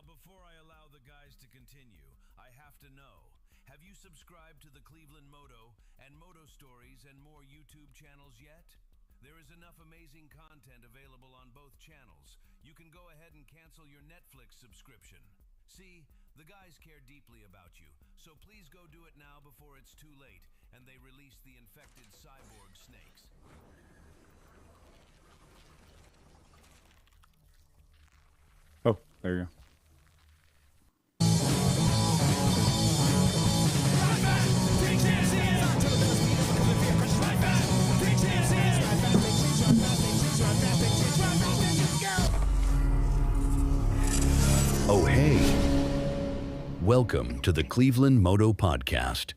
Now, before I allow the guys to continue, I have to know, have you subscribed to the Cleveland Moto and Moto Stories and more YouTube channels yet? There is enough amazing content available on both channels. You can go ahead and cancel your Netflix subscription. See, the guys care deeply about you, so please go do it now before it's too late and they release the infected cyborg snakes. Oh, there you go. Oh, hey. Welcome to the Cleveland Moto Podcast.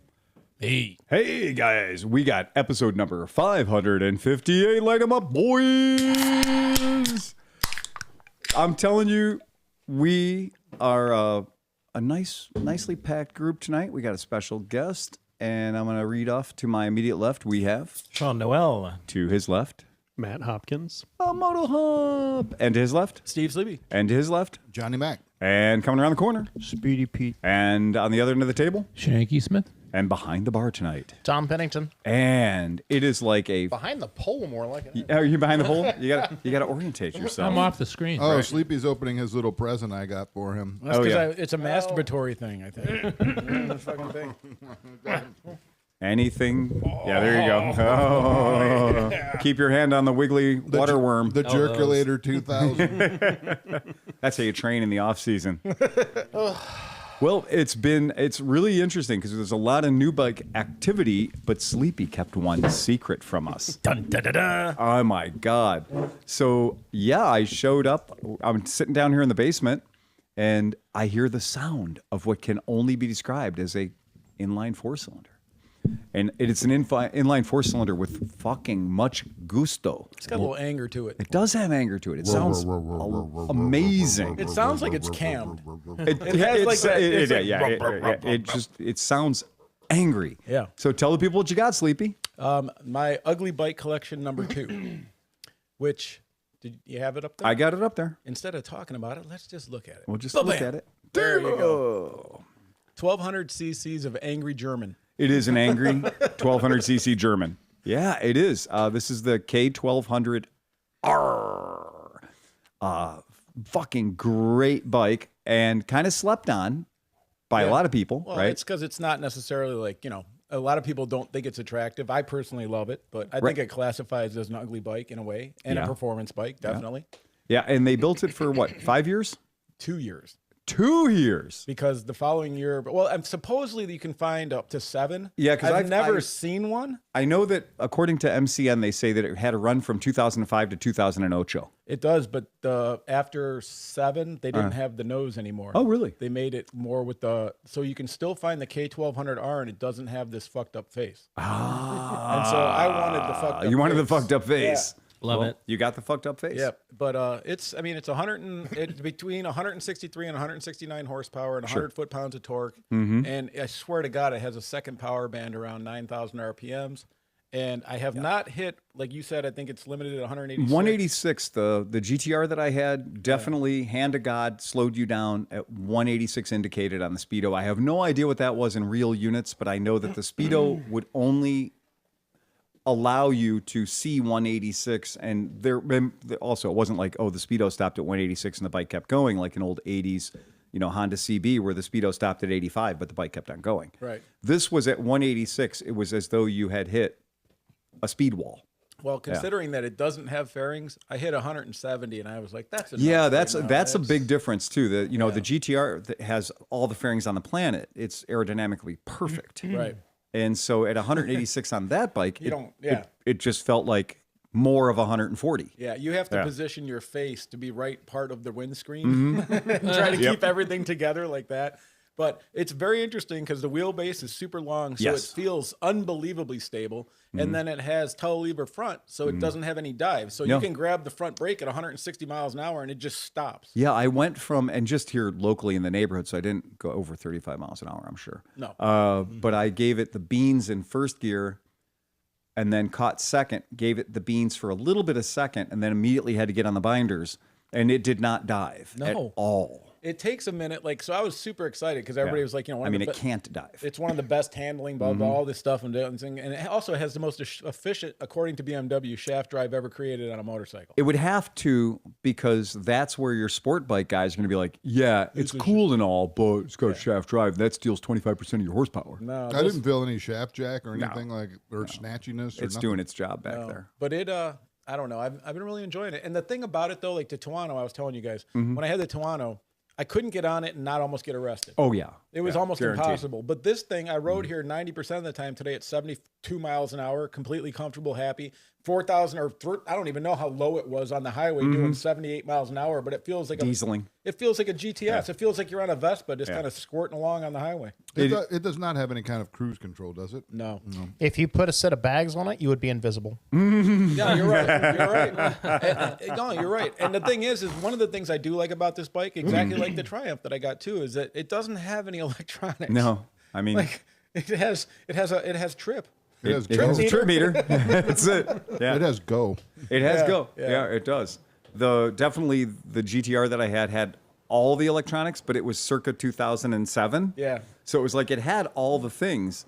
Hey, guys. We got episode number 558. Light 'em up, boys. I'm telling you, we are a nicely packed group tonight. We got a special guest, and I'm going to read off to my immediate left. We have Sean Noel. to his left, Matt Hopkins. Moto Hub, and to his left, Steve Sleepy. and to his left, Johnny Mac. and coming around the corner, Speedy Pete. and on the other end of the table, Shanky Smith. and behind the bar tonight. Tom Pennington. And it is like a. Behind the pole, more like it. Are you behind the pole? You got to orientate yourself. I'm off the screen. Oh, Sleepy's opening his little present I got for him. That's Oh, 'cause yeah. it's a masturbatory thing, I think. Fucking thing. Anything? Yeah, there you go. Oh. Keep your hand on the wiggly water worm. The Jerkulator 2000. That's how you train in the off season. Well, it's really interesting because there's a lot of new bike activity, but Sleepy kept one secret from us. Dun, da, da, da. Oh my God. So yeah, I showed up. I'm sitting down here in the basement and I hear the sound of what can only be described as a inline four cylinder. And it's an inline four cylinder with fucking much gusto. It's got a little anger to it. It does have anger to it. It sounds amazing. It sounds like it's cammed. It sounds angry. Yeah. So tell the people what you got, Sleepy. My ugly bike collection number 2, which, did you have it up there? I got it up there. Instead of talking about it, let's just look at it. We'll just Ba-bam. look at it. There you go. 1,200 cc's of angry German. It is an angry 1200cc German. Yeah, it is. This is the K1200R. Fucking great bike and kind of slept on by a lot of people, Well, right? it's because it's not necessarily like, a lot of people don't think it's attractive. I personally love it, but I think it classifies as an ugly bike in a way and a performance bike, definitely. Yeah, and they built it for what, 5 years? 2 years. 2 years. Because the following year, supposedly you can find up to 7. Yeah, because I've never seen one. I know that according to MCN, they say that it had a run from 2005 to 2008. It does, but after 7, they didn't have the nose anymore. Oh, really? They made it more with so you can still find the K1200R and it doesn't have this fucked up face. Ah. And so I wanted the fucked up You wanted the face. fucked up face. Yeah. Love it. You got the fucked up face. Yeah, but it's between 163 and 169 horsepower and 100 foot-pounds of torque. Mm-hmm. And I swear to God, it has a second power band around 9,000 RPMs. And I have not hit, like you said, I think it's limited at 186. 186. The GTR that I had definitely, hand to God, slowed you down at 186 indicated on the Speedo. I have no idea what that was in real units, but I know that the Speedo would only allow you to see 186, and there also it wasn't like, oh, the Speedo stopped at 186 and the bike kept going like an old 80s Honda CB where the Speedo stopped at 85 but the bike kept on going. Right. This was at 186. It was as though you had hit a speed wall. Well, considering that it doesn't have fairings, I hit 170 and I was like, that's enough. Yeah, right now. that's a big difference too. The the GTR that has all the fairings on the planet. It's aerodynamically perfect. Right. And so at 186 on that bike, it just felt like more of 140. Yeah, you have to position your face to be right part of the windscreen. Try to keep everything together like that. But it's very interesting because the wheelbase is super long, so it feels unbelievably stable. And then it has telelever front, so it doesn't have any dive. So you can grab the front brake at 160 miles an hour and it just stops. Yeah, I went from, and just here locally in the neighborhood, so I didn't go over 35 miles an hour, I'm sure. No. But I gave it the beans in first gear and then caught second, gave it the beans for a little bit of second, and then immediately had to get on the binders. And it did not dive at all. it takes a minute. Like, so I was super excited because everybody was like, you know, it can't dive. It's one of the best handling, blah, blah, all this stuff. And it also has the most efficient, according to BMW, shaft drive ever created on a motorcycle. It would have to, because that's where your sport bike guys are going to be like, yeah, it's cool and all, but it's got a shaft drive. That steals 25% of your horsepower. No, I didn't feel any shaft jack or anything or snatchiness. Or It's doing its job back there. But it, I don't know. I've been really enjoying it. And the thing about it, though, like the Tuono, I was telling you guys, when I had the Tuono, I couldn't get on it and not almost get arrested. Oh, yeah. It was almost impossible. But this thing, I rode here 90% of the time today at 72 miles an hour, completely comfortable, happy. 4,000 I don't even know how low it was on the highway doing 78 miles an hour, but it feels like dieseling. It feels like a GTS. Yeah. It feels like you're on a Vespa just kind of squirting along on the highway. It does not have any kind of cruise control, does it? No. If you put a set of bags on it, you would be invisible. Yeah, you're right. You're right. No, you're right. And the thing is one of the things I do like about this bike, exactly like the Triumph that I got too, is that it doesn't have any electronics. No, I mean, like it has trip. It has it go. has a trip meter. That's it. Yeah. It has go. It has go. Yeah. Yeah, it does. Definitely the GTR that I had all the electronics, but it was circa 2007. Yeah. So it was like it had all the things,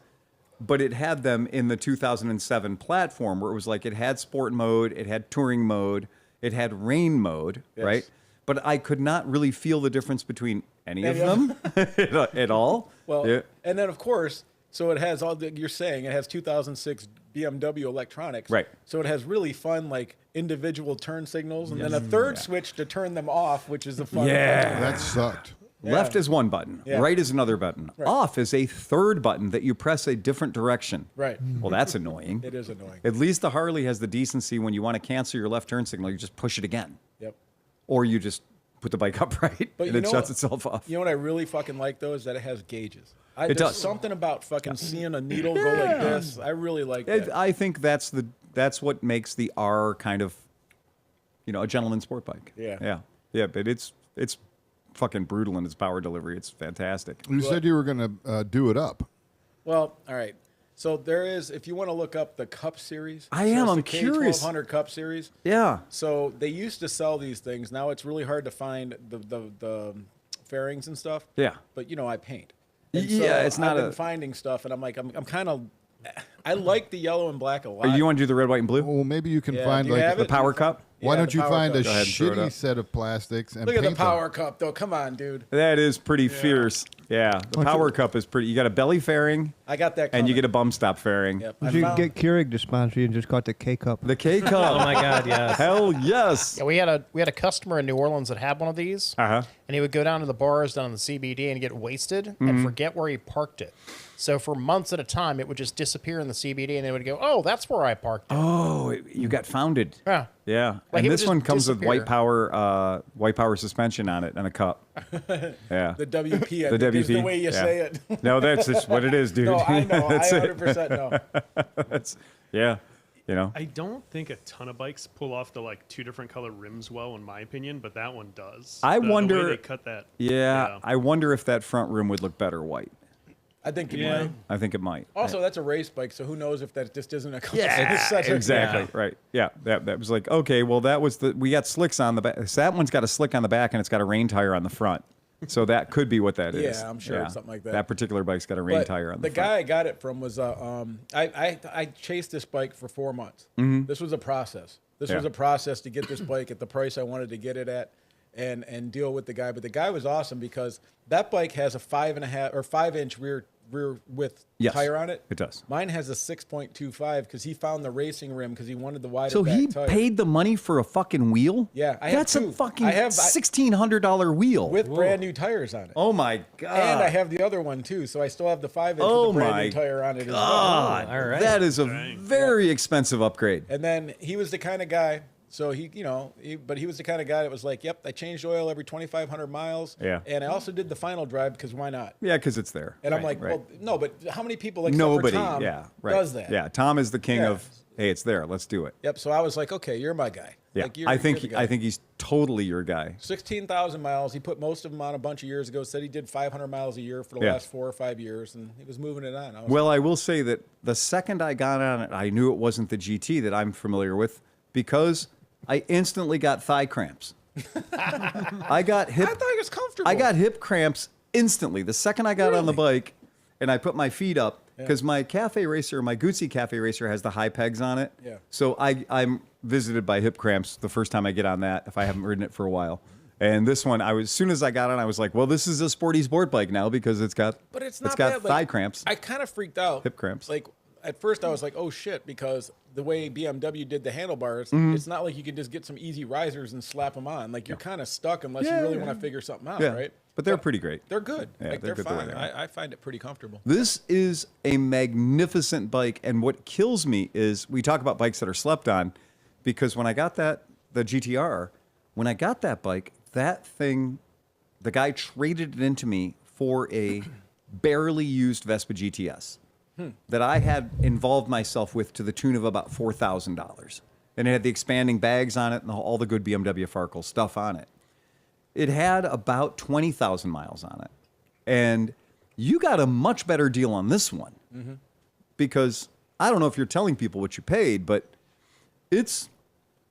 but it had them in the 2007 platform where it was like it had sport mode, it had touring mode, it had rain mode, right? But I could not really feel the difference between any of them at all. Well, and then of course, so it has you're saying it has 2006 BMW electronics. Right. So it has really fun, like individual turn signals and then a third switch to turn them off, which is the fun. Yeah. That sucked. Left is one button, right is another button. Right. Off is a third button that you press a different direction. Right. Well, that's annoying. It is annoying. At least the Harley has the decency when you want to cancel your left turn signal, you just push it again. Yep. Or you just put the bike upright But and it shuts itself off. You know what I really fucking like though is that it has gauges. It There's does. something about fucking seeing a needle go like this. I really like that. I think that's what makes the R kind of, a gentleman sport bike. Yeah. Yeah. But it's fucking brutal in its power delivery. It's fantastic. You said you were going to do it up. Well, all right. So there is, if you want to look up the Cup series. I am. I'm the curious. K1200 Cup series. Yeah. So they used to sell these things. Now it's really hard to find the fairings and stuff. Yeah. But I paint. And Yeah, it's not I've been finding stuff, and I'm like, I'm kind of. I like the yellow and black a lot. You want to do the red, white, and blue? Well, maybe you can Yeah, find do you like have The it? power cup? why Yeah, don't the you power find cup. a Go ahead and throw it shitty up. set of plastics and Look at the paint them? power cup, though. Come on, dude. That is pretty fierce. Yeah. The power cup is pretty. You got a belly fairing, I got that. and you coming. get a bum stop fairing. Yep. You I should found- get Keurig to sponsor you and just call it the K Cup. The K Oh cup. my God, yes. Hell yes. Yeah, we had a customer in New Orleans that had one of these, Uh-huh. and he would go down to the bars down in the CBD and get wasted and forget where he parked it. So for months at a time, it would just disappear in the CBD, and they would go, "Oh, that's where I parked it." Oh, you got founded. Yeah. Yeah. Like, And it would this just one comes with disappear. white power suspension on it and a cup. Yeah. The WP. I The think, is WP. the way you yeah. say it. No, that's just what it is, dude. No, I know. I That's it. 100% know. That's, yeah. I don't think a ton of bikes pull off the two different color rims well, in my opinion, but that one does. I The wonder- way they cut that. Yeah. I wonder if that front rim would look better white. I think it Yeah. might. I think it might. Also, that's a race bike, so who knows if that just isn't a Exactly. Right. Yeah. That was like, okay, well, we got slicks on the back. So that one's got a slick on the back and it's got a rain tire on the front. So that could be what that is. Yeah, I'm sure it's something like that. That particular bike's got a rain But tire on the the front. guy I got it from was I chased this bike for 4 months. This was a process. This was Yeah. a process to get this bike at the price I wanted to get it at, and deal with the guy. But the guy was awesome because that bike has a 5.5 or 5-inch rear width Yes, tire on it. it does. Mine has a 6.25 because he found the racing rim because he wanted the wider. So back he tire. paid the money for a fucking wheel? Yeah, I have That's two. a fucking I have- $1,600 wheel. with brand new tires on it. Oh my god! And I have the other one too, so I still have the 5-inch Oh with the brand my new tire on it as well. God, all right. that is a very expensive upgrade. And then he was the kind of guy. So he was the kind of guy that was like, "Yep, I changed oil every 2,500 miles." Yeah. And I also did the final drive because why not? Yeah, because it's there. And I'm Right, like, right. well, no, but how many people like Nobody, Tom yeah, right. does that? Yeah, Tom is the king Yeah. of, hey, it's there, let's do it. Yep. So I was like, okay, you're my guy. Yeah, Like, you're I think the guy. I think he's totally your guy. 16,000 miles. He put most of them on a bunch of years ago. Said he did 500 miles a year for the Yeah. last 4 or 5 years, and he was moving it on. Well, I will say that the second I got on it, I knew it wasn't the GT that I'm familiar with because I instantly got thigh cramps. I thought it was comfortable. I got hip cramps instantly. The second I got on the bike and I put my feet up, because my Cafe Racer, my Guzzi Cafe Racer has the high pegs on it. Yeah. So I'm visited by hip cramps the first time I get on that if I haven't ridden it for a while. And this one, as soon as I got on, I was like, well, this is a sporty sport bike now because it's got thigh cramps. I kind of freaked out. Hip cramps. Like, at first I was like, oh shit, because the way BMW did the handlebars, it's not like you can just get some easy risers and slap them on. Like, you're kind of stuck unless you really want to figure something out, right? But they're pretty great. They're good. Yeah, like, they're good the way fine. they are. I find it pretty comfortable. This is a magnificent bike, and what kills me is we talk about bikes that are slept on, because when I got the GTR, when I got that bike, that thing, the guy traded it into me for a barely used Vespa GTS that I had involved myself with to the tune of about $4,000. And it had the expanding bags on it and all the good BMW Farkle stuff on it. It had about 20,000 miles on it. And you got a much better deal on this one because I don't know if you're telling people what you paid, but it's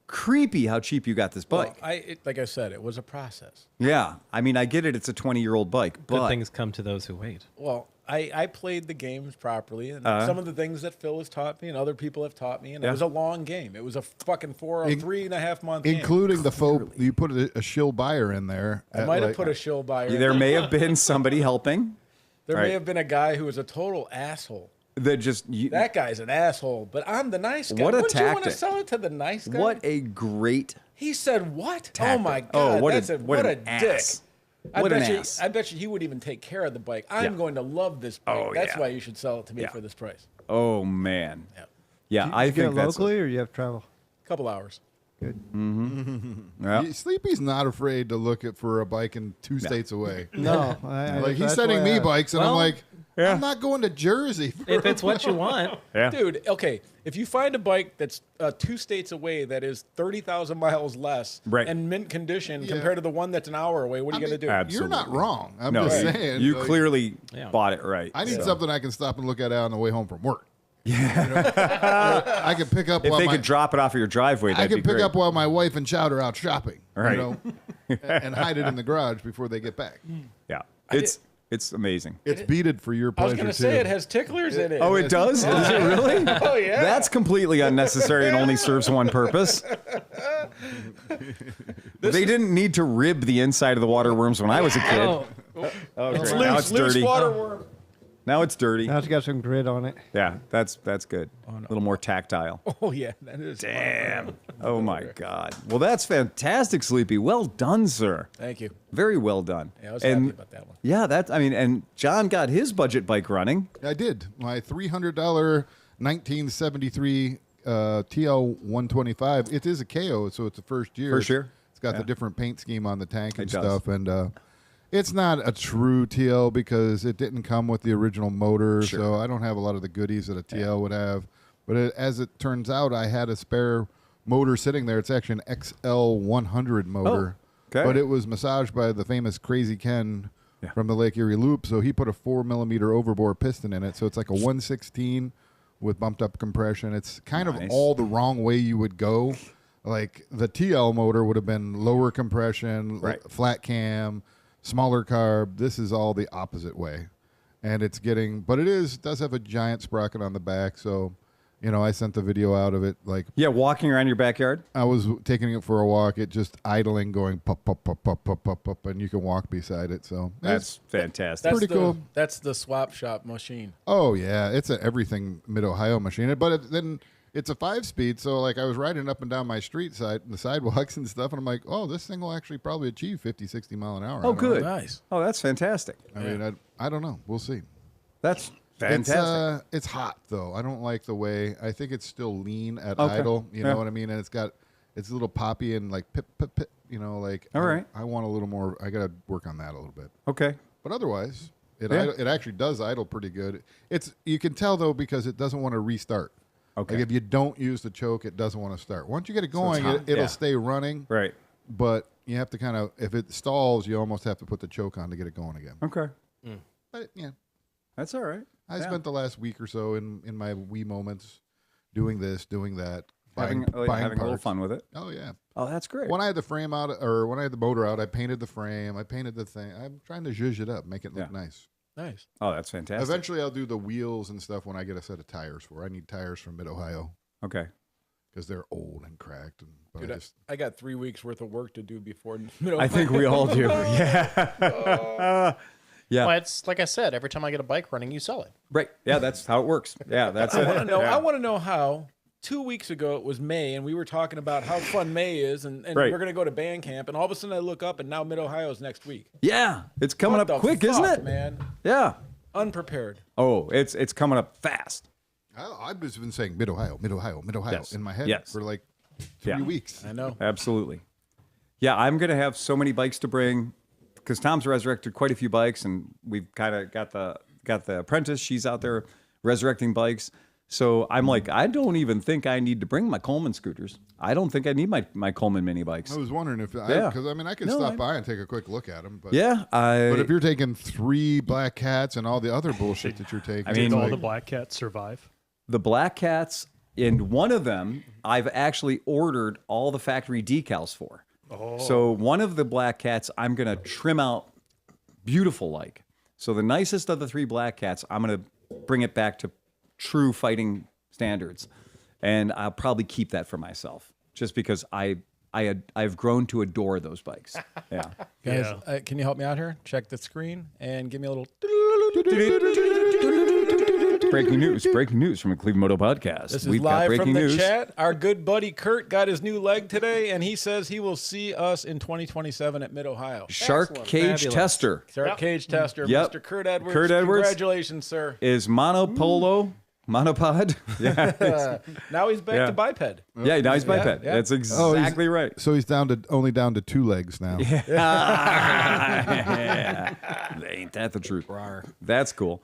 creepy how cheap you got this bike. Well, like I said, it was a process. Yeah. I mean, I get it. It's a 20-year-old bike, but Good things come to those who wait. Well, I played the games properly, and some of the things that Phil has taught me and other people have taught me, and it was a long game. It was a fucking 3.5 month game. Including the faux, you put a shill buyer in there. I might have put a shill buyer. there may have been somebody helping. There Right. may have been a guy who was a total asshole. That just That guy's an asshole, but I'm the nice guy. What a Wouldn't you want to tactic. sell it to the nice guy? what a great He said what? tactic. Oh my god! Oh, what That's a what an a ass. dick. What an you, ass. I bet you he would even take care of the bike. I'm Yeah. going to love this bike. Oh, That's yeah. why you should sell it to me Yeah. for this price. Oh man. Yeah. Yeah, Did I you get think it that's locally, or you have to travel? Couple hours. Good. yeah. Sleepy's not afraid to look at for a bike in 2 states away. No, Like he's that's sending why me I- bikes, and I'm like, I'm not going to Jersey. If it's what you want, Yeah. Dude, okay, if you find a bike that's 2 states away that is 30,000 miles less Right. and mint condition compared to the one that's an hour away, what are you going to do? You're not Absolutely. wrong. I'm No, just you- saying. you like, clearly Yeah. bought it right. I need so. something I can stop and look at on the way home from work. Yeah. I can pick up If while they my, could drop it off of your driveway, I that'd can be pick great. up while my wife and child are out shopping. Right. You know, and hide it in the garage before they get back. Yeah, it's amazing. It's beaded for your I was pleasure going to too. say it has ticklers in it. Oh, it does? Is it really? Oh, yeah. That's completely unnecessary and only serves one purpose. They didn't need to rib the inside of the water worms when I was a kid. oh, Oh, It's great. Now it's dirty. water worm. Now it's dirty. Now it's got some grit on it. Yeah, that's good. A little more tactile. Oh, yeah. That is Damn. Oh my God. Well, that's fantastic, Sleepy. Well done, sir. Thank you. Very well done. Yeah, I was and happy about that one. yeah, and John got his budget bike running. I did. My $300 1973 TL 125. It is a KO, so it's the first year. First year? It's got Yeah. the different paint scheme on the tank and It does. stuff, and it's not a true TL because it didn't come with the original motor, Sure. so I don't have a lot of the goodies that a TL would have. But as it turns out, I had a spare motor sitting there. It's actually an XL 100 motor, okay. but it was massaged by the famous Crazy Ken Yeah. from the Lake Erie Loop, so he put a 4mm overbore piston in it, so it's like a 116 with bumped up compression. It's kind of Nice. all the wrong way you would go. Like the TL motor would have been lower compression, Right. flat cam, smaller carb. This is all the opposite way. And it's getting, but it does have a giant sprocket on the back. So, I sent the video out of it. Like Yeah, walking around your backyard. I was taking it for a walk. It just idling, going pop, pop, pop, pop, pop, pop, pop, and you can walk beside it. So That's fantastic. That's pretty the, cool. That's the swap shop machine. oh yeah, it's an everything Mid-Ohio machine. But then it's a 5-speed. So like I was riding up and down my street side, the sidewalks and stuff. And I'm like, oh, this thing will actually probably achieve 50, 60 mile an hour. I Oh, don't know. good. Nice. Oh, that's fantastic. I mean, I don't know. We'll see. That's fantastic. It's hot though. I don't like the way. I think it's still lean at Okay. idle. You Yeah. know what I mean? And it's a little poppy and like pip pip pip. Like All right. I want a little more. I got to work on that a little bit. Okay. But otherwise, it Yeah. it actually does idle pretty good. You can tell though because it doesn't want to restart. Okay. Like if you don't use the choke, it doesn't want to start. Once you get it going, hot. it'll Yeah. stay running. Right. But you have to kind of, if it stalls, you almost have to put the choke on to get it going again. Okay. But yeah, That's all right. I Yeah. spent the last week or so in my wee moments doing this, doing that, having a little parts. fun with it. Oh yeah. Oh, that's great. When I had the frame out, or when I had the motor out, I painted the frame. I painted the thing. I'm trying to zhuzh it up, make it look nice. Nice. Oh, that's fantastic. Eventually, I'll do the wheels and stuff when I get a set of tires for. I need tires from Mid-Ohio Okay. because they're old and cracked. And but Dude, I just I got 3 weeks worth of work to do before. I think we all do. Yeah. Yeah. Well, it's like I said, every time I get a bike running, you sell it. Right. Yeah, that's how it works. Yeah, that's it. I want to know how. 2 weeks ago it was May, and we were talking about how fun May is, and Right. we're gonna go to band camp, and all of a sudden I look up, and now Mid-Ohio is next week. Yeah, it's coming What up the quick, fuck, isn't it? man? Yeah. Unprepared. Oh, it's coming up fast. I've just been saying Mid-Ohio, Mid-Ohio, Mid-Ohio Yes. in my head Yes. for like 3 weeks. I know. Absolutely. Yeah, I'm gonna have so many bikes to bring because Tom's resurrected quite a few bikes, and we've kind of got the apprentice. She's out there resurrecting bikes. So I'm like, I don't even think I need to bring my Coleman scooters. I don't think I need my Coleman mini bikes. I was wondering if, Yeah. because I mean, I could No, stop by and take a quick look at them. But Yeah, But if you're taking 3 Black Cats and all the other bullshit that you're taking, I mean, Did all like, the Black Cats survive? the Black Cats, and one of them I've actually ordered all the factory decals for. Oh. So one of the Black Cats I'm gonna trim out beautiful like. So the nicest of the 3 Black Cats, I'm gonna bring it back to true fighting standards, and I'll probably keep that for myself just because I've grown to adore those bikes. Yeah. Guys, can you help me out here? Check the screen and give me a little. Breaking news from a ClevelandMoto podcast. This is We've got live breaking from the news. chat. Our good buddy Kurt got his new leg today, and he says he will see us in 2027 at Mid-Ohio. Shark Excellent. Cage Fabulous. Tester Shark Cage Tester, Yep. Mr. Kurt Edwards. Kurt Edwards. Congratulations, sir. is monopod. Yeah. Now he's back Yeah. to biped. Yeah, now he's biped. yeah. That's exactly right. so he's only down to 2 legs now. Ain't that the truth? That's cool.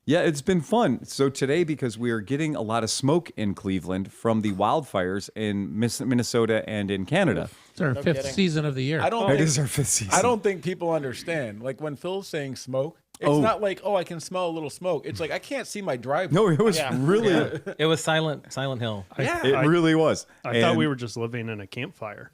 Yeah, it's been fun. So today, because we are getting a lot of smoke in Cleveland from the wildfires in Minnesota and in Canada. It's our fifth season of the year. I don't It think, is our 5th season. I don't think people understand. Like when Phil's saying smoke, it's not like, oh, I can smell a little smoke. It's like I can't see my driveway. No, it was really. It was Silent Hill. It really was. I thought we were just living in a campfire.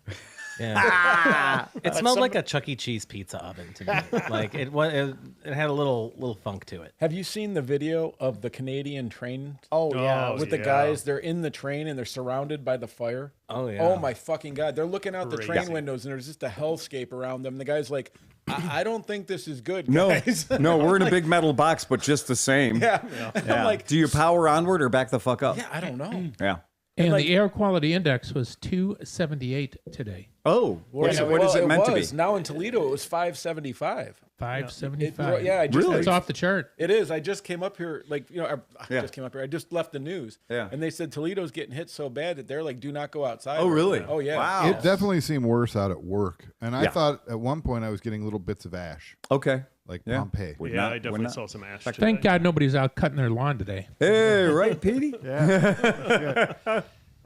Yeah. It smelled like a Chuck E. Cheese pizza oven to me. Like it had a little funk to it. Have you seen the video of the Canadian train? Oh, yeah. With the guys, they're in the train and they're surrounded by the fire. Oh, yeah. Oh my fucking god! They're looking out the Great. train windows and there's just a hellscape around them. The guy's like, I don't think this is good. No, Guys. no, we're in a big metal box, but just the same. Yeah. I'm like, Do you power onward or back the fuck up? yeah, I don't know. Yeah. and like- the air quality index was 278 today. Oh, what is it meant to be? Now in Toledo, it was 575. 575. Yeah, I just, Really? It's off the chart. It is. I just came up here, like, I Yeah. just came up here. I just left the news. Yeah. And they said Toledo's getting hit so bad that they're like, do not go outside. Oh, right really? now. Oh, yeah. Wow. It definitely seemed worse out at work. And I Yeah. thought at one point I was getting little bits of ash, Okay. like Yeah. Pompeii. We're Yeah, not- I we're definitely not- saw some ash. Thank today. God nobody's out cutting their lawn today. Hey, right, Petey?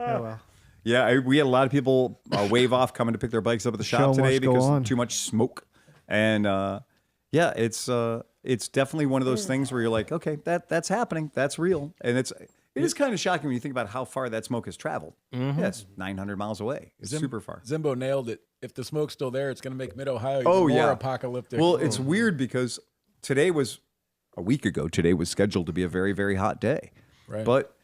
Oh, well. Yeah, we had a lot of people wave off coming to pick their bikes up at the shop Show today must go because on. too much smoke. And yeah, it's definitely one of those things where you're like, okay, that's happening, that's real, and it is kind of shocking when you think about how far that smoke has traveled. Yeah, it's 900 miles away. It's super far. Zimbo nailed it. If the smoke's still there, it's going to make Mid-Ohio even Oh, more yeah. apocalyptic. Well, it's weird because today was a week ago. Today was scheduled to be a very, very hot day, Right. but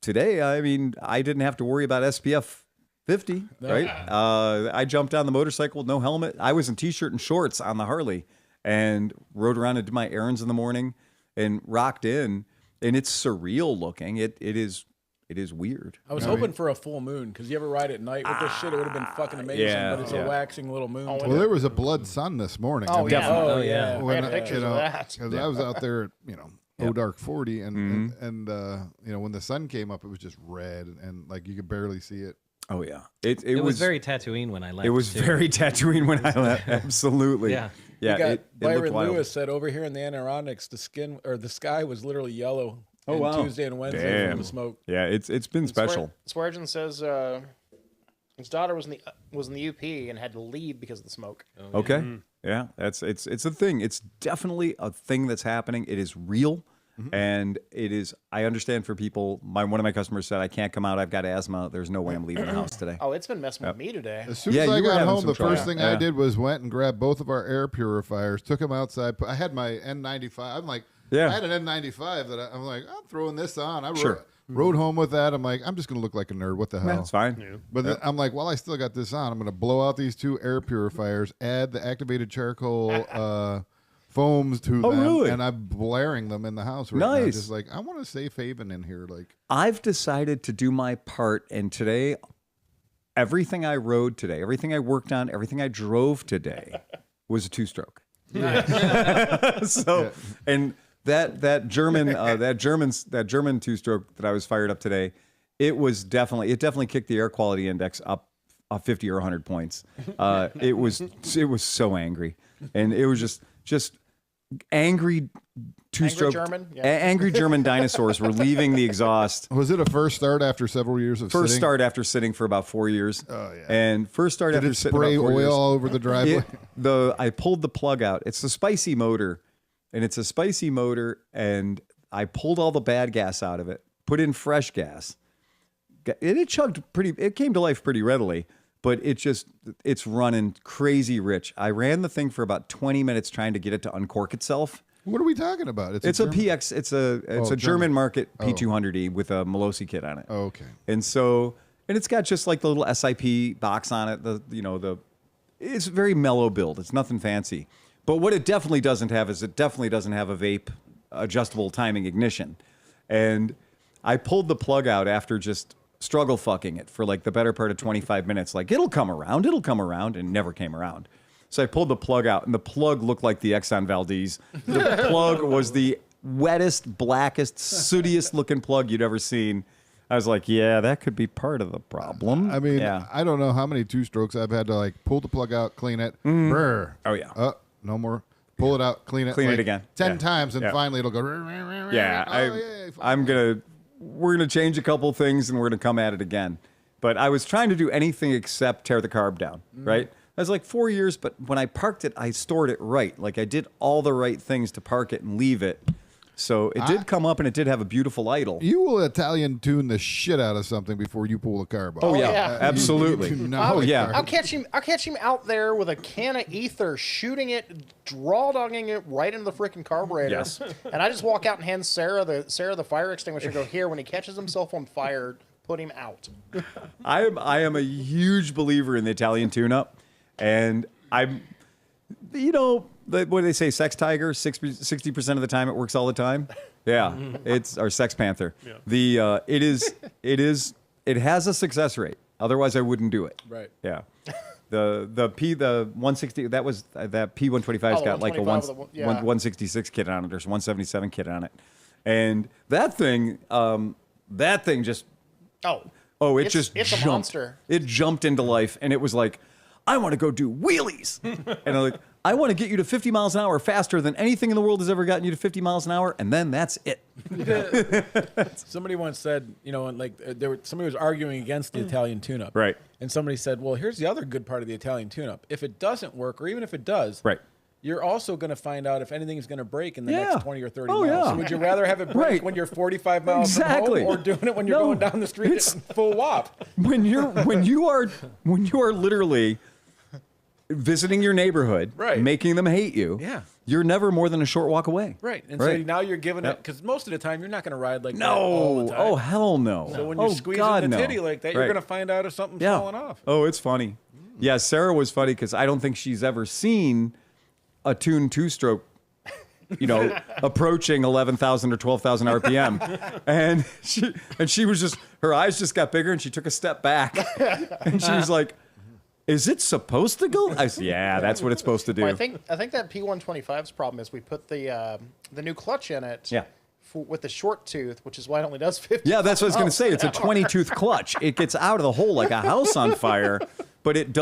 today, I mean, I didn't have to worry about SPF 50, right? I jumped on the motorcycle with no helmet. I was in t-shirt and shorts on the Harley and rode around and did my errands in the morning and rocked in. And it's surreal looking. It is weird. I was hoping for a full moon because you ever ride at night with this shit, it would have been fucking amazing. yeah, but it's yeah. a waxing little moon. Well, there was a blood sun this morning. Oh, I mean, yeah. Oh, yeah. I when had pictures of that. because I was out there, at, dark 40, and when the sun came up, it was just red, and like you could barely see it. Oh yeah. It was very Tatooine when I left. It was too. very Tatooine when I left. Absolutely. Yeah. Yeah. You got it looked Byron wild. Lewis said over here in the Adirondacks, the sky was literally yellow. Oh, wow. Tuesday and Wednesday Damn. from the smoke. Yeah, it's been special. Sweargen says his daughter was in the UP and had to leave because of the smoke. Okay. Yeah, it's a thing. It's definitely a thing that's happening. It is real. And it is, I understand for people, one of my customers said, I can't come out. I've got asthma. There's no way I'm leaving the house today. Oh, it's been messing with me today. As soon as I you were got having home, some the trouble. first thing I did was went and grabbed both of our air purifiers, took them outside. I had my N95. I'm like, I had an N95 that I'm like, I'm throwing this on. I rode home with that. I'm like, I'm just going to look like a nerd. What the hell? That's fine. Yeah. But then I'm like, well, I still got this on. I'm going to blow out these 2 air purifiers, add the activated charcoal foams to them, really? and I'm blaring them in the house right now. Just like, I want a safe haven in here. Like, I've decided to do my part, and today, everything I rode today, everything I worked on, everything I drove today was a 2-stroke. So, and that German 2-stroke that I was fired up today, it definitely kicked the air quality index up 50 or 100 points. It was so angry, and it was just angry 2-stroke angry German dinosaurs were leaving the exhaust. Was it a first start after several years of first sitting? start after sitting for about 4 years? Oh yeah, and first start Did after it sitting spray about 4 oil years. all over the driveway? I pulled the plug out. It's the spicy motor, and it's a spicy motor, and I pulled all the bad gas out of it, put in fresh gas. It chugged it came to life pretty readily, but it's running crazy rich. I ran the thing for about 20 minutes trying to get it to uncork itself. What are we talking about? It's a PX. It's a German market P200E with a Melosi kit on it. Oh, okay. And it's got just like the little SIP box on it. It's a very mellow build. It's nothing fancy. But what it definitely doesn't have is a vape adjustable timing ignition. And I pulled the plug out after just struggle fucking it for like the better part of 25 minutes. Like, it'll come around, and never came around. So I pulled the plug out, and the plug looked like the Exxon Valdez. The plug was the wettest, blackest, sootiest looking plug you'd ever seen. I was like, yeah, that could be part of the problem. I mean, I don't know how many 2-strokes I've had to like pull the plug out, clean it. Brr. Oh, yeah. No more. Pull it out, clean it. Clean it like again. 10 times, and finally it'll go. We're going to change a couple things, and we're going to come at it again. But I was trying to do anything except tear the carb down, right? I was like 4 years, but when I parked it, I stored it right. Like, I did all the right things to park it and leave it. So it did come up, and it did have a beautiful idle. You will Italian tune the shit out of something before you pull the carb off. Oh yeah, absolutely. I'll catch him out there with a can of ether, shooting it, raw dogging it right into the freaking carburetor. Yes. And I just walk out and hand Sarah the fire extinguisher. Go, here, when he catches himself on fire, put him out. I am a huge believer in the Italian tune-up, and I'm, what do they say? Sex tiger. 60% of the time, it works all the time. Yeah, it's our Sex Panther. Yeah. It has a success rate. Otherwise, I wouldn't do it. Right. Yeah. The 160 that P125's got like a 166 kit on it. There's 177 kit on it, and that thing just it just it's jumped. A monster. It jumped into life, and it was like, I want to go do wheelies, and I'm like, I want to get you to 50 miles an hour faster than anything in the world has ever gotten you to 50 miles an hour, and then that's it. Somebody once said, somebody was arguing against the Italian tune-up. Right. And somebody said, well, here's the other good part of the Italian tune-up. If it doesn't work, or even if it does, right, you're also going to find out if anything is going to break in the next 20 or 30 miles. Yeah. So would you rather have it break when you're 45 miles from home, or doing it when you're going down the street at full wop? When you are literally visiting your neighborhood, making them hate you, you're never more than a short walk away. Right. And so now you're giving it, because most of the time you're not going to ride like that all the time. Oh, hell no. So when you're squeezing the titty like that, you're going to find out if something's falling off. Oh, it's funny. Yeah, Sarah was funny because I don't think she's ever seen a tuned 2-stroke, approaching 11,000 or 12,000 RPM. And she was just, her eyes just got bigger, and she took a step back. And she was like, is it supposed to go? I said, yeah, that's what it's supposed to do. Well, I think that P125's problem is we put the new clutch in it. Yeah. With the short tooth, which is why it only does 50. Yeah, that's what I was going to say. It's a 20-tooth clutch. It gets out of the hole like a house on fire, but it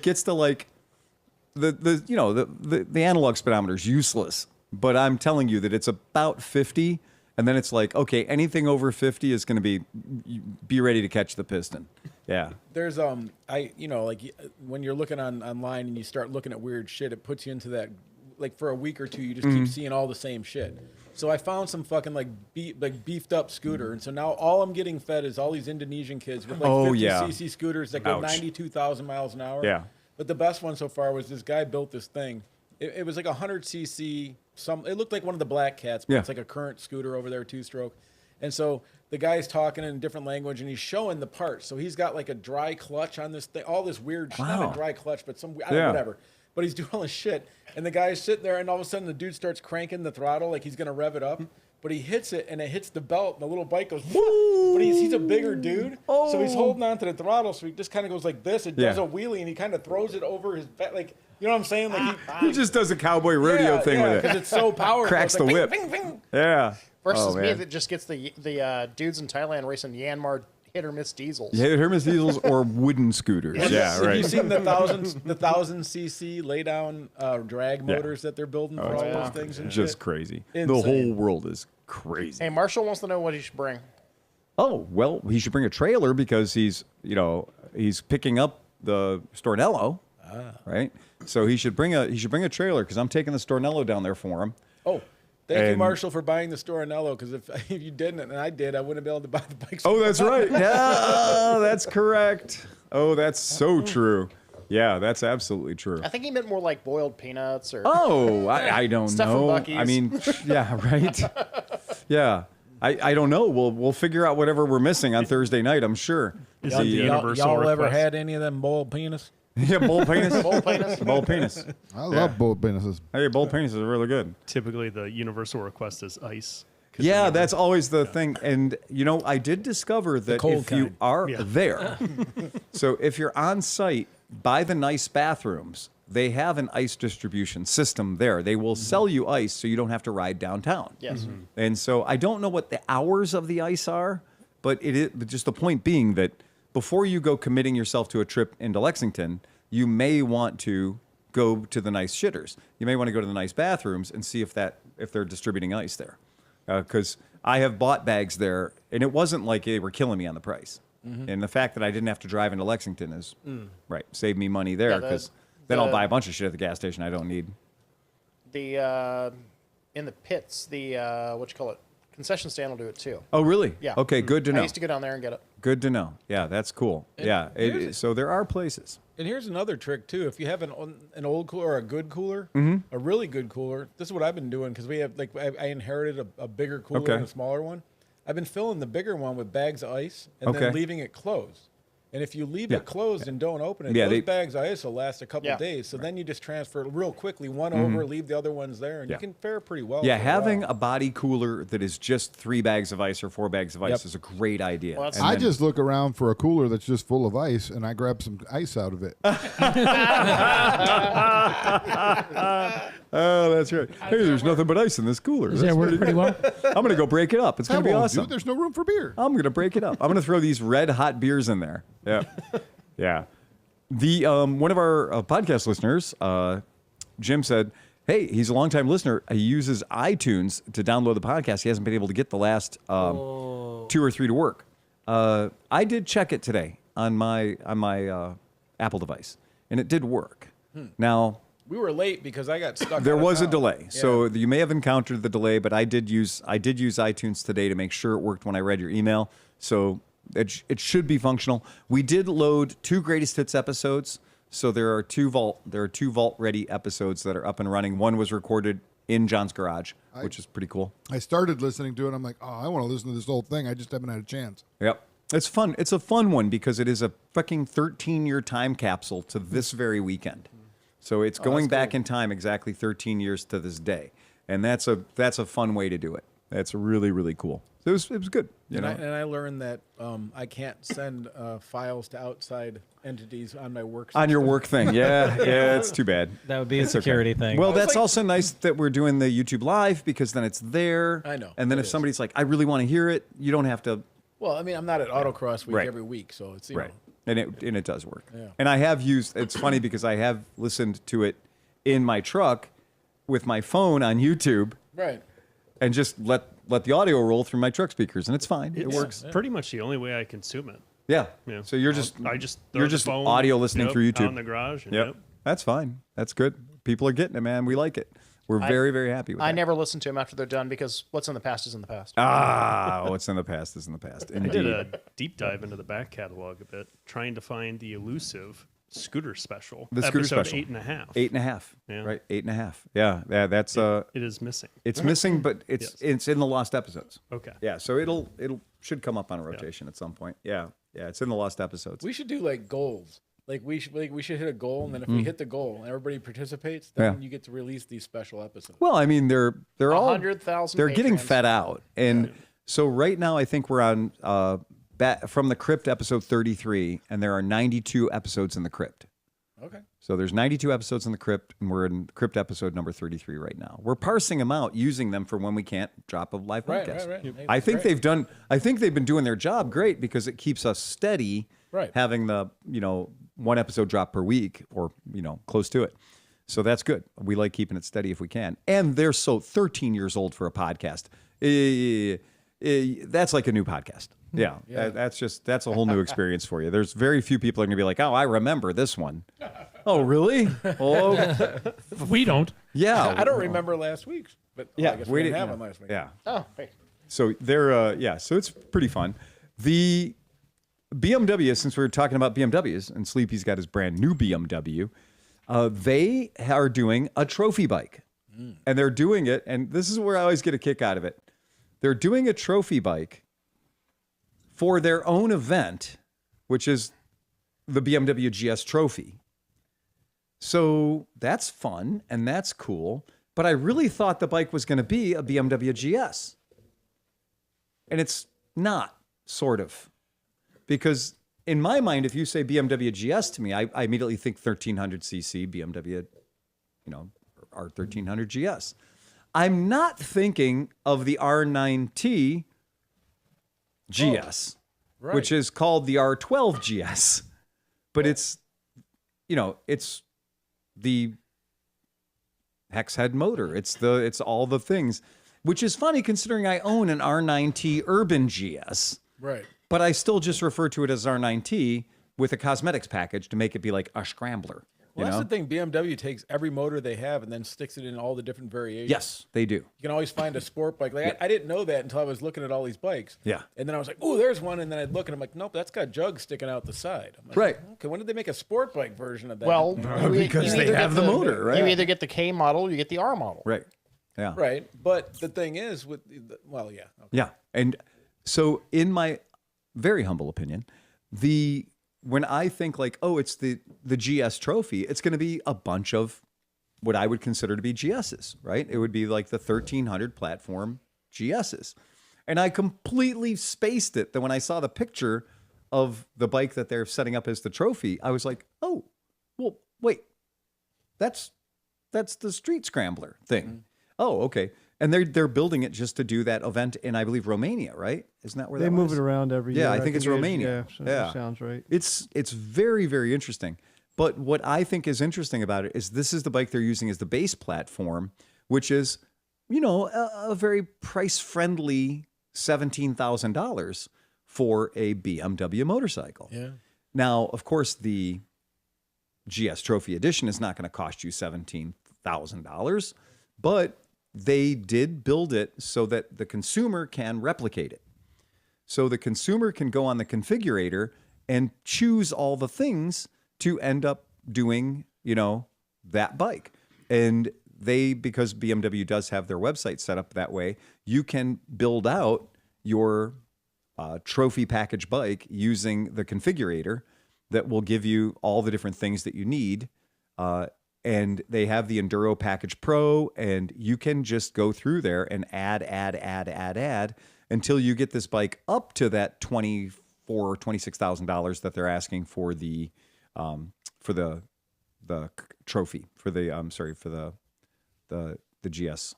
gets to like the analog speedometer is useless. But I'm telling you that it's about 50, and then it's like, okay, anything over 50 is going to be ready to catch the piston. Yeah. There's when you're looking online and you start looking at weird shit, it puts you into that like for a week or two, you just keep seeing all the same shit. So I found some fucking like beefed up scooter, and so now all I'm getting fed is all these Indonesian kids with like 50cc scooters that go 92,000 miles an hour. Yeah. But the best one so far was this guy built this thing. It was like 100cc. It looked like one of the Black Cats, but it's like a current scooter over there, 2-stroke. And so the guy's talking in a different language, and he's showing the parts. So he's got like a dry clutch on this thing, all this weird, not a dry clutch, but some, I don't know, whatever. But he's doing all this shit. And the guy's sitting there, and all of a sudden the dude starts cranking the throttle like he's going to rev it up. But he hits it, and it hits the belt, and the little bike goes, woo! But he's a bigger dude, so he's holding on to the throttle, so he just kind of goes like this. It does a wheelie, and he kind of throws it over his back, like, you know what I'm saying? Like he just does a cowboy rodeo thing with it. Because it's so powerful. Cracks the whip. Bing, bing, bing. Yeah. Versus me that just gets the dudes in Thailand racing Yanmar hit or miss diesels. Yeah, hit or miss diesels or wooden scooters. Have you seen the 1,000cc lay down drag motors that they're building for all those things and just shit? crazy. Insane. The whole world is crazy. Hey, Marshall wants to know what he should bring. Oh, well, he should bring a trailer because he's picking up the Stornello, right? So he should bring a trailer because I'm taking the Stornello down there for him. Oh, thank you, Marshall, for buying the Stornello, because if you didn't, and I did, I wouldn't be able to buy the bikes. Oh, that's right. Yeah, that's correct. Oh, that's so true. Yeah, that's absolutely true. I think he meant more like boiled peanuts or. Oh, I don't Stuff know. from Buc-ee's. I mean, yeah, right. Yeah, I don't know. We'll figure out whatever we're missing on Thursday night. I'm sure. Y'all ever had any of them boiled penis? Yeah, boiled penis. Boiled penis. Boiled penis. I love boiled penises. Hey, boiled penis is really good. Typically, the universal request is ice. Yeah, that's always the thing. And, I did discover that if you are there, so if you're on site by the nice bathrooms, they have an ice distribution system there. They will sell you ice so you don't have to ride downtown. Yes. And so I don't know what the hours of the ice are, but it is just the point being that before you go committing yourself to a trip into Lexington, you may want to go to the nice shitters. You may want to go to the nice bathrooms and see if they're distributing ice there. Because I have bought bags there, and it wasn't like they were killing me on the price. And the fact that I didn't have to drive into Lexington is saved me money there, because then I'll buy a bunch of shit at the gas station I don't need. The in the pits, concession stand will do it too. Oh, really? Yeah. Okay, good to know. I used to go down there and get it. Good to know. Yeah, that's cool. So there are places. And here's another trick too. If you have an old cooler or a good cooler, a really good cooler, this is what I've been doing, because we have I inherited a bigger cooler and a smaller one. I've been filling the bigger one with bags of ice and then leaving it closed. And if you leave it closed and don't open it, those bags of ice will last a couple of days. So then you just transfer real quickly one over, leave the other ones there, and you can fare pretty well. Yeah, having a body cooler that is just 3 bags of ice or 4 bags of ice is a great idea. Well, I just look around for a cooler that's just full of ice, and I grab some ice out of it. Oh, that's right. Hey, there's nothing but ice in this cooler. Does that work pretty well? I'm going to go break it up. It's going to be awesome. There's no room for beer. I'm going to break it up. I'm going to throw these red hot beers in there. Yeah. Yeah. The one of our podcast listeners, Jim, said, hey, he's a longtime listener. He uses iTunes to download the podcast. He hasn't been able to get the last 2 or 3 to work. I did check it today on my Apple device, and it did work. Now, we were late because I got stuck. There was a delay, so you may have encountered the delay, but I did use iTunes today to make sure it worked when I read your email. So it should be functional. We did load 2 greatest hits episodes, so there are 2 vault ready episodes that are up and running. One was recorded in John's garage, which is pretty cool. I started listening to it. I'm like, oh, I want to listen to this whole thing. I just haven't had a chance. Yep. It's fun. It's a fun one because it is a fucking 13-year time capsule to this very weekend. So it's going back in time exactly 13 years to this day, and that's a fun way to do it. That's really, really cool. So it was good. And I learned that I can't send files to outside entities on my work. On your work thing, yeah, it's too bad. That would be a security thing. Well, that's also nice that we're doing the YouTube Live, because then it's there. I know. And then if somebody's like, I really want to hear it, you don't have to. Well, I mean, I'm not at Autocross Week every week, so it's right. And it does work. Yeah. And I have used, it's funny because I have listened to it in my truck with my phone on YouTube. Right. And just let the audio roll through my truck speakers, and it's fine. It works. Pretty much the only way I consume it. Yeah. Yeah. So you're just I just you're just audio listening through YouTube out in the garage. Yep. That's fine. That's good. People are getting it, man. We like it. We're very, very happy with it. I never listen to them after they're done because what's in the past is in the past. What's in the past is in the past. I did a deep dive into the back catalog a bit, trying to find the elusive scooter special. The scooter special. 8.5. 8.5. Yeah. Right. 8.5. Yeah. That's it is missing. It's missing, but it's in the lost episodes. Okay. Yeah. So it'll should come up on a rotation at some point. Yeah. Yeah. It's in the lost episodes. We should do like goals. Like we should hit a goal, and then if we hit the goal and everybody participates, then you get to release these special episodes. Well, I mean, they're all 100,000. They're getting fed out, and so right now I think we're on from the Crypt episode 33, and there are 92 episodes in the Crypt. Okay. So there's 92 episodes in the Crypt, and we're in Crypt episode number 33 right now. We're parsing them out, using them for when we can't drop a live podcast. Right. I think they've been doing their job great because it keeps us steady. Right. Having the one episode drop per week or close to it. So that's good. We like keeping it steady if we can. And they're 13 years old for a podcast. That's like a new podcast. Yeah. That's a whole new experience for you. There's very few people are going to be like, oh, I remember this one. Oh, really? Oh, we don't. Yeah. I don't remember last week's, but I guess we didn't have one last week. Yeah. Oh, right. So they're so it's pretty fun. The BMW, since we were talking about BMWs, and Sleepy's got his brand new BMW, they are doing a trophy bike. And they're doing it, and this is where I always get a kick out of it. They're doing a trophy bike for their own event, which is the BMW GS Trophy. So that's fun, and that's cool. But I really thought the bike was going to be a BMW GS. And it's not, sort of. Because in my mind, if you say BMW GS to me, I immediately think 1300cc BMW, R1300 GS. I'm not thinking of the R9T GS, which is called the R12 GS. But it's the hex head motor. It's all the things, which is funny considering I own an R9T Urban GS. Right. But I still just refer to it as R9T with a cosmetics package to make it be like a scrambler. Well, that's the thing. BMW takes every motor they have and then sticks it in all the different variations. Yes, they do. You can always find a sport bike. Like I didn't know that until I was looking at all these bikes. Yeah. And then I was like, oh, there's one. And then I'd look and I'm like, nope, that's got jugs sticking out the side. I'm like, right. Okay, when did they make a sport bike version of that? Well, because they have the motor, right? You either get the K model, you get the R model. Right. Yeah. Right. But the thing is, yeah. Okay. Yeah. And so in my very humble opinion, when I think like, oh, it's the GS Trophy, it's going to be a bunch of what I would consider to be GSs, right? It would be like the 1300 platform GSs. And I completely spaced it that when I saw the picture of the bike that they're setting up as the trophy, I was like, oh, well, wait, that's the street scrambler thing. Mm-hmm. Oh, okay. And they're building it just to do that event in, I believe, Romania, right? Isn't that where they that move was? it around every year? Yeah, I think it's Romania. Yeah, sounds right. It's very, very interesting. But what I think is interesting about it is this is the bike they're using as the base platform, which is, a very price-friendly $17,000 for a BMW motorcycle. Yeah. Now, of course, the GS Trophy Edition is not going to cost you $17,000, but they did build it so that the consumer can replicate it. So the consumer can go on the configurator and choose all the things to end up doing, that bike. And because BMW does have their website set up that way, you can build out your trophy package bike using the configurator that will give you all the different things that you need. And they have the Enduro Package Pro, and you can just go through there and add until you get this bike up to that $24,000 or $26,000 that they're asking for the trophy for the GS.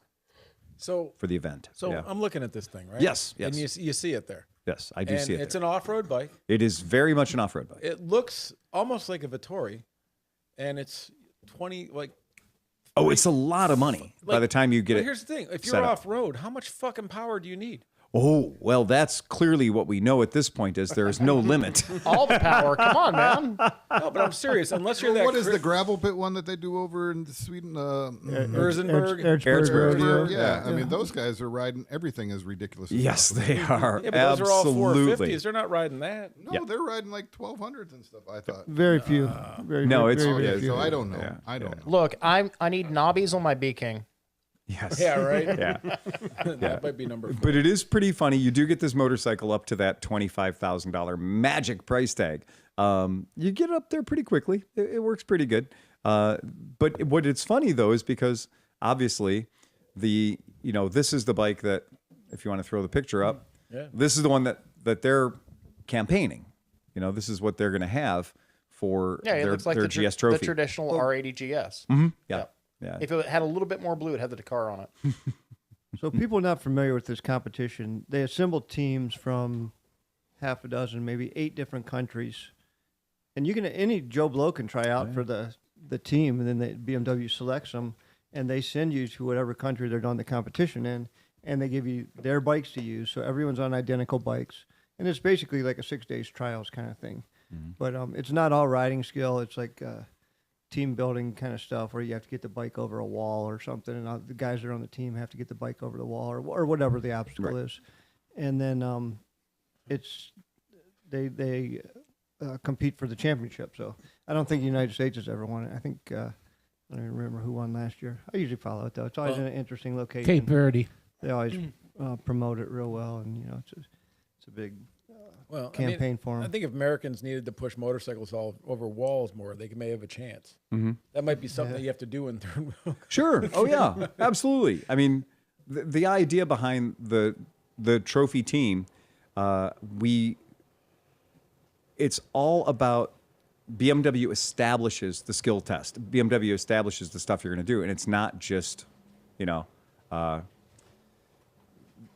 So for the event. So yeah. I'm looking at this thing, right? Yes. And you see it there. Yes, I do see it. It's there. an off-road bike. It is very much an off-road bike. It looks almost like a Vittori, and it's 20 like. Oh, it's a lot of money by the time you get it. Here's the thing: if you're off-road, how much fucking power do you need? Oh, well, that's clearly what we know at this point is there is no limit. All the power. Come on, man. No, but I'm serious. Unless you're that. What is the gravel pit one that they do over in Sweden? Erzenberg? Erzberg. Yeah, I mean, those guys are riding. Everything is ridiculous. Yes, they are. Yeah, but those are all Absolutely. 450s. They're not riding that. No, they're riding like 1200s and stuff. I thought. Very few. No, it's- very, yeah, very few. So I don't know. Yeah, I don't know. Look, I need knobbies on my B King. Yes. Yeah, right? Yeah. That might be number 4. But it is pretty funny. You do get this motorcycle up to that $25,000 magic price tag. You get it up there pretty quickly. It works pretty good. But what it's funny though is because obviously this is the bike that, if you want to throw the picture up, this is the one that they're campaigning. This is what they're going to have for Yeah, it looks like their GS trophy. the traditional R80 GS. Mm-hmm. Yeah. Yeah. If it had a little bit more blue, it had the Dakar on it. So people not familiar with this competition, they assemble teams from half a dozen, maybe 8 different countries, and any Joe Blow can try out for the team, and then BMW selects them, and they send you to whatever country they're doing the competition in, and they give you their bikes to use. So everyone's on identical bikes, and it's basically like a 6 days trials kind of thing. Mm-hmm. But it's not all riding skill. It's like team building kind of stuff where you have to get the bike over a wall or something, and the guys that are on the team have to get the bike over the wall or whatever the obstacle is, and then they compete for the championship. So I don't think the United States has ever won it. I think I don't even remember who won last year. I usually follow it though. It's always in an interesting location. Cape Verde. They always promote it real well, and it's a big campaign for them. I think if Americans needed to push motorcycles all over walls more, they may have a chance. Mm-hmm. That might be something that you have to do in third wheel. Sure. Oh yeah, absolutely. I mean, the idea behind the trophy team, it's all about BMW establishes the skill test. BMW establishes the stuff you're going to do, and it's not just,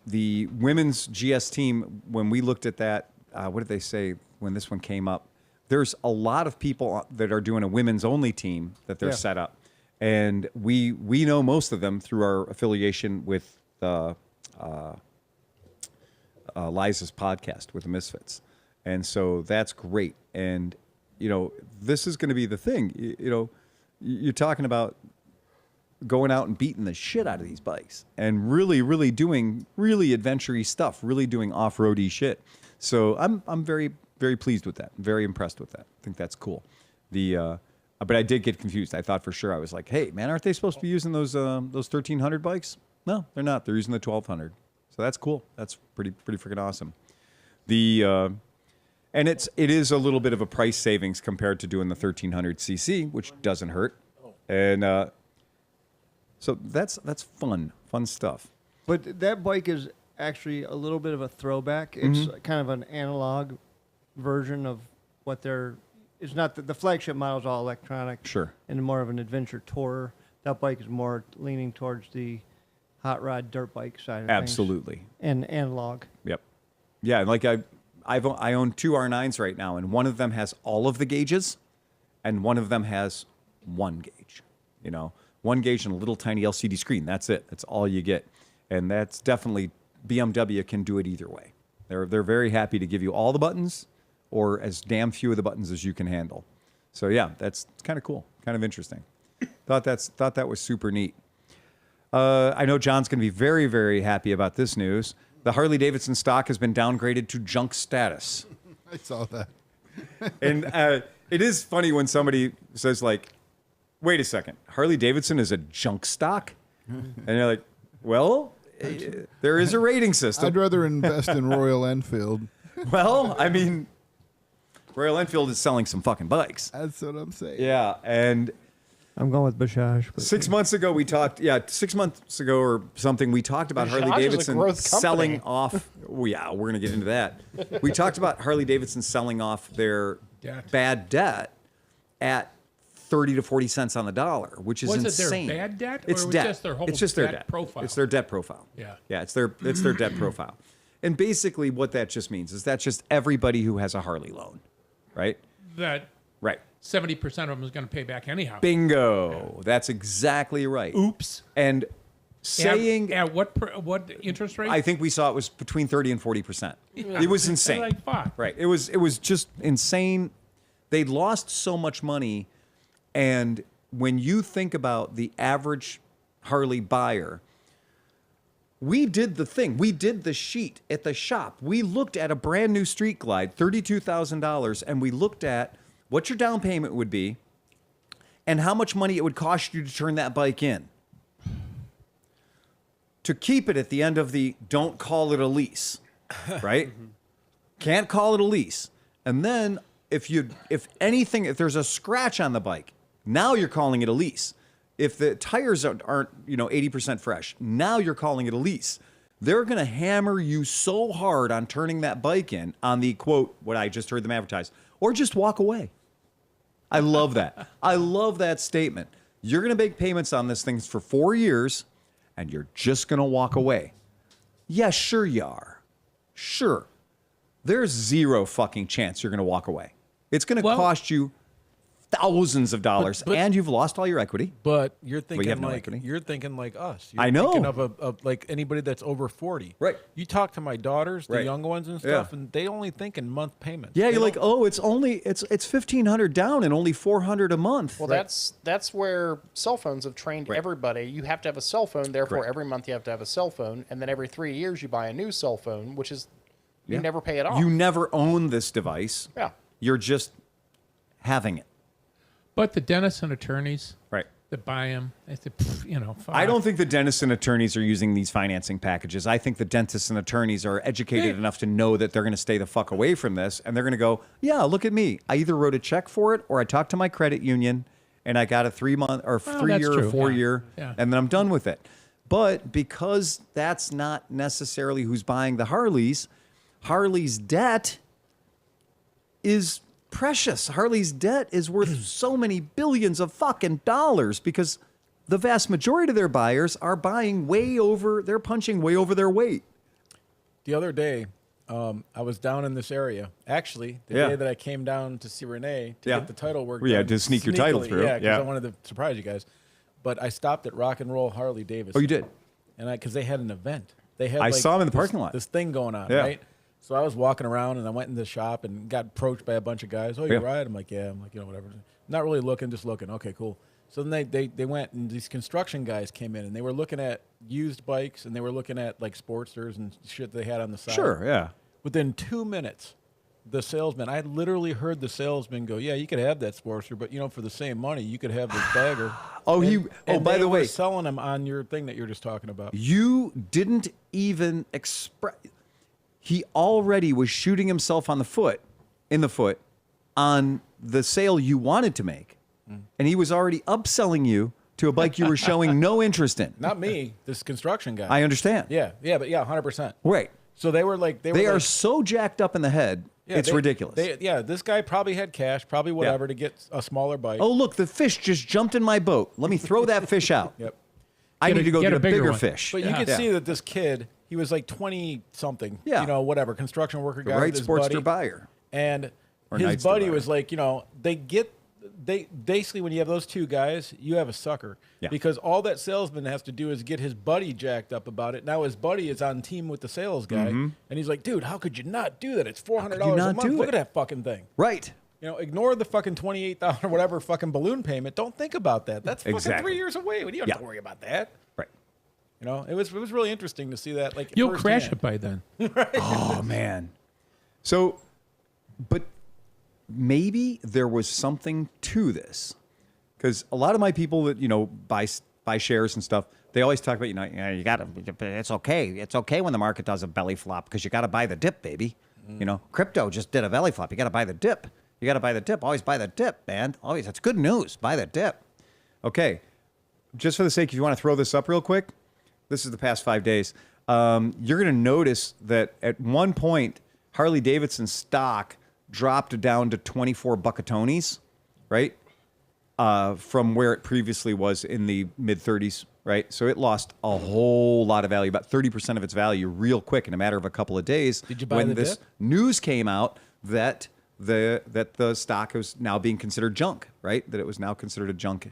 the women's GS team. When we looked at that, what did they say when this one came up? There's a lot of people that are doing a women's only team that they're set up. And we know most of them through our affiliation with Liza's podcast with the Misfits. And so that's great. And, this is going to be the thing. You're talking about going out and beating the shit out of these bikes and really, really doing really adventure-y stuff, really doing off-roady shit. So I'm very, very pleased with that. Very impressed with that. I think that's cool. But I did get confused. I thought for sure, I was like, hey, man, aren't they supposed to be using those 1300 bikes? No, they're not. They're using the 1200. So that's cool. That's pretty freaking awesome. And it is a little bit of a price savings compared to doing the 1300cc, which doesn't hurt. And so that's fun stuff. But that bike is actually a little bit of a throwback. It's kind of an analog version of what it's not the flagship model is all electronic. Sure. And more of an adventure tourer. That bike is more leaning towards the hot rod dirt bike side of Absolutely. things. And analog. Yep. Yeah, like I own 2 R9s right now, and one of them has all of the gauges, and one of them has 1 gauge. 1 gauge and a little tiny LCD screen. That's it. That's all you get. And that's definitely, BMW can do it either way. They're very happy to give you all the buttons or as damn few of the buttons as you can handle. So yeah, it's kind of cool, kind of interesting. Thought that was super neat. I know John's going to be very, very happy about this news. The Harley-Davidson stock has been downgraded to junk status. I saw that. And it is funny when somebody says like, wait a second, Harley-Davidson is a junk stock? And you're like, well, there is a rating system. I'd rather invest in Royal Enfield. Well, I mean, Royal Enfield is selling some fucking bikes. That's what I'm saying. Yeah, and I'm going with Bajaj. 6 months ago we talked. Yeah, 6 months ago or something, we talked about Bajaj Harley-Davidson selling off. Oh, yeah, we're gonna get into that. We talked about Harley-Davidson selling off their bad debt at 30 to 40 cents on the dollar, which is insane. Was it their bad debt? It's or debt. Just their whole it's just their debt profile? It's their debt profile. Yeah. Yeah, it's their debt profile. And basically what that just means is that's just everybody who has a Harley loan, right? That Right. 70% of them is going to pay back anyhow. Bingo. Yeah. That's exactly right. Oops. And saying at what interest rate? I think we saw it was between 30 and 40%. It was insane. Like, fuck. Right. It was just insane. They'd lost so much money, and when you think about the average Harley buyer, we did the thing. We did the sheet at the shop. We looked at a brand new Street Glide, $32,000, and we looked at what your down payment would be and how much money it would cost you to turn that bike in. To keep it at the end of the don't call it a lease, right? Can't call it a lease. And then if there's a scratch on the bike, now you're calling it a lease. If the tires aren't 80% fresh, now you're calling it a lease. They're going to hammer you so hard on turning that bike in on the quote, what I just heard them advertise, or just walk away. I love that. I love that statement. You're going to make payments on this thing for 4 years, and you're just going to walk away. Yeah, sure you are. Sure. There's zero fucking chance you're going to walk away. It's going to cost you thousands of dollars, and you've lost all your equity. But you're thinking you're thinking like us. You're I know. Thinking of like anybody that's over 40. Right. You talk to my daughters, the Right. young ones and stuff, and they only think in month payments. Yeah, They you're like, don't- oh, it's $1,500 down and only $400 a month. Well, that's where cell phones have trained everybody. You have to have a cell phone, therefore Correct. every month you have to have a cell phone, and then every 3 years you buy a new cell phone, which is you Yeah. never pay it off. You never own this device. Yeah. You're just having it. But the dentists and attorneys Right. that buy them, they say, fuck. I don't think the dentists and attorneys are using these financing packages. I think the dentists and attorneys are educated enough to know that they're going to stay the fuck away from this, and they're going to go, yeah, look at me. I either wrote a check for it or I talked to my credit union and I got a 3-month or 3-year or true. 4-year, Yeah. and then I'm done with it. But because that's not necessarily who's buying the Harleys, Harley's debt is precious. Harley's debt is worth so many billions of fucking dollars because the vast majority of their buyers are buying they're punching way over their weight. The other day, I was down in this area. Actually, the day that I came down to see Renee to get the title work Yeah, done, to sneak your title sneakily, through. Yeah, because Yeah. I wanted to surprise you guys. But I stopped at Rock and Roll Harley Davidson. Oh, you did? And because they had an event. They had I saw 'em in the parking lot. This thing going on, Yeah. right? So I was walking around and I went in the shop and got approached by a bunch of guys. Oh, you Yeah. ride? I'm like, yeah. I'm like, whatever. Not really looking, just looking. Okay, cool. So then they went and these construction guys came in and they were looking at used bikes and they were looking at like Sportsters and shit they had on the side. Sure, yeah. Within 2 minutes, the salesman, I literally heard the salesman go, yeah, you could have that Sportster, but for the same money, you could have this bagger. By the were way, selling them on your thing that you're just talking about. you didn't even express. He already was shooting himself in the foot on the sale you wanted to make. And he was already upselling you to a bike you were showing no interest in. Not me, this construction guy. I understand. Yeah, but 100%. Right. So they were like, They are so jacked up in the head, it's ridiculous. This guy probably had cash, probably whatever, to get a smaller bike. Oh, look, the fish just jumped in my boat. Let me throw that fish out. Yep. I need to go get a bigger one. fish. But you could see that this kid, he was like 20-something, Yeah. Whatever, construction worker The guy right with his Sportster buddy. buyer. And Or his Knightster buddy buyer. was like, they basically, when you have those two guys, you have a sucker. Yeah. Because all that salesman has to do is get his buddy jacked up about it. Now his buddy is on team with the sales guy. And he's like, dude, how could you not do that? It's $400 a not month. do Look it? at that fucking thing. Right. Ignore the fucking $28 or whatever fucking balloon payment. Don't think about that. That's fucking Exactly. 3 years away. You don't have to worry about that. Right. It was really interesting to see that. Like You'll firsthand. crash it by then. Oh, man. So, but maybe there was something to this. Because a lot of my people that, buy shares and stuff, they always talk about, you got to, it's okay. It's okay when the market does a belly flop because you got to buy the dip, baby. Crypto just did a belly flop. You got to buy the dip. You got to buy the dip. Always buy the dip, man. Always. That's good news. Buy the dip. Okay. Just for the sake, if you want to throw this up real quick, this is the past 5 days. You're going to notice that at one point, Harley Davidson stock dropped down to 24 buckatones, right? From where it previously was in the mid 30s, right? So it lost a whole lot of value, about 30% of its value real quick in a matter of a couple of days. Did you buy when the this dip? news came out that the stock was now being considered junk, right? That it was now considered a junk,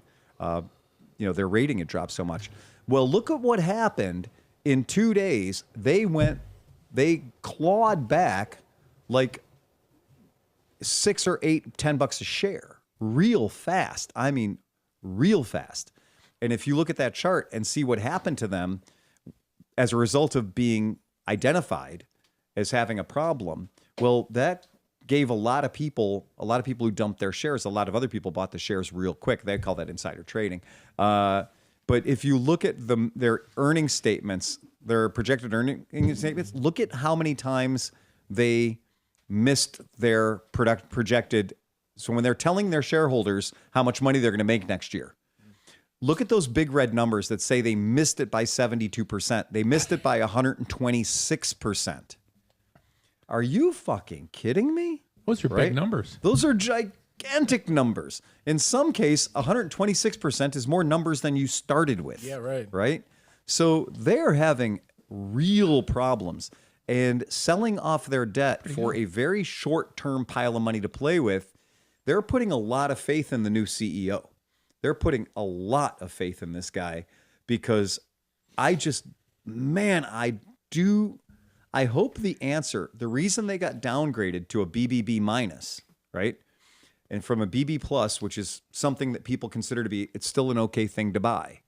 their rating had dropped so much. Well, look at what happened in 2 days. They clawed back like $6 or $8, $10 a share real fast. I mean, real fast. And if you look at that chart and see what happened to them as a result of being identified as having a problem, well, that gave a lot of people who dumped their shares, a lot of other people bought the shares real quick. They call that insider trading. But if you look at their earnings statements, their projected earnings statements, look at how many times they missed their projected. So when they're telling their shareholders how much money they're going to make next year, look at those big red numbers that say they missed it by 72%. They missed it by 126%. Are you fucking kidding me? Those are big numbers. Those are gigantic numbers. In some case, 126% is more numbers than you started with. Yeah, right. Right? So they're having real problems. And selling off their debt for a very short-term pile of money to play with, they're putting a lot of faith in the new CEO. They're putting a lot of faith in this guy because I hope the reason they got downgraded to a BBB minus, right? And from a BB plus, which is something that people consider to be, it's still an okay thing to buy.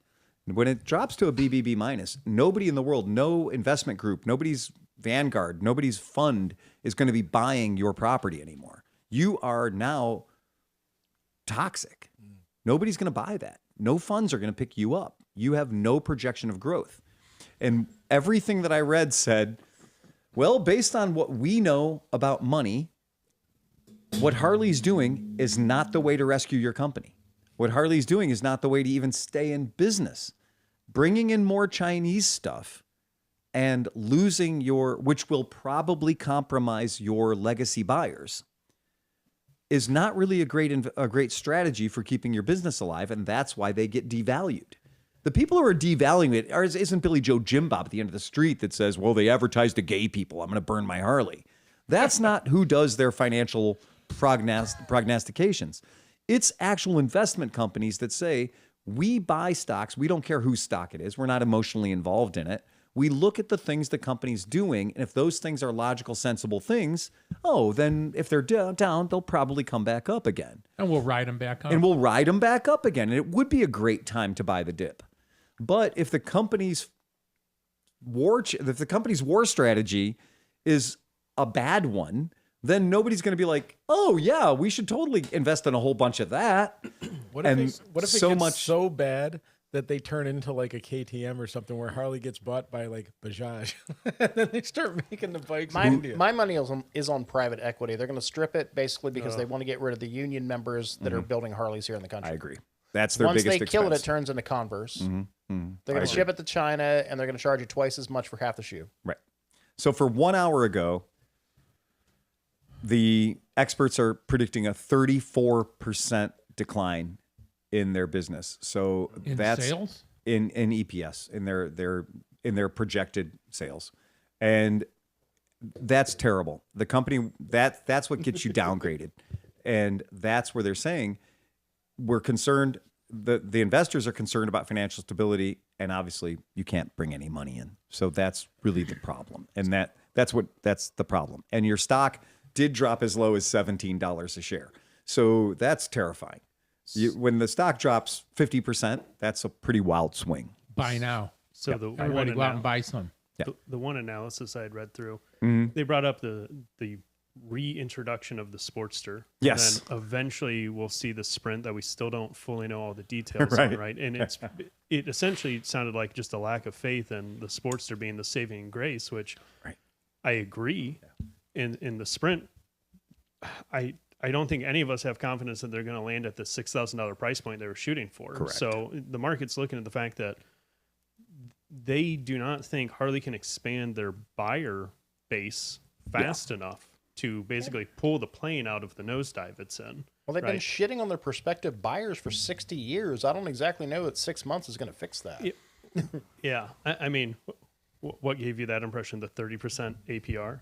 When it drops to a BBB minus, nobody in the world, no investment group, nobody's Vanguard, nobody's fund is going to be buying your property anymore. You are now toxic. Nobody's going to buy that. No funds are going to pick you up. You have no projection of growth. And everything that I read said, well, based on what we know about money, what Harley's doing is not the way to rescue your company. What Harley's doing is not the way to even stay in business. Bringing in more Chinese stuff and losing which will probably compromise your legacy buyers, is not really a great strategy for keeping your business alive, and that's why they get devalued. The people who are devaluing it isn't Billy Joe Jim Bob at the end of the street that says, well, they advertise to gay people, I'm going to burn my Harley. That's not who does their financial prognostications. It's actual investment companies that say, we buy stocks, we don't care whose stock it is, we're not emotionally involved in it. We look at the things the company's doing, and if those things are logical, sensible things, then if they're down, they'll probably come back up again. And we'll ride them back up. And it would be a great time to buy the dip. But if the company's war strategy is a bad one, then nobody's going to be like, oh yeah, we should totally invest in a whole bunch of that. What if it gets so bad that they turn into like a KTM or something where Harley gets bought by like Bajaj and then they start making the bikes. My money is on private equity. They're going to strip it basically because they want to get rid of the union members that are building Harleys here in the country. I agree. That's their biggest expense. Once they kill it, it turns into Converse. They're going to ship it to China and they're going to charge you twice as much for half the shoe. Right. So for 1 hour ago, the experts are predicting a 34% decline in their business. So that's sales? in EPS, in their projected sales. And that's terrible. The company, that's what gets you downgraded. And that's where they're saying we're concerned, the investors are concerned about financial stability, and obviously you can't bring any money in. So that's really the problem. And that's the problem. And your stock did drop as low as $17 a share. So that's terrifying. When the stock drops 50%, that's a pretty wild swing. Buy now. So everybody go out and buy some. The one analysis I had read through, they brought up the reintroduction of the Sportster. Yes. And then eventually we'll see the Sprint that we still don't fully know all the details on, right? And it essentially sounded like just a lack of faith in the Sportster being the saving grace, which I agree. In the Sprint, I don't think any of us have confidence that they're going to land at the $6,000 price point they were shooting for. Correct. So the market's looking at the fact that they do not think Harley can expand their buyer base fast enough to basically pull the plane out of the nosedive it's in. Well, they've been shitting on their prospective buyers for 60 years. I don't exactly know that 6 months is going to fix that. Yeah. I mean, What gave you that impression? The 30% APR?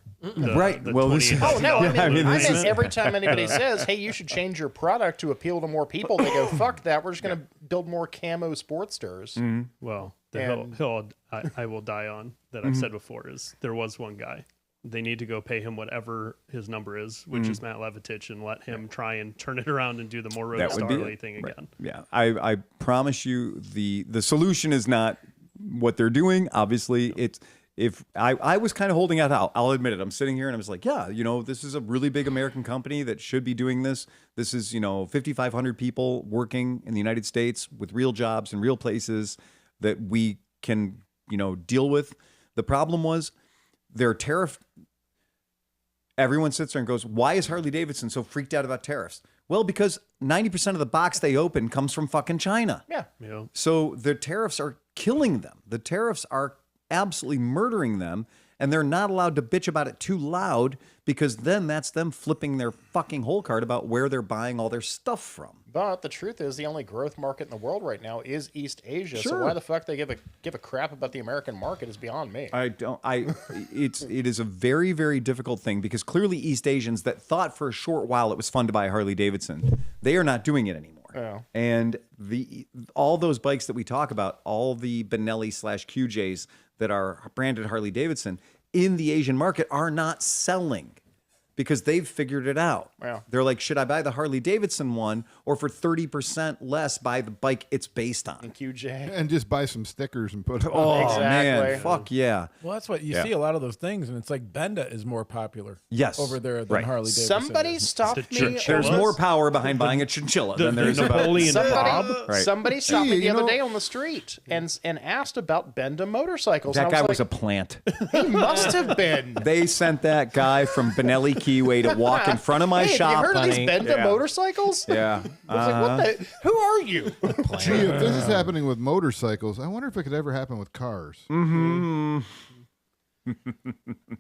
Right. Well, this is, Oh no! I mean, this is, every time anybody says, "Hey, you should change your product to appeal to more people," they go, "Fuck that! We're just going to build more camo Sportsters." Well, the hill I will die on that I've said before is there was one guy. They need to go pay him whatever his number is, which is Matt Levitich, and let him try and turn it around and do the more Road Starley thing again. Yeah, I promise you the solution is not what they're doing. Obviously, it's if I was kind of holding out. I'll admit it. I'm sitting here and I was like, yeah, this is a really big American company that should be doing this. This is 5,500 people working in the United States with real jobs in real places that we can deal with. The problem was their tariff. Everyone sits there and goes, why is Harley Davidson so freaked out about tariffs? Well, because 90% of the box they open comes from fucking China. Yeah. So the tariffs are killing them. The tariffs are absolutely murdering them, and they're not allowed to bitch about it too loud because then that's them flipping their fucking whole card about where they're buying all their stuff from. But the truth is, the only growth market in the world right now is East Asia. Sure. So why the fuck they give a crap about the American market is beyond me. It is a very, very difficult thing because clearly East Asians that thought for a short while it was fun to buy a Harley Davidson, they are not doing it anymore. Yeah. And all those bikes that we talk about, all the Benelli/QJs that are branded Harley Davidson in the Asian market are not selling because they've figured it out. Yeah. They're like, should I buy the Harley Davidson one or for 30% less buy the bike it's based on? And QJ. And just buy some stickers and put it Oh, on. man. Fuck yeah. Well, that's what you see a lot of those things, and it's like Benda is more popular over there than Harley Davidson. Somebody stop me. There's more power behind buying a chinchilla than there's Napoleon Bob. Somebody stopped me the other day on the street and asked about Benda motorcycles. That and I guy was was a plant. He must have been. They sent that guy from Benelli Keyway to walk in front of my shop. Have you heard of these honey. Benda motorcycles? Yeah. I was like, what the? Who are you? Gee, if this is happening with motorcycles, I wonder if it could ever happen with cars. Mm-hmm.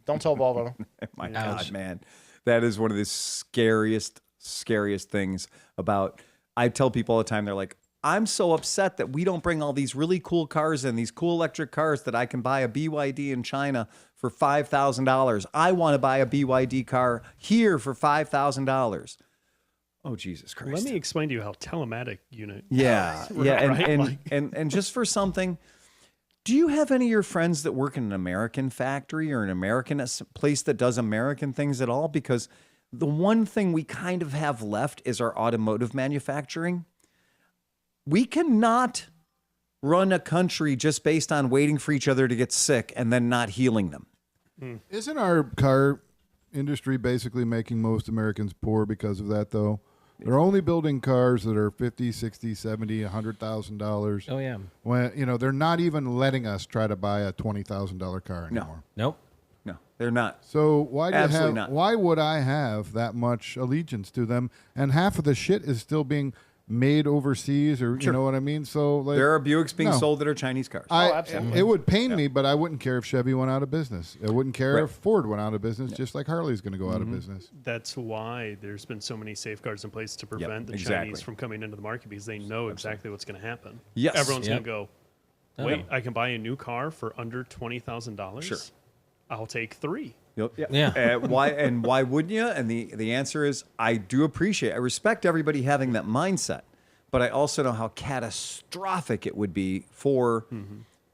Don't tell Volvo. My God, man. That is one of the scariest things about. I tell people all the time, they're like, I'm so upset that we don't bring all these really cool cars in, these cool electric cars that I can buy a BYD in China for $5,000. I want to buy a BYD car here for $5,000. Oh, Jesus Christ. Let me explain to you how telematic unit. Yeah. Right? And just for something, do you have any of your friends that work in an American factory or an American place that does American things at all? Because the one thing we kind of have left is our automotive manufacturing. We cannot run a country just based on waiting for each other to get sick and then not healing them. Isn't our car industry basically making most Americans poor because of that, though? They're only building cars that are $50,000, $60,000, $70,000, $100,000. Oh, yeah. When they're not even letting us try to buy a $20,000 car anymore. Nope. No, they're not. So why do Absolutely you have? not. Why would I have that much allegiance to them? And half of the shit is still being made overseas, or you know what I mean. So like, there are Buicks being sold that are Chinese cars. Absolutely. It would pain me, but I wouldn't care if Chevy went out of business. I wouldn't care if Ford went out of business, just like Harley's going to go out of business. That's why there's been so many safeguards in place to prevent the exactly. Chinese from coming into the market because they know exactly what's going to happen. Yes. Everyone's Yep. going to go, wait, I can buy a new car for under $20,000? Sure. I'll take 3. Yeah. Why wouldn't you? And the answer is, I respect everybody having that mindset, but I also know how catastrophic it would be for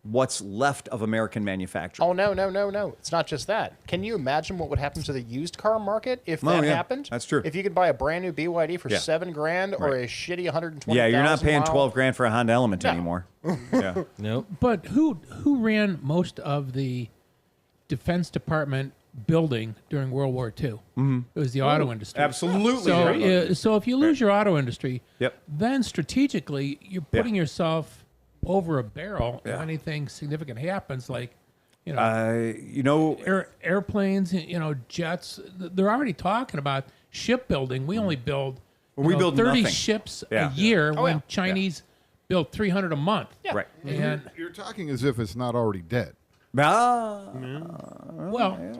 what's left of American manufacturing. Oh, no. It's not just that. Can you imagine what would happen to the used car market if that happened? That's true. If you could buy a brand new BYD for $7,000 or a shitty 120,000. Yeah, you're not paying $12,000 for a Honda Element anymore. Yeah. Nope. But who ran most of the Defense Department building during World War II? Mm-hmm. It was the auto industry. Absolutely. So if you lose your auto industry, Yep. then strategically you're putting yourself over a barrel if anything significant happens, like airplanes, jets. They're already talking about shipbuilding. We only build we build 30 nothing. ships a year when Chinese build 300 a month. Yeah. Right. And You're talking as if it's not already dead. well, I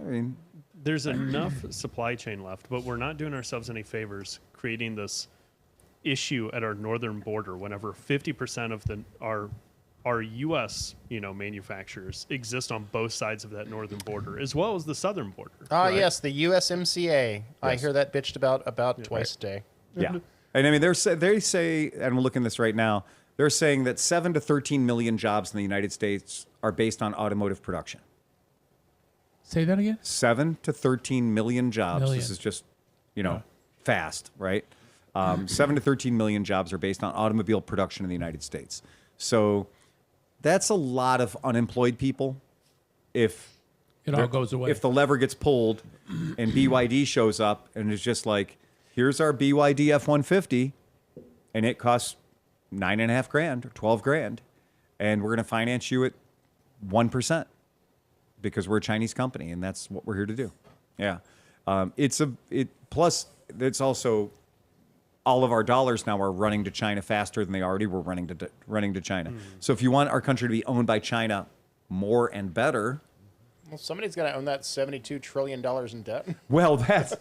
mean, There's enough supply chain left, but we're not doing ourselves any favors creating this issue at our northern border whenever 50% of our our U.S. manufacturers exist on both sides of that northern border as well as the southern border. Yes, the USMCA. I hear that bitched about twice a day. Yeah, and I mean they say, and we're looking at this right now. They're saying that 7 to 13 million jobs in the United States are based on automotive production. Say that again? 7 to 13 million jobs. This is just, fast, right? 7 to 13 million jobs are based on automobile production in the United States. So that's a lot of unemployed people. If it all goes away. If the lever gets pulled and BYD shows up and it's just like, here's our BYD F-150 and it costs $9,500 or $12,000 and we're going to finance you at 1%. Because we're a Chinese company, and that's what we're here to do. Yeah, plus it's also all of our dollars now are running to China faster than they already were running to China. So if you want our country to be owned by China more and better, well, somebody's got to own that $72 trillion in debt. Well, that's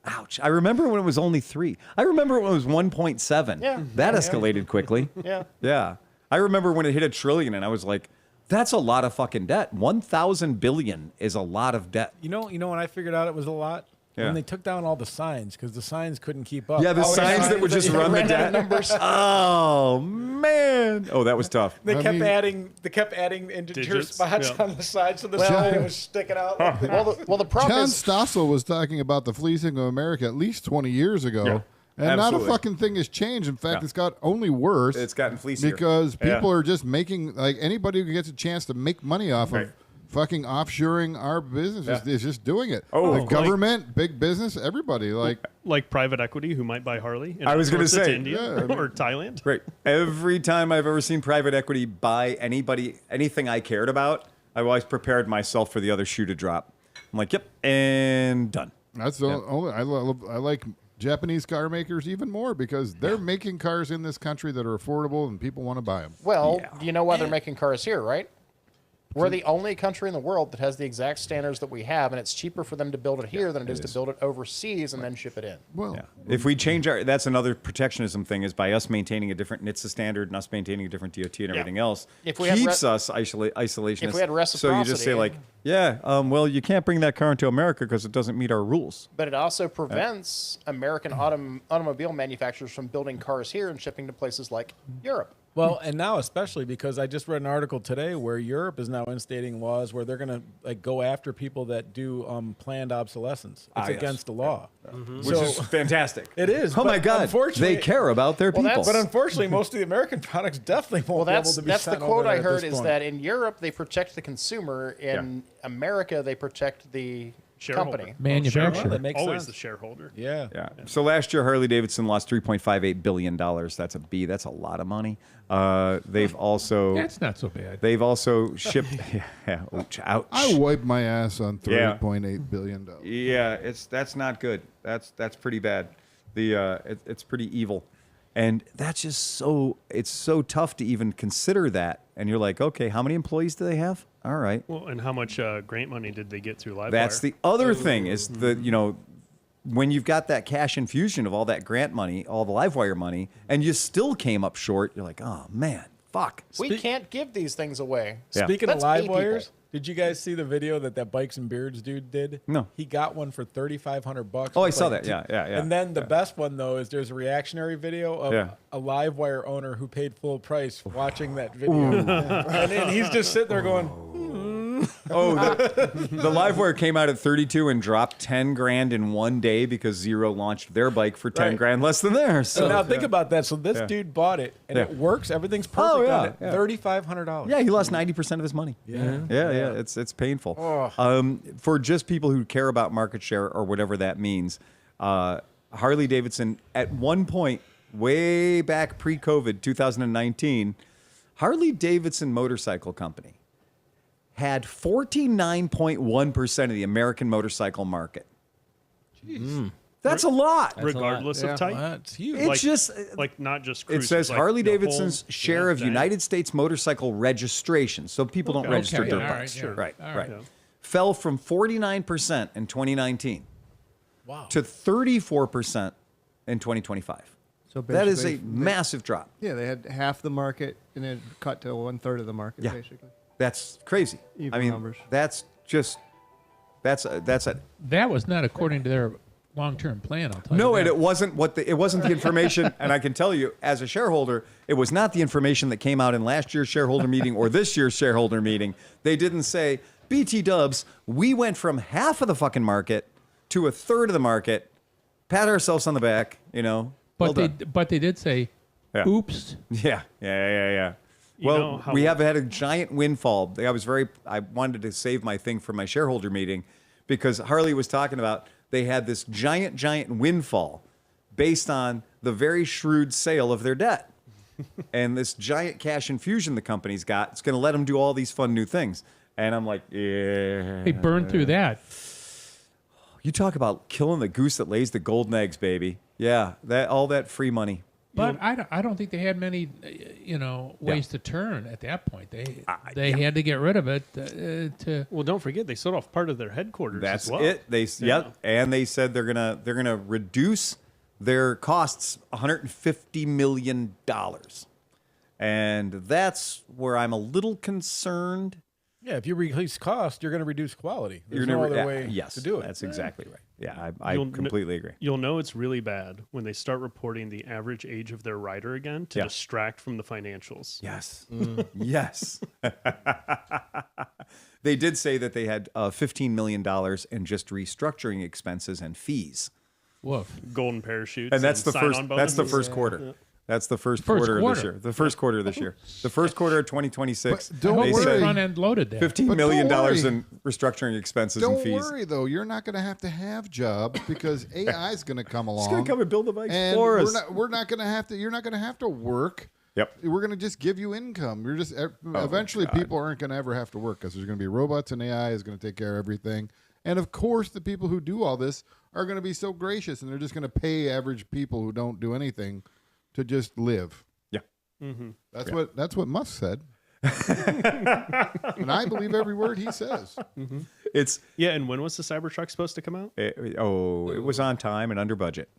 ouch. I remember when it was only 3. I remember when it was 1.7. Yeah, that escalated quickly. Yeah. I remember when it hit $1 trillion, and I was like, that's a lot of fucking debt. 1,000 billion is a lot of debt. You know when I figured out it was a lot? Yeah. When they took down all the signs, because the signs couldn't keep up. Yeah, the signs that would just run the debt. Numbers. Oh man! Oh, that was tough. They kept adding integer spots on the side, so the sign was sticking out. Well, the problem John is Stossel was talking about the fleecing of America at least 20 years ago. Yeah. And Absolutely. not a fucking thing has changed. In fact, it's got only worse. It's gotten fleecier. Because people are just making, like, anybody who gets a chance to make money off of fucking offshoring our business is just doing it. The government, big business, everybody. Like private equity who might buy Harley. And I was going to say. India or Thailand. Right. Every time I've ever seen private equity buy anything I cared about, I've always prepared myself for the other shoe to drop. I'm like, yep, and done. That's the only, I like Japanese car makers even more because they're making cars in this country that are affordable and people want to buy them. Well, you know why they're making cars here, right? We're the only country in the world that has the exact standards that we have, and it's cheaper for them to build it here than it is to build it overseas and then ship it in. Well, if we change that's another protectionism thing is by us maintaining a different NHTSA standard and us maintaining a different DOT and everything else If we keeps us isolationist. If we had reciprocity. So you just say like, well, you can't bring that car into America because it doesn't meet our rules. But it also prevents American automobile manufacturers from building cars here and shipping to places like Europe. Well, and now especially because I just read an article today where Europe is now instating laws where they're going to go after people that do planned obsolescence. It's against the law, which is fantastic. It is. Oh my God, they care about their people. But unfortunately, most of the American products definitely won't be able to be that's sent the quote over I at heard this is point. that in Europe they protect the consumer, in America they protect the company. Manufacturer. That makes Always sense. the shareholder. Yeah. So last year, Harley Davidson lost $3.58 billion. That's a B. That's a lot of money. They've also... That's not so bad. They've also shipped... ouch. I wiped my ass on $3.8 billion. Yeah, that's not good. That's pretty bad. It's pretty evil. And that's just it's so tough to even consider that. And you're like, okay, how many employees do they have? All right. Well, and how much grant money did they get through LiveWire? That's the other thing is when you've got that cash infusion of all that grant money, all the LiveWire money, and you still came up short, you're like, oh man, fuck. We can't give these things away. Yeah. Speaking Let's of pay live wires, people. did you guys see the video that Bikes and Beards dude did? No. He got one for $3,500. Oh, I saw that. Yeah. And then the best one though is there's a reactionary video of a live wire owner who paid full price watching that video, and then he's just sitting there going. The LiveWire came out at 32 and dropped 10 grand in one day because Zero launched their bike for 10 grand less than theirs. So now think about that. So this dude bought it and it works. Everything's perfect on it. $3,500. Yeah, he lost 90% of his money. Yeah. It's painful. For just people who care about market share or whatever that means, Harley Davidson at one point, way back pre-COVID, 2019, Harley Davidson Motorcycle Company had 49.1% of the American motorcycle market. Jeez. That's a lot. Regardless of type. That's huge. It's just like not just it cruisers, says like Harley the Davidson's whole share of thing. United States motorcycle registration. So people don't register dirt bikes. Right. Fell from 49% in 2019 to 34% in 2025. So that is a basically, massive drop. Yeah, they had half the market and then cut to 1/3 of the market, Yeah. basically. That's crazy. Even I mean, numbers. that's just that's a That was not according to their long-term plan. I'll tell you. no, that. and it wasn't the information. And I can tell you, as a shareholder, it was not the information that came out in last year's shareholder meeting or this year's shareholder meeting. They didn't say, BT Dubs, we went from half of the fucking market to 1/3 of the market. Pat ourselves on the back, well But done. they did say, Yeah. "Oops." Yeah. You know Well, how- we have had a giant windfall. I wanted to save my thing for my shareholder meeting because Harley was talking about they had this giant windfall based on the very shrewd sale of their debt. And this giant cash infusion the company's got, it's going to let them do all these fun new things. And I'm like, yeah. They burned through that. You talk about killing the goose that lays the golden eggs, baby. Yeah, all that free money. But I don't think they had many, ways to turn at that point. They had to get rid of it to. Well, don't forget they sold off part of their headquarters. That's as well. it. And they said they're gonna reduce their costs $150 million, and that's where I'm a little concerned. Yeah, if you reduce cost, you're going to reduce quality. There's You're no gonna other way yes, to do it. That's exactly right. Yeah, I You'll completely agree. You'll know it's really bad when they start reporting the average age of their rider again to Yeah. distract from the financials. Yes. Yes. They did say that they had $15 million in just restructuring expenses and fees. Woof. Golden parachutes. And that's the first. sign-on That's the bonuses. first quarter. Yeah. That's the first First quarter of this quarter. year. The first quarter of this year. The first quarter of 2026. But don't they worry. said Front end loaded there. $15 But million don't worry. in restructuring expenses and Don't fees. worry though, you're not going to have jobs because AI is going to come along. It's going to come and build the bikes and for us. we're not going to have to. You're not going to have to work. Yep. We're going to just give you income. You're just eventually God. people aren't going to ever have to work because there's going to be robots and AI is going to take care of everything. And of course, the people who do all this are going to be so gracious and they're just going to pay average people who don't do anything to just live. Yeah. Mm-hmm. That's what Musk said. And I believe every word he says. Mm-hmm. It's Yeah, and when was the Cybertruck supposed to come out? it was on time and under budget.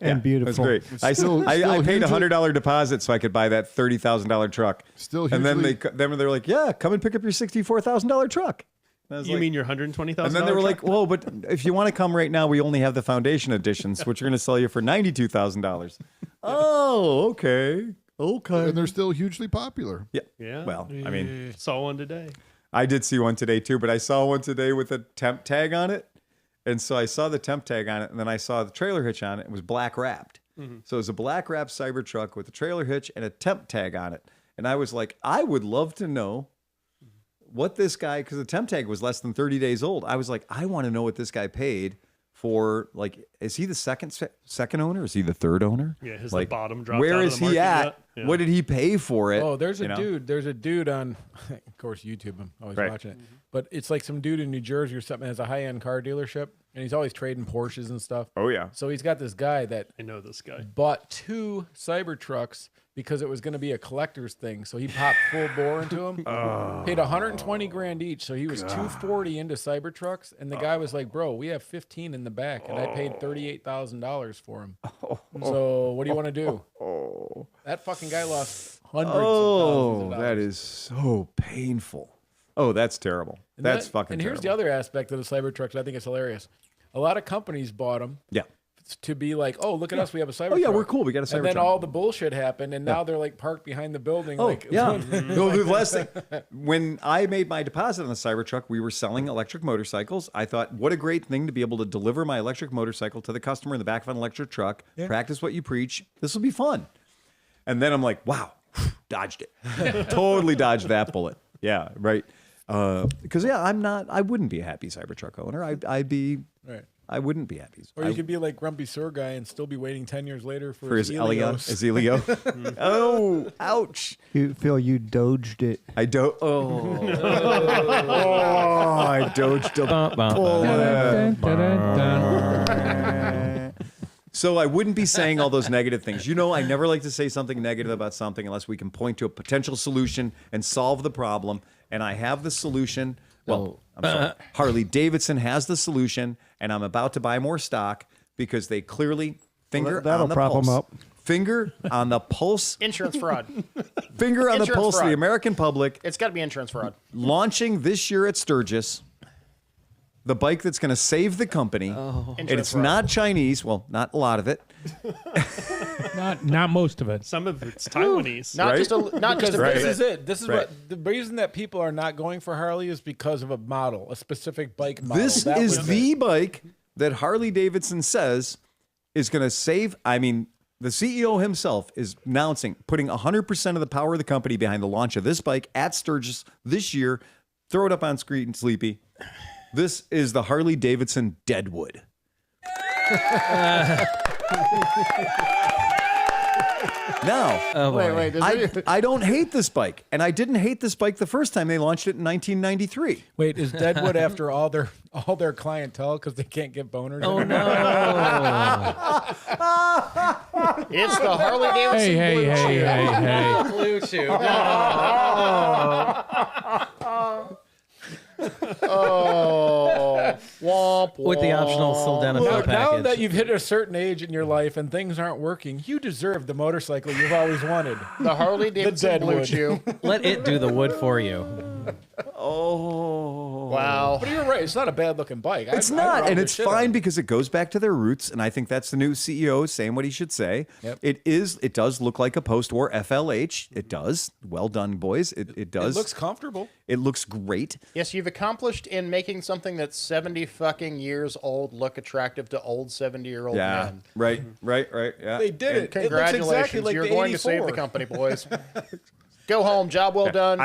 And beautiful. That's great. I paid a $100 deposit so I could buy that $30,000 truck. Still and then hugely- they're like, yeah, come and pick up your $64,000 truck. And I was You like- mean your $120,000? And then they were like, "Whoa, but if you want to come right now, we only have the foundation editions, which are going to sell you for $92,000." Oh, okay. And they're still hugely popular. Yeah. Yeah. Well, I mean, saw one today. I did see one today too, but I saw one today with a temp tag on it. And so I saw the temp tag on it, and then I saw the trailer hitch on it. It was black wrapped. So it was a black wrapped Cybertruck with a trailer hitch and a temp tag on it. And I was like, I would love to know what this guy, because the temp tag was less than 30 days old. I was like, I want to know what this guy paid for, like, is he the second owner? Is he the third owner? Yeah, his like, bottom dropped where out of is the he market at? yet. Yeah. What did he pay for it? Oh, there's a You know? dude. There's a dude on, of course, YouTube. I'm always Right. watching it. But it's like some dude in New Jersey or something has a high-end car dealership, and he's always trading Porsches and stuff. Oh, yeah. So he's got this guy that I know this guy. bought 2 Cybertrucks because it was going to be a collector's thing. So he popped full bore into them. Paid $120,000 each. So he was $240 into Cybertrucks, and the guy was like, "Bro, we have 15 in the back, and I paid $38,000 for him. So what do you want to do?" That fucking guy lost hundreds of thousands of dollars. That is so painful. Oh, that's terrible. That's fucking And here's the terrible. other aspect of the Cybertrucks. I think it's hilarious. A lot of companies bought them Yeah. to be like, "Oh, look at us, we have a Cybertruck." Oh, yeah, we're cool. We got a And then Cybertruck. all the bullshit happened, and now they're like parked behind the building. Oh, like, yeah. No, the last thing, when I made my deposit on the Cybertruck, we were selling electric motorcycles. I thought, what a great thing to be able to deliver my electric motorcycle to the customer in the back of an electric truck, practice what you preach. This will be fun. And then I'm like, wow, dodged it. Totally dodged that bullet. Yeah, right. Because, I wouldn't be a happy Cybertruck owner. I'd be... Right. I wouldn't be happy. Or you could be like Grumpy Sir Guy and still be waiting 10 years later for his Helios. His Helio. Oh, ouch. You feel you dodged it. I don't. Oh. I dodged a bullet. Dun, dun, dun. So I wouldn't be saying all those negative things. You know, I never like to say something negative about something unless we can point to a potential solution and solve the problem. And I have the solution. Well, I'm sorry. Harley Davidson has the solution, and I'm about to buy more stock because they clearly Finger that'll on the prop pulse. them up. Finger on the pulse. Insurance fraud. Finger on the Insurance pulse of fraud. the American public. It's got to be insurance fraud. Launching this year at Sturgis. The bike that's going to save the company. And it's not Chinese. Well, not a lot of it. Not most of it. Some of it's Taiwanese. Not just a This bit. is it. This is Right. what the reason that people are not going for Harley is because of a model, a specific bike model. This That is was the it. bike that Harley Davidson says is going to save. I mean, the CEO himself is announcing putting 100% of the power of the company behind the launch of this bike at Sturgis this year. Throw it up on screen, Sleepy. This is the Harley Davidson Deadwood. Now, Wait. I don't hate this bike, and I didn't hate this bike the first time they launched it in 1993. Wait, is Deadwood after all their clientele because they can't get boners? Oh anymore? no! It's the Harley Davidson Hey, blue hey, shoe. hey, hey. Blue shoe. Oh, womp, With the optional sildenafil Look, now package. that you've hit a certain age in your life and things aren't working, you deserve the motorcycle you've always wanted. The Harley Davidson blue Deadwood. shoe. Let it do the wood for you. Oh. Wow. But you're right; it's not a bad looking bike. It's I'd not, ride and the it's shit out of fine it. because it goes back to their roots, and I think that's the new CEO saying what he should say. Yep. It does look like a post-war FLH. It does. Well done, boys. It does. It looks comfortable. It looks great. Yes, you've accomplished in making something that's 70 fucking years old look attractive to old 70-year-old Yeah. men. Right. Yeah. They did And it. It looks congratulations, exactly like you're the going to save the 84. company, boys. Go home, job well done.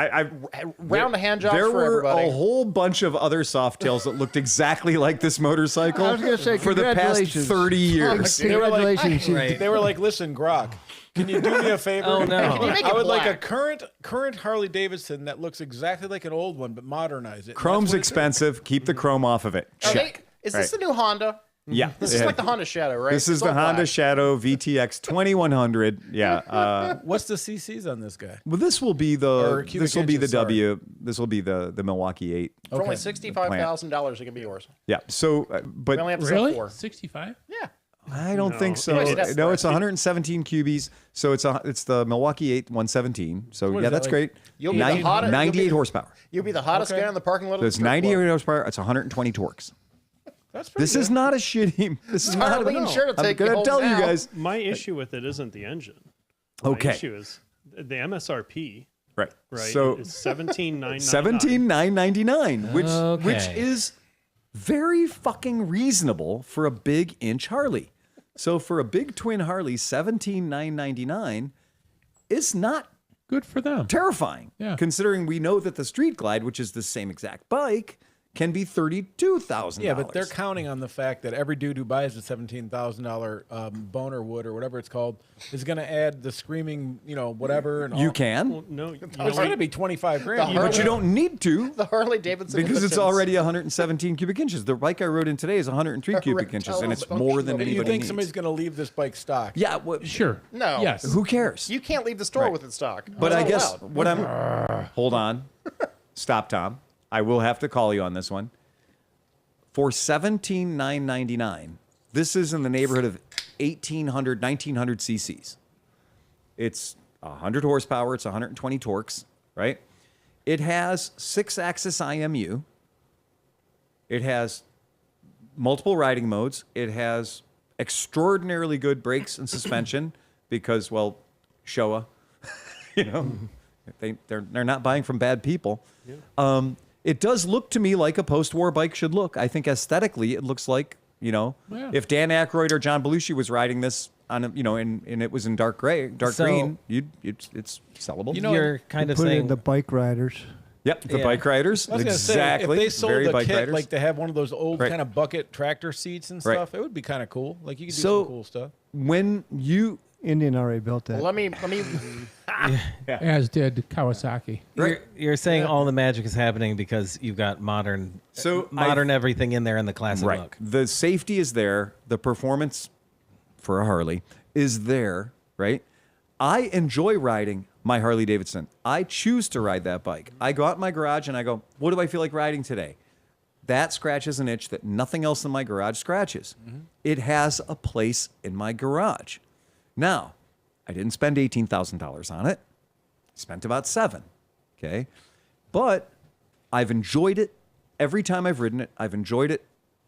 Round of hand jobs There for were everybody. a whole bunch of other Softails that looked exactly like this motorcycle I was gonna say, for the past congratulations. 30 years. They were like, Congratulations. Right. They were like, "Listen, Grok, can you do me a favor? Oh, no. Can you make I it would like a black? current Harley Davidson that looks exactly like an old one, but modernize it." And Chrome's that's what it did. expensive. Keep the chrome off of it. Are Check. Is this the new Honda? Yeah. This is like the Honda Shadow, right? This is It's the all Honda black. Shadow VTX 2100. Yeah. What's the CCs on this guy? Well, this will be Or the cubic this will be the inches, sorry. W. This will be the Milwaukee 8. For only $65,000, it can be yours. Yeah. So, We only have but to Really? sell 4. 65? Yeah. I don't think so. Anyways, that's No, right. it's 117 cubies. So it's the Milwaukee 8 117. So What yeah, is that, that's like- great. You'll be the hottest- 98 you'll be- horsepower. You'll be the hottest Okay. guy in the parking lot of So the it's strip 98 club. horsepower. It's 120 torques. That's pretty This good. is not a shitty. This is not. Harleen sure to I'm take you gonna home tell you now. guys. My issue with it isn't the engine. My Okay. issue is the MSRP. Right. Right. So is 17,999. 17,999, which Okay. is very fucking reasonable for a big inch Harley. So for a big twin Harley, 17,999 is not Good for them. terrifying. Yeah. Considering we know that the Street Glide, which is the same exact bike, can be $32,000. Yeah, but they're counting on the fact that every dude who buys the $17,000 boner wood or whatever it's called is going to add the screaming, whatever. And You all. can, Well, no, you know It's what? going to be 25 grand. The but you don't need to. The Harley Davidson Because it's Impotence. already 117 cubic inches. The bike I rode in today is 103 cubic inches, and it's more than But you anybody think needs. somebody's going to leave this bike stock? Yeah, well, Sure. No. Yes. who cares? You can't leave the store Right. with its stock. But It's I not guess allowed. what I'm. Hold on. Stop, Tom. I will have to call you on this one. For $17,999, this is in the neighborhood of 1,800, 1,900 cc's. It's 100 horsepower. It's 120 torques, right? It has 6-axis IMU. It has multiple riding modes. It has extraordinarily good brakes and suspension because, well, Showa, they're not buying from bad people. It does look to me like a post-war bike should look. I think aesthetically, it looks like if Dan Aykroyd or John Belushi was riding this on and it was in dark green, it's sellable. You're kind of Put it in saying the bike riders. Yep, the Yeah. bike riders. I was gonna Exactly. say, if they sold Very the bike kit riders. like to have one of those old Right. kind of bucket tractor seats and Right. stuff, it would be kind of cool. Like you could do So- some cool stuff. When you Indian already built that. Well, let me. As did Kawasaki. you're saying all the magic is happening because you've got modern everything in there in the classic right, look. the safety is there, the performance for a Harley is there, right? I enjoy riding my Harley Davidson. I choose to ride that bike. I go out in my garage and I go, what do I feel like riding today? that scratches an itch that nothing else in my garage scratches. It has a place in my garage. Now, I didn't spend $18,000 on it. I spent about $7,000. Okay. But I've enjoyed it every time I've ridden it. I've enjoyed it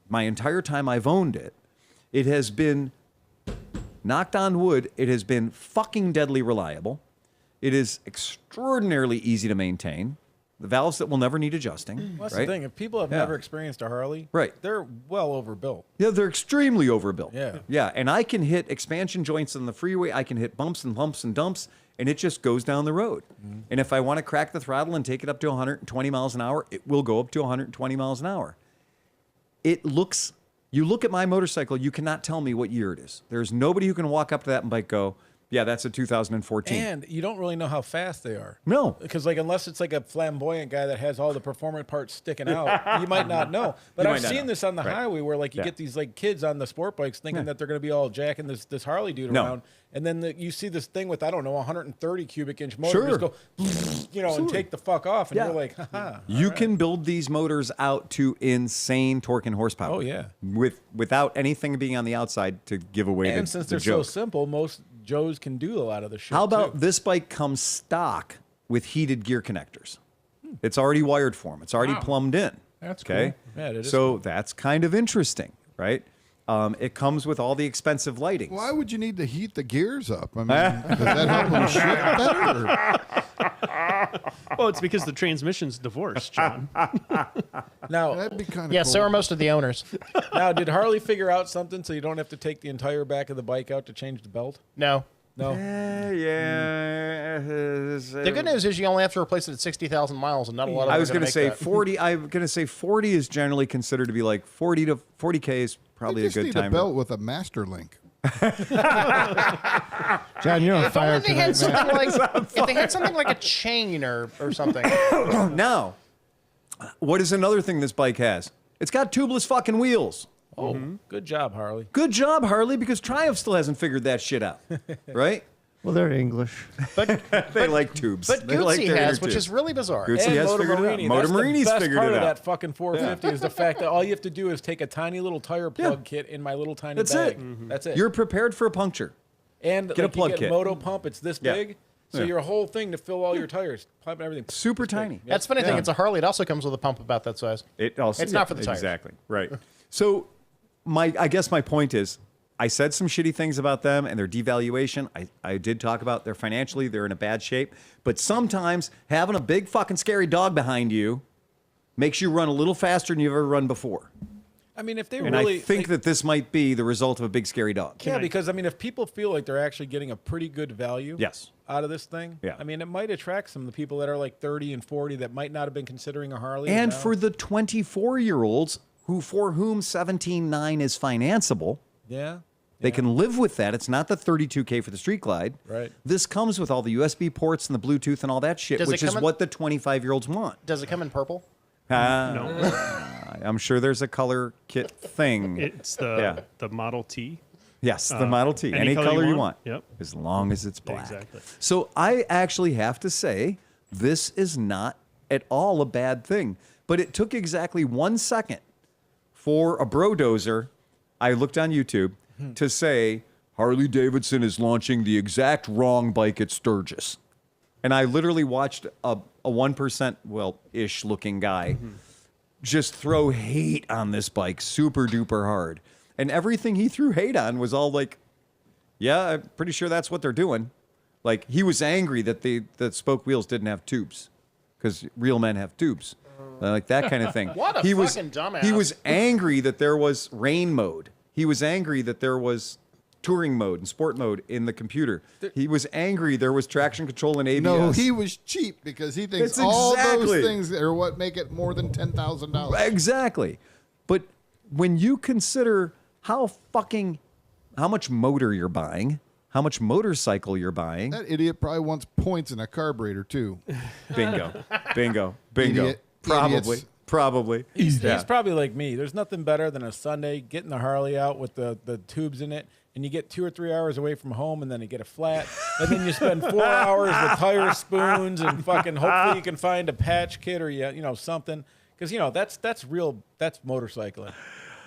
my entire time I've owned it. It has been, knocked on wood, it has been fucking deadly reliable. It is extraordinarily easy to maintain. The valves that will never need adjusting. Well, that's right? the thing. If people have never experienced a Harley, they're well overbuilt. Yeah, they're extremely overbuilt. Yeah. Yeah, and I can hit expansion joints on the freeway. I can hit bumps and humps and dumps, and it just goes down the road. And if I want to crack the throttle and take it up to 120 miles an hour, it will go up to 120 miles an hour. It looks, you look at my motorcycle, you cannot tell me what year it is. There's nobody who can walk up to that bike go, yeah, that's a 2014. And you don't really know how fast they are. No. Because like unless it's like a flamboyant guy that has all the performance parts sticking out, you might not know. But I've seen this on the highway where like you get these like kids on the sport bikes thinking that they're going to be all jacking this Harley dude around. And then you see this thing with, I don't know, 130 cubic inch motor just go, you know, and take the fuck off. And you're like, haha. You can build these motors out to insane torque and horsepower. Oh, yeah. Without anything being on the outside to give away and the since they're joke. so simple, most Joes can do a lot of the shit. How about too. this bike comes stock with heated gear connectors? It's already wired for them. It's already plumbed in. That's okay. cool. Yeah, it is so cool. that's kind of interesting, right? It comes with all the expensive lighting. Why would you need to heat the gears up? I mean, does that help them shift better? Well, it's because the transmission's divorced, John. Now, That'd be kind of Yeah, cool. so are most of the owners. now, did Harley figure out something so you don't have to take the entire back of the bike out to change the belt? No. No. Yeah. The good news is you only have to replace it at 60,000 miles, and not a lot of I was going to say that. 40. I'm going to say 40 is generally considered to be like 40K is probably They a just good need time. a belt with a master link. John, you're on If fire only they had tonight, man. something like if they had something like a chain or something. Now, what is another thing this bike has? It's got tubeless fucking wheels. Oh, good job, Harley. Good job, Harley, because Triumph still hasn't figured that shit out, right? Well, they're English. But They like tubes. but They like Gucci their has, inner which tubes. is really bizarre. Gucci And has Moto figured it out. Morini. Moto That's Morini's the best figured part it of out. that fucking 450 is the fact that all you have to do is take a tiny little tire plug kit in my little tiny That's bag. it. That's it. You're prepared for a puncture. and get a like, plug you get kit. Moto pump. It's this Yeah. big. So Yeah. your whole thing to fill all your tires, pump and everything. Super tiny. That's the funny thing. It's a Harley. It also comes with a pump about that size. It also, It's not for the tires. Exactly. Right. So I guess my point is, I said some shitty things about them and their devaluation. I did talk about their financially, they're in a bad shape. But sometimes having a big fucking scary dog behind you makes you run a little faster than you've ever run before. I mean, if they And really I think that this might be the result of a big scary dog. yeah, because I mean, if people feel like they're actually getting a pretty good value, Yes. out of this thing, Yeah. I mean, it might attract some of the people that are like 30 and 40 that might not have been considering a Harley. And now. for the 24-year-olds for whom 17.9 is financeable, yeah, they can live with that. It's not the 32K for the Street Glide. Right. This comes with all the USB ports and the Bluetooth and all that shit, Does it which is come in- what the 25-year-olds want. Does it come in purple? I'm sure there's a color kit thing. It's Yeah. the Model T. Yes, the Model T. any Any color color you you want. want. Yep. As long as it's black. Exactly. So I actually have to say, this is not at all a bad thing. But it took exactly 1 second for a brodozer, I looked on YouTube, to say, Harley Davidson is launching the exact wrong bike at Sturgis. And I literally watched a 1%, ish looking guy just throw hate on this bike super duper hard. And everything he threw hate on was all like, yeah, I'm pretty sure that's what they're doing. Like, he was angry that that spoke wheels didn't have tubes because real men have tubes. Like that kind of thing. What a he was, fucking dumbass. He was angry that there was rain mode. He was angry that there was touring mode and sport mode in the computer. He was angry there was traction control and ABS. No, he was cheap because he thinks It's all exactly- those things are what make it more than $10,000. Exactly. But when you consider how much motor you're buying, how much motorcycle you're buying. That idiot probably wants points in a carburetor too. Bingo. Bingo. Idiot. Probably. Idiots. Probably. He's probably like me. There's nothing better than a Sunday getting the Harley out with the tubes in it, and you get 2 or 3 hours away from home, and then you get a flat, and then you spend 4 hours with tire spoons and fucking hopefully you can find a patch kit or you know something. because you know that's real. That's motorcycling.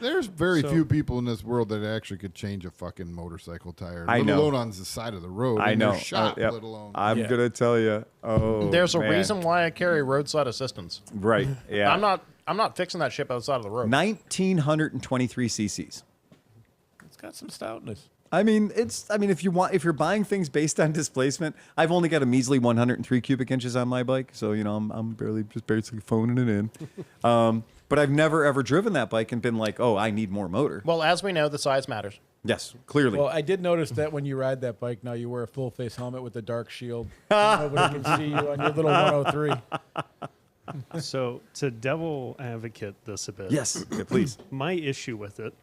There's very few people in this world that actually could change a fucking motorcycle tire, I let know. alone on the side of the road. I in know. Your shop, Yep. let alone. I'm gonna tell you. Oh, There's a man. reason why I carry roadside assistance. Right. Yeah. I'm not fixing that shit outside of the road. 1923 cc's. It's got some stoutness. I mean, if you're buying things based on displacement, I've only got a measly 103 cubic inches on my bike, so you know I'm basically phoning it in. But I've never ever driven that bike and been like, oh, I need more motor. Well, as we know, the size matters. Yes, clearly. Well, I did notice that when you ride that bike now, you wear a full face helmet with a dark shield. Nobody can see you on your little 103. So to devil advocate this a bit. Yes, yeah, please. My issue with it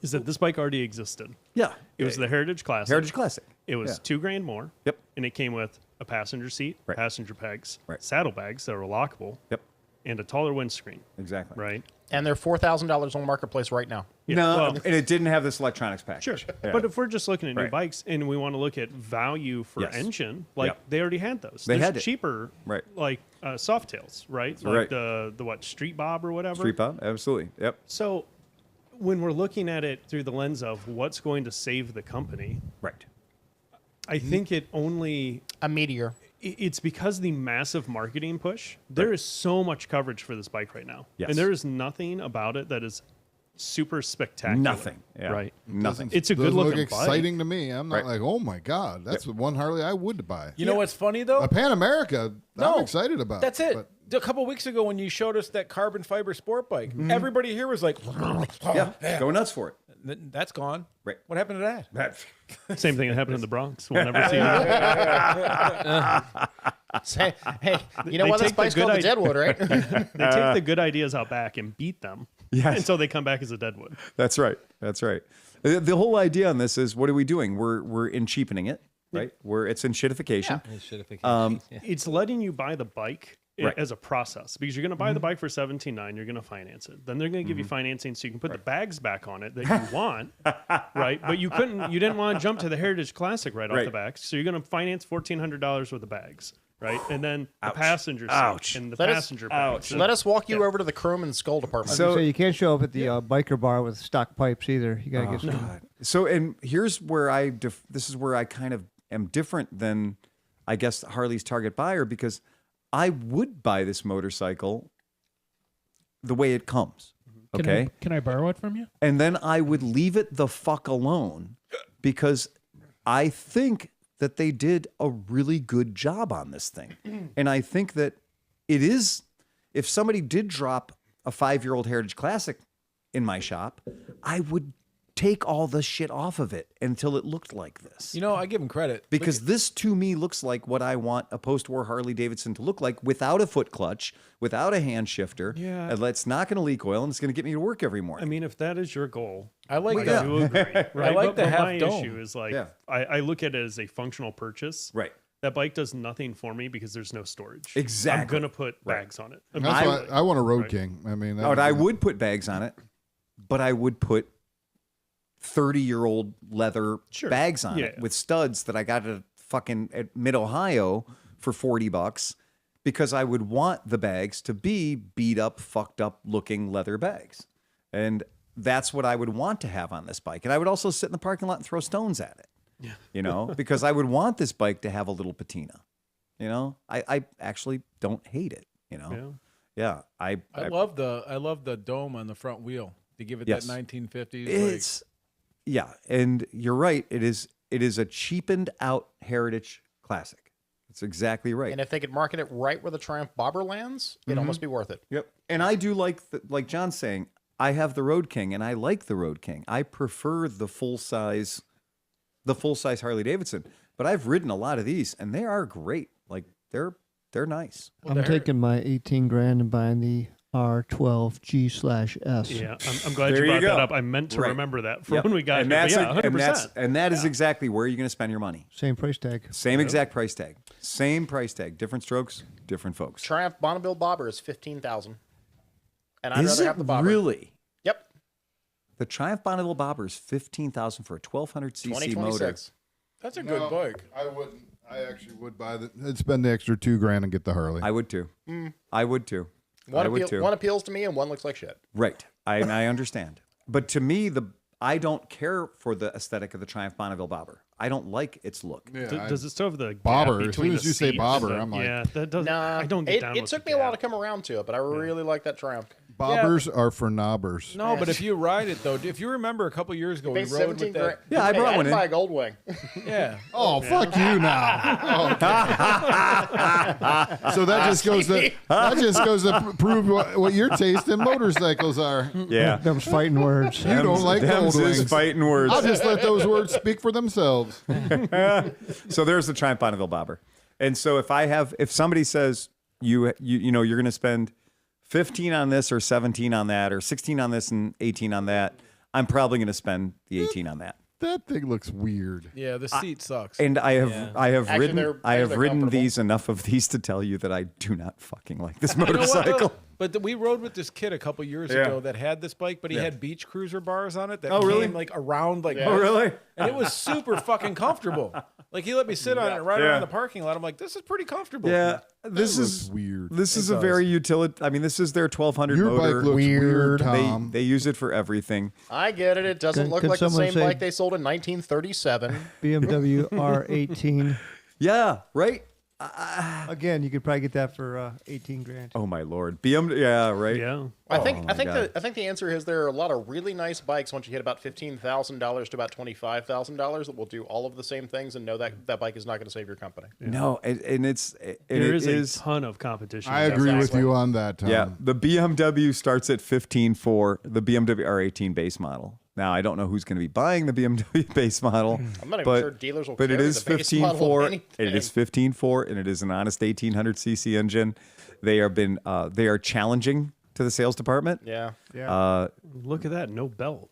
is that this bike already existed. Yeah. It was the Heritage Classic. Heritage Classic. It was $2,000 more. Yep. And it came with a passenger seat, Right. passenger pegs, Right. saddlebags that were lockable. Yep. And a taller windscreen. Exactly. Right. And they're $4,000 on Marketplace right now. Yeah, No, well- and it didn't have this electronics package. Sure. Yeah. But if we're just looking at new Right. bikes and we want to look at value for Yes. engine, like Yep. they already had those. They There's had it. cheaper, Right. like soft tails, right? Like Right. the what, Street Bob or whatever. Street Bob, absolutely. Yep. So when we're looking at it through the lens of what's going to save the company, Right. I think it only A Meteor. it's because the massive marketing push. There is so much coverage for this bike right now. Yes. And there is nothing about it that is super spectacular. Nothing. Yeah. Right. Nothing. It's a good Doesn't look looking exciting to me. I'm not Right. like, oh my god, that's the one Harley I would buy. You know what's funny though? A Pan America, No, I'm excited about. That's it. but- A couple weeks ago, when you showed us that carbon fiber sport bike, everybody here was like, Yeah. Go nuts for it. That's gone. Right. What happened to that? Same thing that happened in the Bronx. We'll never see it. Say, hey, you know They what? This take the bike's good called the idea- Deadwood, right? They take the good ideas out back and beat them Yes. until they come back as a Deadwood. That's right. That's right. The whole idea on this is, what are we doing? We're in cheapening it, right? It's in shitification. It's letting you buy the bike Right. as a process because you're going to buy the bike for $17,900. You're going to finance it. Then they're going to give you financing so you can put the bags back on it that you want, right? But you didn't want to jump to the Heritage Classic right off Right. the back. So you're going to finance $1,400 worth of bags, right? And then the Ouch. passenger seat Ouch. and the Let us- passenger bags. Let us walk you over to the Chrome and Skull department. So- So you can't show up at the biker bar with stock pipes either. You got to get some. So, and here's where this is where I kind of am different than, I guess, Harley's target buyer, because I would buy this motorcycle the way it comes. Okay. Can I borrow it from you? And then I would leave it the fuck alone, because I think that they did a really good job on this thing. And I think that it is, if somebody did drop a 5-year-old Heritage Classic in my shop, I would take all the shit off of it until it looked like this. You know, I give him credit. Because this, to me, looks like what I want a post-war Harley Davidson to look like, without a foot clutch, without a hand shifter. Yeah. And it's not going to leak oil, and it's going to get me to work every morning. I mean, if that is your goal, I like I that. do agree. Right? like the but half my dome. issue is like, Yeah. I look at it as a functional purchase. Right. That bike does nothing for me because there's no storage. Exactly. I'm going to put bags on it. And that's why I want a Road Right. King. I mean, Oh, and I would put bags on it, but I would put 30-year-old leather Sure. bags on Yeah. it with studs that I got at Mid-Ohio for $40, because I would want the bags to be beat up, fucked up looking leather bags. And that's what I would want to have on this bike. And I would also sit in the parking lot and throw stones at it. Yeah. You know, because I would want this bike to have a little patina. You know, I actually don't hate it, you know. Yeah. I love the dome on the front wheel to give it Yes. that 1950s. It's yeah, and you're right. It is a cheapened out Heritage Classic. That's exactly right. And if they could market it right where the Triumph Bobber lands, it'd almost be worth it. Yep. And I do like John's saying, I have the Road King, and I like the Road King. I prefer the full size Harley Davidson. But I've ridden a lot of these, and they are great. Like they're nice. I'm taking my 18 grand and buying the R12G/S. Yeah, I'm glad There you you brought that go. up. I meant to Right. remember that for Yep. when we got and here. that's But yeah, 100%. that is exactly where you're going to spend your money. Same price tag. Same exact price tag. Same price tag. Different strokes, different folks. Triumph Bonneville Bobber is $15,000, and I'd Is rather it have the Bobber. really? Yep. The Triumph Bonneville Bobber is $15,000 for a 1200 cc motor. 2026. That's a good bike. I wouldn't. I actually would buy the. I'd spend the extra $2,000 and get the Harley. I would too. I would too. One appeals to me, and one looks like shit. Right. I understand. But to me, I don't care for the aesthetic of the Triumph Bonneville Bobber. I don't like its look. Yeah, does it still have the bobber? gap As soon between as the you say seat bobber, and the- I'm like, yeah, that doesn't. Nah, I don't get down it with took the me a while to gap. come around to it, but I really like that Triumph. bobbers are for knobbers. No, but if you ride it though, if you remember a couple years ago, we Paid rode with that. Yeah, I brought one in. Buy a gold wing. Yeah. Oh, fuck you now. Okay. So that just goes to prove what your taste in motorcycles are. Yeah. Them's fighting words. You don't like Them's gold is wings. fighting words. I'll just let those words speak for themselves. So there's the Triumph Bonneville Bobber. And so if somebody says you're going to spend 15 on this or 17 on that or 16 on this and 18 on that, I'm probably going to spend the 18 on that. That thing looks weird. Yeah, the seat sucks. And I have Actually, they're ridden comfortable. these enough of these to tell you that I do not fucking like this You know what, motorcycle. though? But we rode with this kid a couple years ago that had this bike, but he had beach cruiser bars on it that really? came like around like Oh, really? and it was super fucking comfortable. Like he let me sit on it right around the parking lot. I'm like, this is pretty comfortable. Yeah, this looks is weird. This is a very utility. I mean, this is their 1200 Your motor. bike looks weird, Tom. They use it for everything. I get it. It doesn't look Can like the someone same say- bike they sold in 1937. BMW R18. Yeah, right. Again, you could probably get that for 18 grand. Oh my lord, BMW. Yeah, right. Yeah. I think God. the answer is there are a lot of really nice bikes once you hit about $15,000 to about $25,000 that will do all of the same things and know that bike is not going to save your company. No, and it's There is a ton of competition. I agree with you on that, Tom. Yeah, the BMW starts at 15.4. The BMW R18 base model. Now I don't know who's going to be buying the BMW base model. I'm not even but, sure dealers will But it carry is the base model of 15.4. anything. It is 15.4, and it is an honest 1800 cc engine. They are challenging to the sales department. Yeah. Look at that, no belt.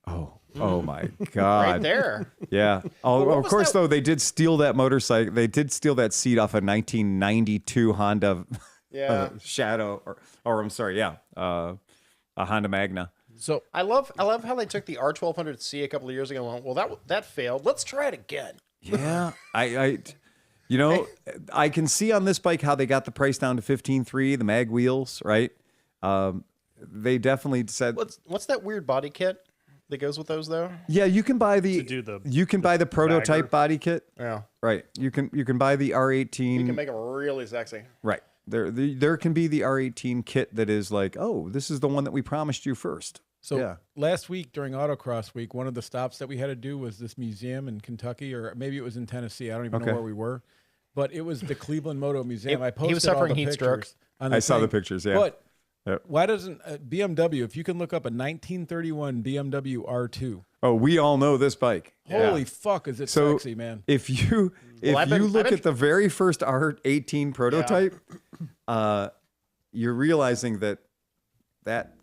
Oh my God! Right there. Yeah. Oh, what of was course, that- though, they did steal that motorcycle. They did steal that seat off a 1992 Honda Yeah. Shadow, or I'm sorry, a Honda Magna. So I love how they took the R1200C a couple of years ago and went, well, that failed. Let's try it again. Yeah, I can see on this bike how they got the price down to 15.3, the mag wheels, right? They definitely said, What's that weird body kit that goes with those though? yeah, you can buy the prototype bagger. body kit, Yeah. right? You can buy the R18. You can make them really sexy. Right. There can be the R18 kit that is like, oh, this is the one that we promised you first. So yeah. last week during Autocross Week, one of the stops that we had to do was this museum in Kentucky, or maybe it was in Tennessee. I don't even know where we were, but it was the ClevelandMoto Museum. I posted he was suffering all the heat stroke. pictures on I saw the pictures, yeah. But Yep. why doesn't BMW? If you can look up a 1931 BMW R2, Oh, we all know this bike. holy fuck, is it So sexy, man? if you I've been- look I've been- at the very first R18 prototype, you're realizing that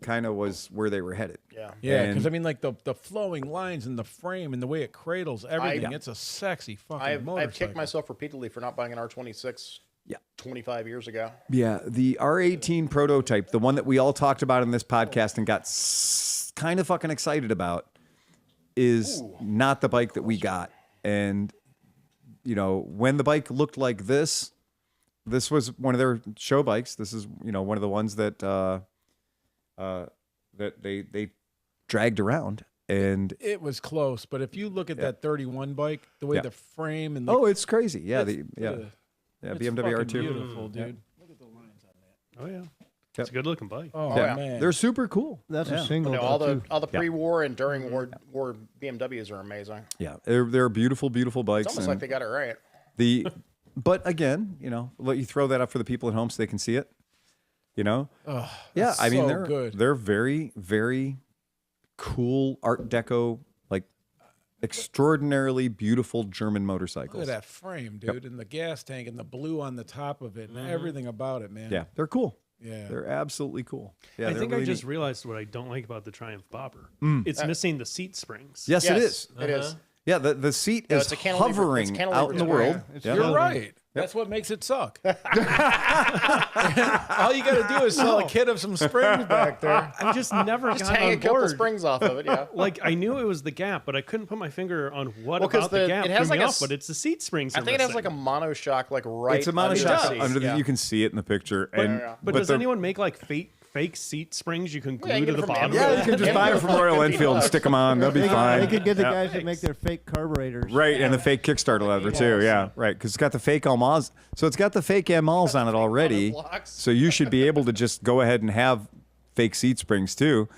kind of was where they were headed. Yeah. Yeah, And- because I mean, like the flowing lines and the frame and the way it cradles everything. It's a sexy fucking motorcycle. I've kicked myself repeatedly for not buying an R26 25 years ago. Yeah, the R18 prototype, the one that we all talked about in this podcast and got kind of fucking excited about, is not the bike that we got. And, when the bike looked like this was one of their show bikes. This is, one of the ones that that they dragged around. And It was close, but if you look at that 31 bike, the way Yeah. the frame and the it's crazy. Yeah, it's BMW fucking R2. beautiful, dude. Oh yeah, it's a good looking bike. Oh Yeah. man, They're super cool. That's Yeah. a single. all though, too. the pre-war and during war BMWs are amazing. Yeah, they're beautiful, beautiful bikes. It's almost like they got it right. But again, let you throw that up for the people at home so they can see it. Yeah, I mean so good. they're very, very cool Art Deco, like extraordinarily beautiful German motorcycles. look at that frame, dude, and the gas tank and the blue on the top of it and everything about it, man. Yeah, they're cool. Yeah. They're absolutely cool. Yeah, I they're think really I just neat. realized what I don't like about the Triumph Bobber. It's missing the seat springs. Yes, it is. It is. Yeah, the seat Yeah, is it's a cantilever- hovering it's cantilever out in the spring. world. It's Yeah. You're right. That's what makes it suck. All you got to do is sell a kit of some springs back there. I just never Just got hang on a couple board. springs off of it, yeah. Like I knew it was the gap, but I couldn't put my finger on what Well, 'cause about the gap it has threw me like a off. But it's the seat springs. I think it has like a monoshock, like right. It's a under the monoshock seat. under the, Yeah. you can see it in the picture. And But does the- anyone make like fake seat springs you can glue Yeah, you to get the it from bottom? Amazon. Yeah, you can just buy them from Royal Enfield and stick them on. They'll be They fine. could get the Yeah. guys that make their fake carburetors. Right, and the fake Kickstarter leather too. Yeah, right, because it's got the fake Almaz. So it's got the fake Almaz on it already. So you should be able to just go ahead and have fake seat springs too.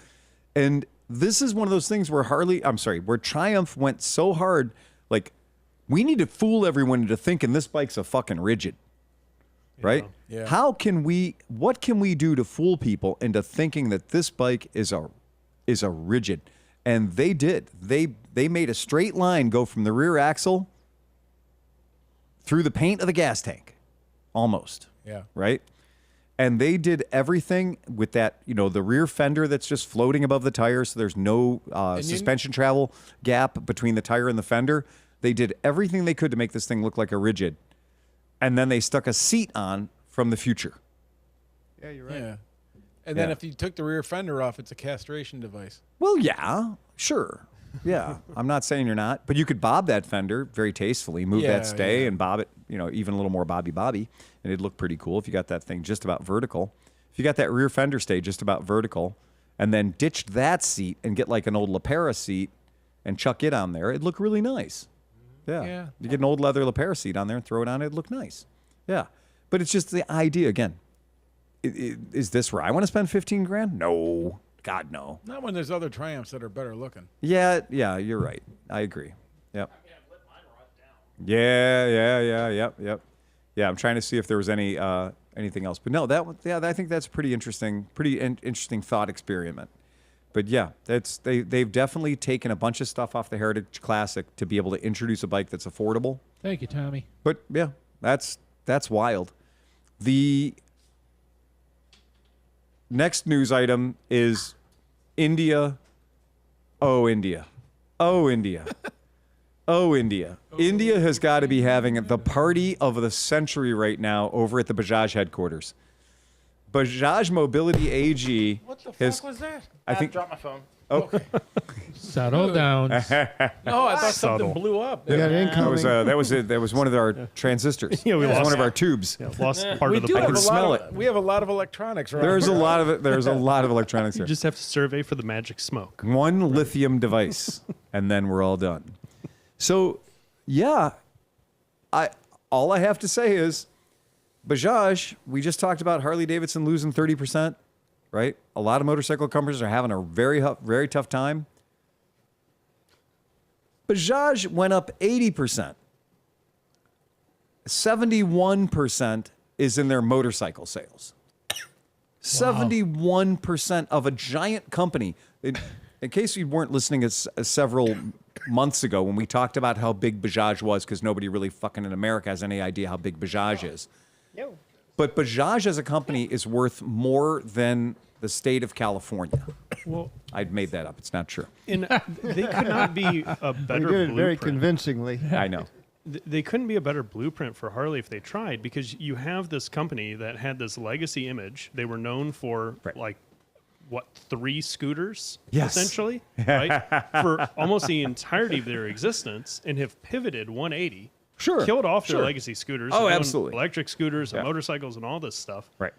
And this is one of those things where where Triumph went so hard. Like, we need to fool everyone into thinking this bike's a fucking rigid. Right? Yeah. What can we do to fool people into thinking that this bike is a rigid? And they did. They made a straight line go from the rear axle through the paint of the gas tank. Almost. Yeah. Right? And they did everything with that, the rear fender that's just floating above the tire, so there's no suspension travel gap between the tire and the fender. They did everything they could to make this thing look like a rigid. And then they stuck a seat on from the future. Yeah, you're right. Yeah. And then Yeah. if you took the rear fender off, it's a castration device. Well, yeah, sure. Yeah, I'm not saying you're not. But you could bob that fender very tastefully, move Yeah, that stay yeah. and bob it, even a little more bobby, and it'd look pretty cool if you got that thing just about vertical. If you got that rear fender stay just about vertical and then ditched that seat and get like an old LaPera seat and chuck it on there, it'd look really nice. Yeah. You get an old leather LaPera seat on there and throw it on, it'd look nice. Yeah. But it's just the idea, again. Is this where I want to spend $15,000? No. God, no. Not when there's other Triumphs that are better looking. Yeah, you're right. I agree. Yep. Yep. Yeah, I'm trying to see if there was anything else. But no, I think that's pretty interesting thought experiment. But yeah, they've definitely taken a bunch of stuff off the Heritage Classic to be able to introduce a bike that's affordable. Thank you, Tommy. But yeah, that's wild. The next news item is India. Oh, India. Oh, India. Oh, India. India has got to be having the party of the century right now over at the Bajaj headquarters. Bajaj Mobility AG What the has, fuck was that? I think. Drop my phone. Okay. Settle down. No, I thought something blew up. We got incoming. That was one of our transistors. Yeah, we It was lost one of our tubes. Lost part We of the do I have can a smell lot it. we have a lot of electronics around There's a here. lot of it. There's a lot of electronics You here. just have to survey for the magic smoke. One lithium device, and then we're all done. So, yeah, all I have to say is, Bajaj. We just talked about Harley Davidson losing 30%, right? A lot of motorcycle companies are having a very tough time. Bajaj went up 80%. 71% is in their motorcycle sales. 71% of a giant company. In case you weren't listening several months ago when we talked about how big Bajaj was, because nobody really fucking in America has any idea how big Bajaj is. No. But Bajaj as a company is worth more than the state of California. Well, I'd made that up. It's not true. and they could not be a We better did it very blueprint. convincingly. I know. They couldn't be a better blueprint for Harley if they tried, because you have this company that had this legacy image. They were known for Right. 3 scooters, Yes. essentially, right? For almost the entirety of their existence, and have pivoted 180. Sure. Killed off their Sure. legacy scooters. Oh, and own absolutely. Electric scooters and Yeah. motorcycles and all this stuff. Right.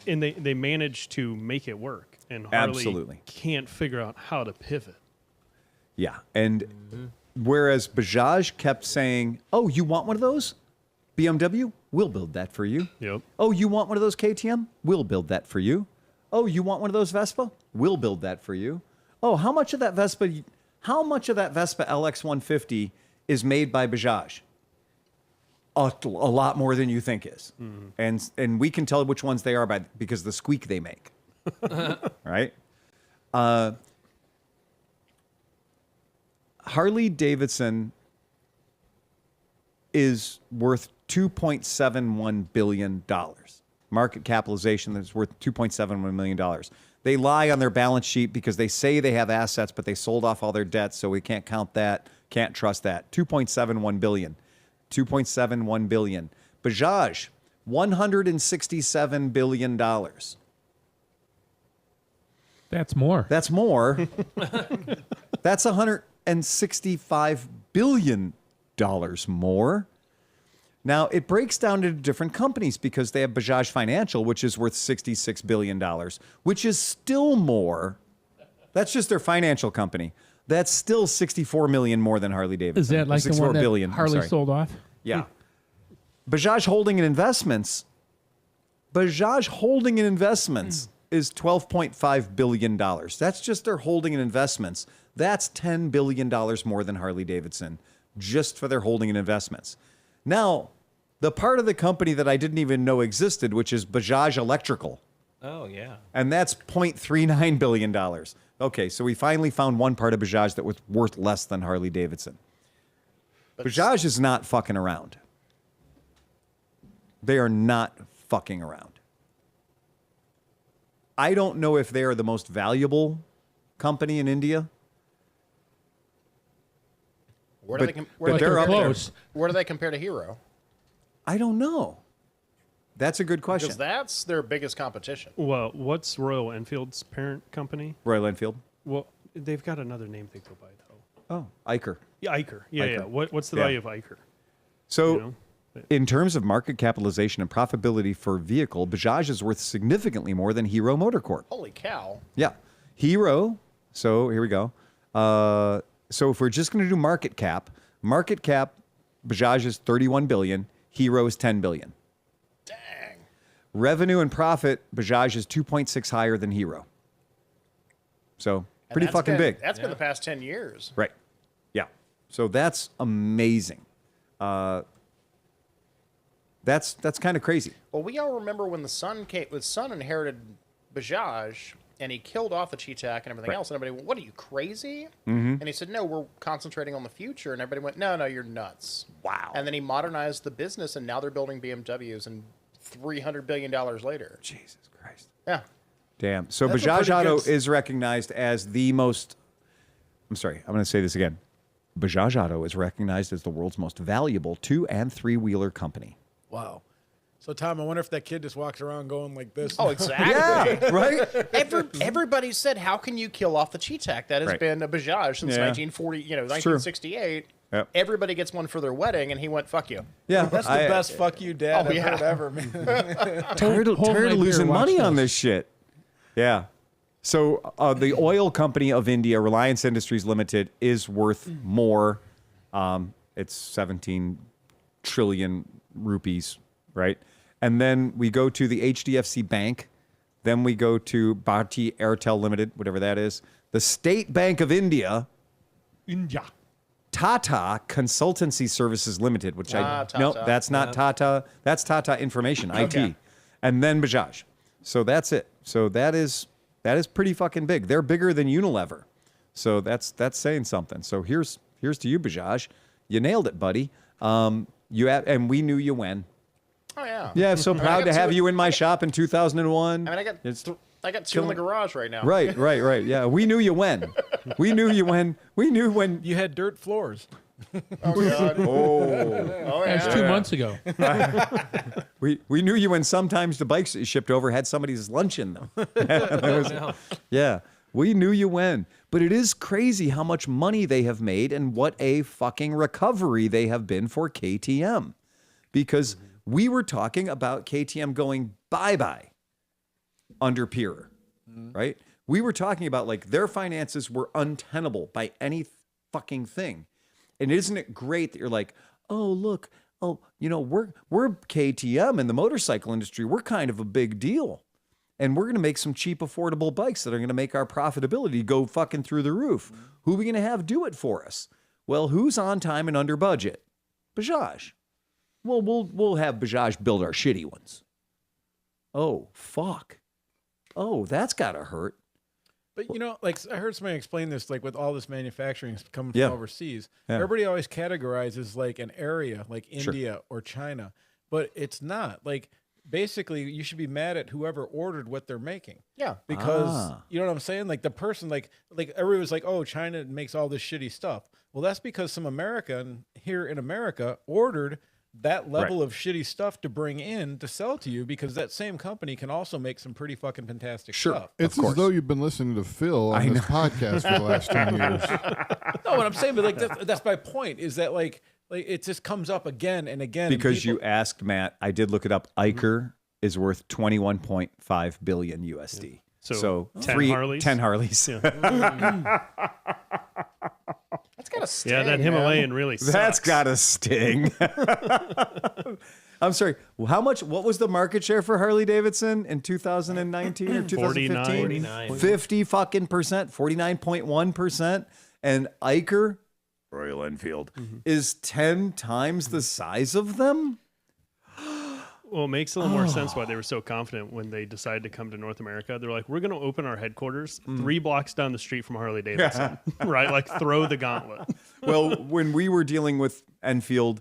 And they managed to make it work. And Harley Absolutely. can't figure out how to pivot. Yeah. And whereas Bajaj kept saying, oh, you want one of those? BMW? We'll build that for you. Yep. Oh, you want one of those KTM? We'll build that for you. Oh, you want one of those Vespa? We'll build that for you. Oh, how much of that Vespa LX150 is made by Bajaj? A lot more than you think is. And we can tell which ones they are because of the squeak they make. Right? Harley Davidson is worth $2.71 billion. Market capitalization that's worth $2.71 million. They lie on their balance sheet because they say they have assets, but they sold off all their debts, so we can't count that, can't trust that. $2.71 billion. $2.71 billion. Bajaj, $167 billion. That's more. That's more. That's $165 billion more. Now, it breaks down into different companies because they have Bajaj Financial, which is worth $66 billion, which is still more. That's just their financial company. That's still $64 million more than Harley Davidson. Is that like the one that Harley sold off? Yeah. Bajaj Holding and Investments. Bajaj Holding and Investments is $12.5 billion. That's just their holding and investments. That's $10 billion more than Harley Davidson, just for their holding and investments. Now, the part of the company that I didn't even know existed, which is Bajaj Electrical. Oh, yeah. And that's $0.39 billion. Okay, so we finally found one part of Bajaj that was worth less than Harley Davidson. Bajaj is not fucking around. They are not fucking around. I don't know if they are the most valuable company in India. Where do they compare to Hero? I don't know. That's a good question. Because that's their biggest competition. Well, what's Royal Enfield's parent company? Royal Enfield. Well, they've got another name they go by, though. Oh, Iker. Yeah, Iker. Yeah, Iker. yeah. What's the value of Iker? So, You know? in terms of market capitalization and profitability for vehicle, Bajaj is worth significantly more than Hero MotoCorp. Holy cow. Yeah. Hero, so here we go. So if we're just going to do market cap, Bajaj is 31 billion, Hero is 10 billion. Dang. Revenue and profit, Bajaj is 2.6 higher than Hero. So pretty fucking big. That's been the past 10 years. Right. Yeah. So that's amazing. That's kind of crazy. Well, we all remember when the son inherited Bajaj, and he killed off the Cheetah and everything else, and everybody went, "What are you, crazy?" Mm-hmm. And he said, "No, we're concentrating on the future." And everybody went, "No, you're nuts." Wow. And then he modernized the business, and now they're building BMWs, and $300 billion later. Jesus Christ. Yeah. Damn. So That's Bajaj Auto is recognized as the most, I'm sorry, I'm going to say this again. Bajaj Auto is recognized as the world's most valuable 2- and 3-wheeler company. Wow. So, Tom, I wonder if that kid just walks around going like this. Oh, exactly. Yeah, right? Everybody said, how can you kill off the Cheetah? That has been a Bajaj since 1940, 1968. Yep. Everybody gets one for their wedding, and he went, "Fuck you." Yeah. That's the best fuck you dad I've heard ever, man. Tired of losing money on this shit. Yeah. So the oil company of India, Reliance Industries Limited, is worth more. It's 17 trillion rupees, right? And then we go to the HDFC Bank. Then we go to Bharti Airtel Limited, whatever that is. The State Bank of India. Tata Consultancy Services Limited, which no, that's not Tata. That's Tata Information, IT. And then Bajaj. So that's it. So that is pretty fucking big. They're bigger than Unilever. So that's saying something. So here's to you, Bajaj. You nailed it, buddy. And we knew you when. Oh, yeah. Yeah, I'm so proud to have you in my shop in 2001. I mean, I got two in the garage right now. Right. Yeah, we knew you when. We knew you when. We knew when you had dirt floors. Oh, God. Oh, yeah. That's 2 months ago. We knew you when sometimes the bikes that you shipped over had somebody's lunch in them. Yeah, we knew you when. But it is crazy how much money they have made and what a fucking recovery they have been for KTM. Because we were talking about KTM going bye-bye under Pierer, right? We were talking about like their finances were untenable by any fucking thing. And isn't it great that you're like, oh, look, we're KTM in the motorcycle industry. We're kind of a big deal. And we're going to make some cheap, affordable bikes that are going to make our profitability go fucking through the roof. Who are we going to have do it for us? Well, who's on time and under budget? Bajaj. Well, we'll have Bajaj build our shitty ones. Oh, fuck. Oh, that's got to hurt. But, like I heard somebody explain this, like with all this manufacturing coming from overseas, everybody always categorizes like an area like India or China, but it's not. Like basically you should be mad at whoever ordered what they're making. Yeah. Because you know what I'm saying? Like the person, like everybody was like, oh, China makes all this shitty stuff. Well, that's because some American here in America ordered that level of shitty stuff to bring in to sell to you, because that same company can also make some pretty fucking fantastic stuff. It's as though you've been listening to Phil on this podcast for the last 10 years. No, what I'm saying, but like that's my point, is that like it just comes up again and again. Because you asked, Matt, I did look it up. Iker is worth 21.5 billion USD. Yeah. So 10 Harleys. 10 Harleys. Yeah. That's got to sting. Yeah, that Himalayan really sucks. That's got to sting. I'm sorry. What was the market share for Harley Davidson in 2019 or 2015? 49. 50 fucking percent, 49.1%. And Iker, Royal Enfield, is 10 times the size of them? Well, it makes a little more sense why they were so confident when they decided to come to North America. They're like, we're going to open our headquarters 3 blocks down the street from Harley Davidson, right? Like, throw the gauntlet. Well, when we were dealing with Enfield,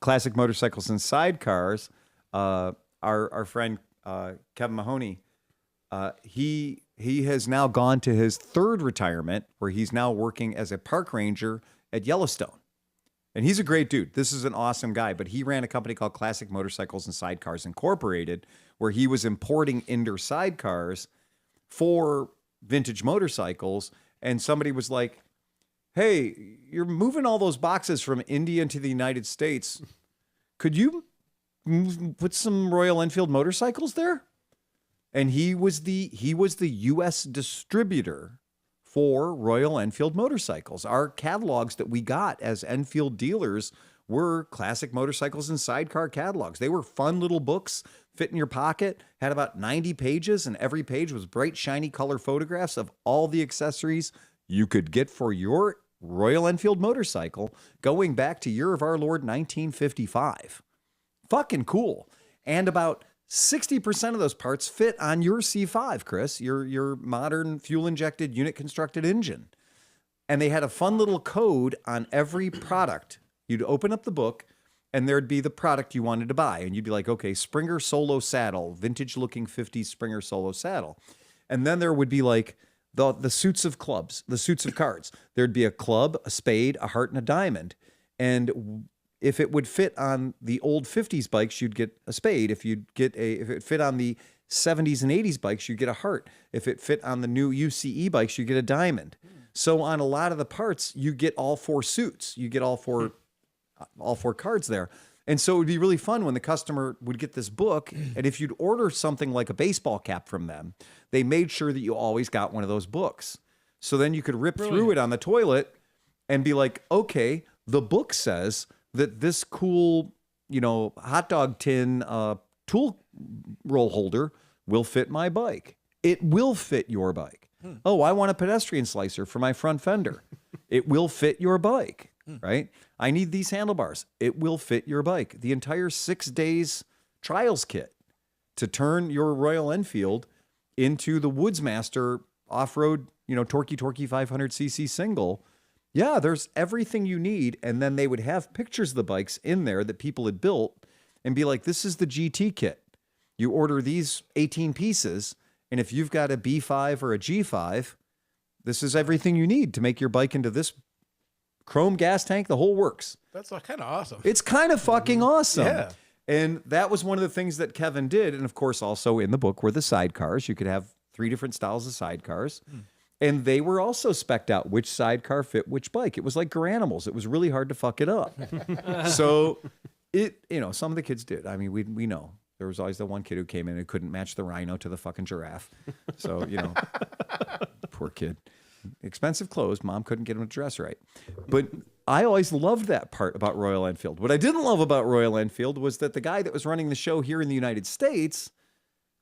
classic motorcycles and sidecars, our friend Kevin Mahoney, he has now gone to his 3rd retirement, where he's now working as a park ranger at Yellowstone. And he's a great dude. This is an awesome guy, but he ran a company called Classic Motorcycles and Sidecars Incorporated, where he was importing Ender sidecars for vintage motorcycles. And somebody was like, hey, you're moving all those boxes from India into the United States. Could you put some Royal Enfield motorcycles there? And he was the U.S. distributor for Royal Enfield motorcycles. Our catalogs that we got as Enfield dealers were Classic Motorcycles and Sidecar catalogs. They were fun little books, fit in your pocket, had about 90 pages, and every page was bright, shiny color photographs of all the accessories you could get for your Royal Enfield motorcycle going back to year of our Lord 1955. Fucking cool. And about 60% of those parts fit on your C5, Chris, your modern fuel-injected unit-constructed engine. And they had a fun little code on every product. You'd open up the book, and there'd be the product you wanted to buy. And you'd be like, okay, Springer Solo saddle, vintage-looking 50s Springer Solo saddle. And then there would be like the suits of clubs, the suits of cards. There'd be a club, a spade, a heart, and a diamond. And if it would fit on the old 50s bikes, you'd get a spade. If it fit on the 70s and 80s bikes, you'd get a heart. If it fit on the new UCE bikes, you get a diamond. So on a lot of the parts, you get all 4 suits. You get all four cards there. And so it would be really fun when the customer would get this book. And if you'd order something like a baseball cap from them, they made sure that you always got one of those books. So then you could rip through it on the toilet and be like, okay, the book says that this cool, hot dog tin tool roll holder will fit my bike. It will fit your bike. Oh, I want a pedestrian slicer for my front fender. It will fit your bike, right? I need these handlebars. It will fit your bike. The entire 6 days trials kit to turn your Royal Enfield into the Woodsmaster off-road, torquey 500cc single. Yeah, there's everything you need. And then they would have pictures of the bikes in there that people had built and be like, this is the GT kit. You order these 18 pieces, and if you've got a B5 or a G5, this is everything you need to make your bike into this chrome gas tank, the whole works. That's kind of awesome. It's kind of fucking awesome. Yeah. And that was one of the things that Kevin did. And of course, also in the book were the sidecars. You could have 3 different styles of sidecars. And they were also spec'd out which sidecar fit which bike. It was like Garanimals. It was really hard to fuck it up. So some of the kids did. I mean, we know. There was always the one kid who came in and couldn't match the rhino to the fucking giraffe. So, poor kid. Expensive clothes. Mom couldn't get him to dress right. But I always loved that part about Royal Enfield. What I didn't love about Royal Enfield was that the guy that was running the show here in the United States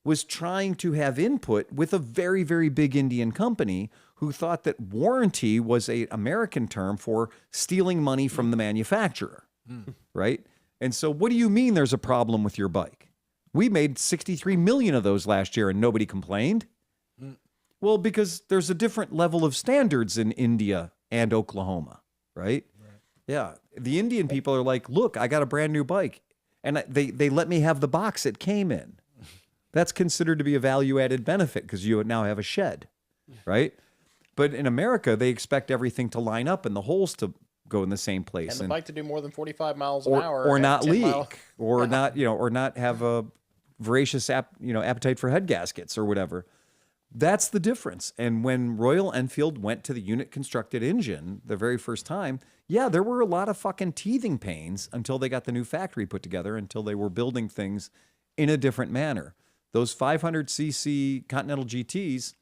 was trying to have input with a very, very big Indian company who thought that warranty was an American term for stealing money from the manufacturer, right? And so what do you mean there's a problem with your bike? We made 63 million of those last year and nobody complained. Well, because there's a different level of standards in India and Oklahoma, right? Yeah. The Indian people are like, look, I got a brand new bike. And they let me have the box it came in. That's considered to be a value-added benefit because you now have a shed, right? But in America, they expect everything to line up and the holes to go in the same place. And the bike to do more than 45 miles an hour. Or not leak, or not have a voracious appetite for head gaskets or whatever. That's the difference. And when Royal Enfield went to the unit constructed engine the very first time, yeah, there were a lot of fucking teething pains until they got the new factory put together, until they were building things in a different manner. Those 500cc Continental GTs,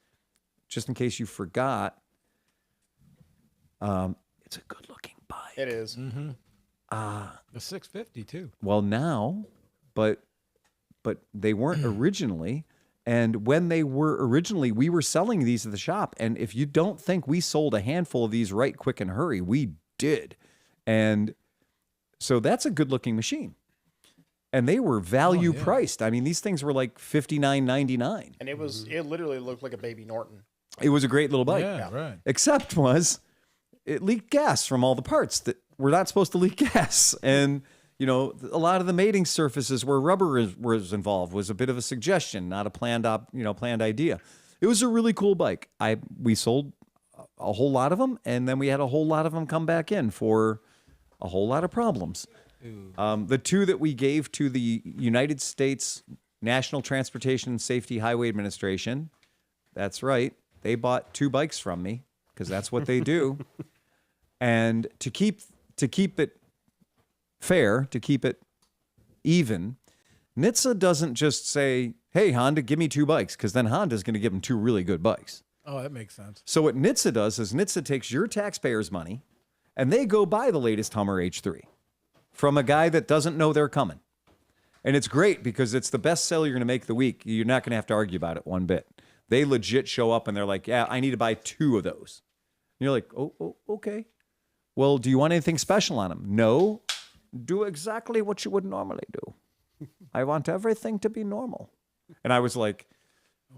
just in case you forgot, it's a good looking bike. It is. Mm-hmm. The 650 too. Well, now, but they weren't originally. And when they were originally, we were selling these at the shop. And if you don't think we sold a handful of these right quick and hurry, we did. And so that's a good looking machine. And they were value priced. I mean, these things were like $59.99. And it literally looked like a baby Norton. It was a great little bike. Yeah, right. Except it leaked gas from all the parts that were not supposed to leak gas. And a lot of the mating surfaces where rubber was involved was a bit of a suggestion, not a planned idea. It was a really cool bike. We sold a whole lot of them, and then we had a whole lot of them come back in for a whole lot of problems. The two that we gave to the United States National Transportation and Safety Highway Administration, that's right, they bought 2 bikes from me because that's what they do. And to keep it fair, to keep it even, NHTSA doesn't just say, hey, Honda, give me 2 bikes, because then Honda's going to give them 2 really good bikes. Oh, that makes sense. So what NHTSA does is NHTSA takes your taxpayers' money and they go buy the latest Hummer H3 from a guy that doesn't know they're coming. And it's great because it's the best sale you're going to make the week. You're not going to have to argue about it one bit. They legit show up and they're like, yeah, I need to buy 2 of those. And you're like, oh, okay. Well, do you want anything special on them? No. Do exactly what you would normally do. I want everything to be normal. And I was like,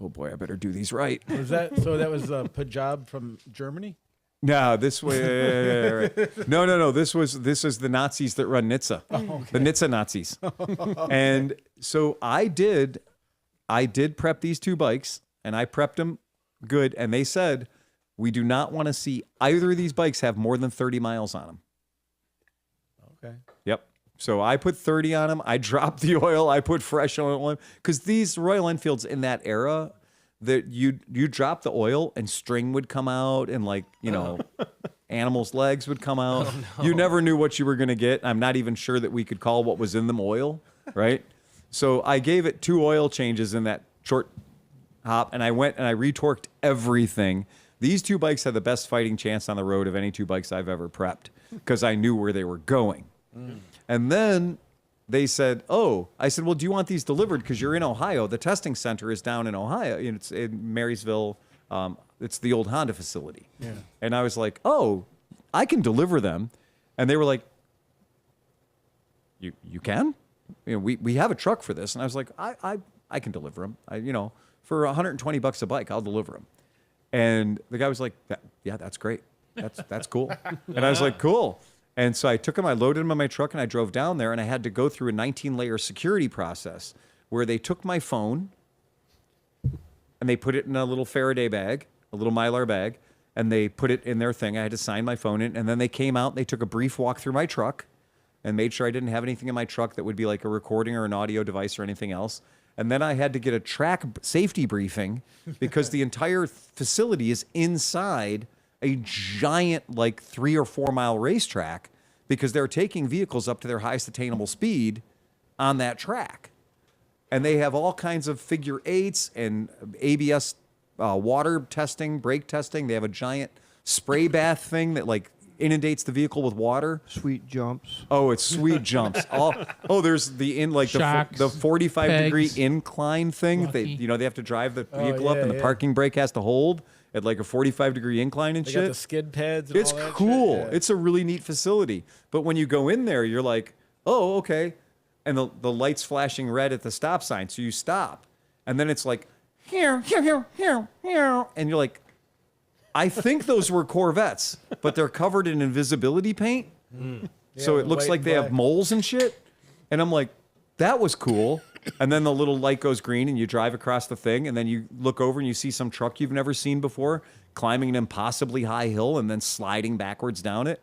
oh boy, I better do these right. Was that so? That was Punjab from Germany. No, this way. No. This is the Nazis that run NHTSA. Oh, okay. The NHTSA Nazis. And so I did prep these 2 bikes, and I prepped them good. And they said, we do not want to see either of these bikes have more than 30 miles on them. Okay. Yep. So I put 30 on them. I dropped the oil. I put fresh oil on them. Because these Royal Enfields in that era, that you drop the oil and string would come out and animals' legs would come out. Oh, no. You never knew what you were going to get. I'm not even sure that we could call what was in them oil, right? So I gave it 2 oil changes in that short hop, and I went and I retorqued everything. These 2 bikes had the best fighting chance on the road of any 2 bikes I've ever prepped because I knew where they were going. And then they said, I said, well, do you want these delivered? Because you're in Ohio. The testing center is down in Ohio. It's in Marysville. It's the old Honda facility. Yeah. And I was like, I can deliver them. And they were like, you can? We have a truck for this. And I was like, I can deliver them. For $120 a bike, I'll deliver them. And the guy was like, yeah, that's great. That's cool. And I was like, cool. And so I took them, I loaded them in my truck, and I drove down there, and I had to go through a 19-layer security process where they took my phone and they put it in a little Faraday bag, a little Mylar bag, and they put it in their thing. I had to sign my phone in, and then they came out, and they took a brief walk through my truck and made sure I didn't have anything in my truck that would be like a recording or an audio device or anything else. And then I had to get a track safety briefing because the entire facility is inside a giant 3 or 4 mile racetrack because they're taking vehicles up to their highest attainable speed on that track. And they have all kinds of figure 8s and ABS water testing, brake testing. They have a giant spray bath thing that inundates the vehicle with water. Sweet jumps. Oh, it's sweet jumps. There's the 45-degree incline thing. They have to drive the vehicle up, and the parking brake has to hold at a 45-degree incline and they shit. Got the skid pads. And it's all that cool. Shit. Yeah. It's a really neat facility. But when you go in there, you're like, oh, okay, and the light's flashing red at the stop sign, so you stop, and then it's like here, and you're like, I think those were Corvettes, but they're covered in invisibility paint. So it looks like they have moles and shit. And I'm like, that was cool. And then the little light goes green and you drive across the thing, and then you look over and you see some truck you've never seen before climbing an impossibly high hill and then sliding backwards down it.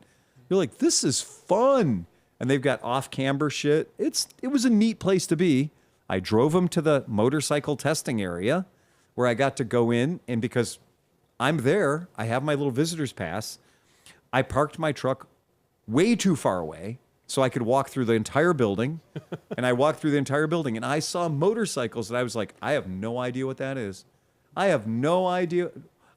You're like, this is fun. And they've got off-camber shit. It was a neat place to be. I drove them to the motorcycle testing area where I got to go in, and because I'm there, I have my little visitor's pass. I parked my truck way too far away so I could walk through the entire building. And I walked through the entire building, and I saw motorcycles, and I was like, I have no idea what that is. I have no idea.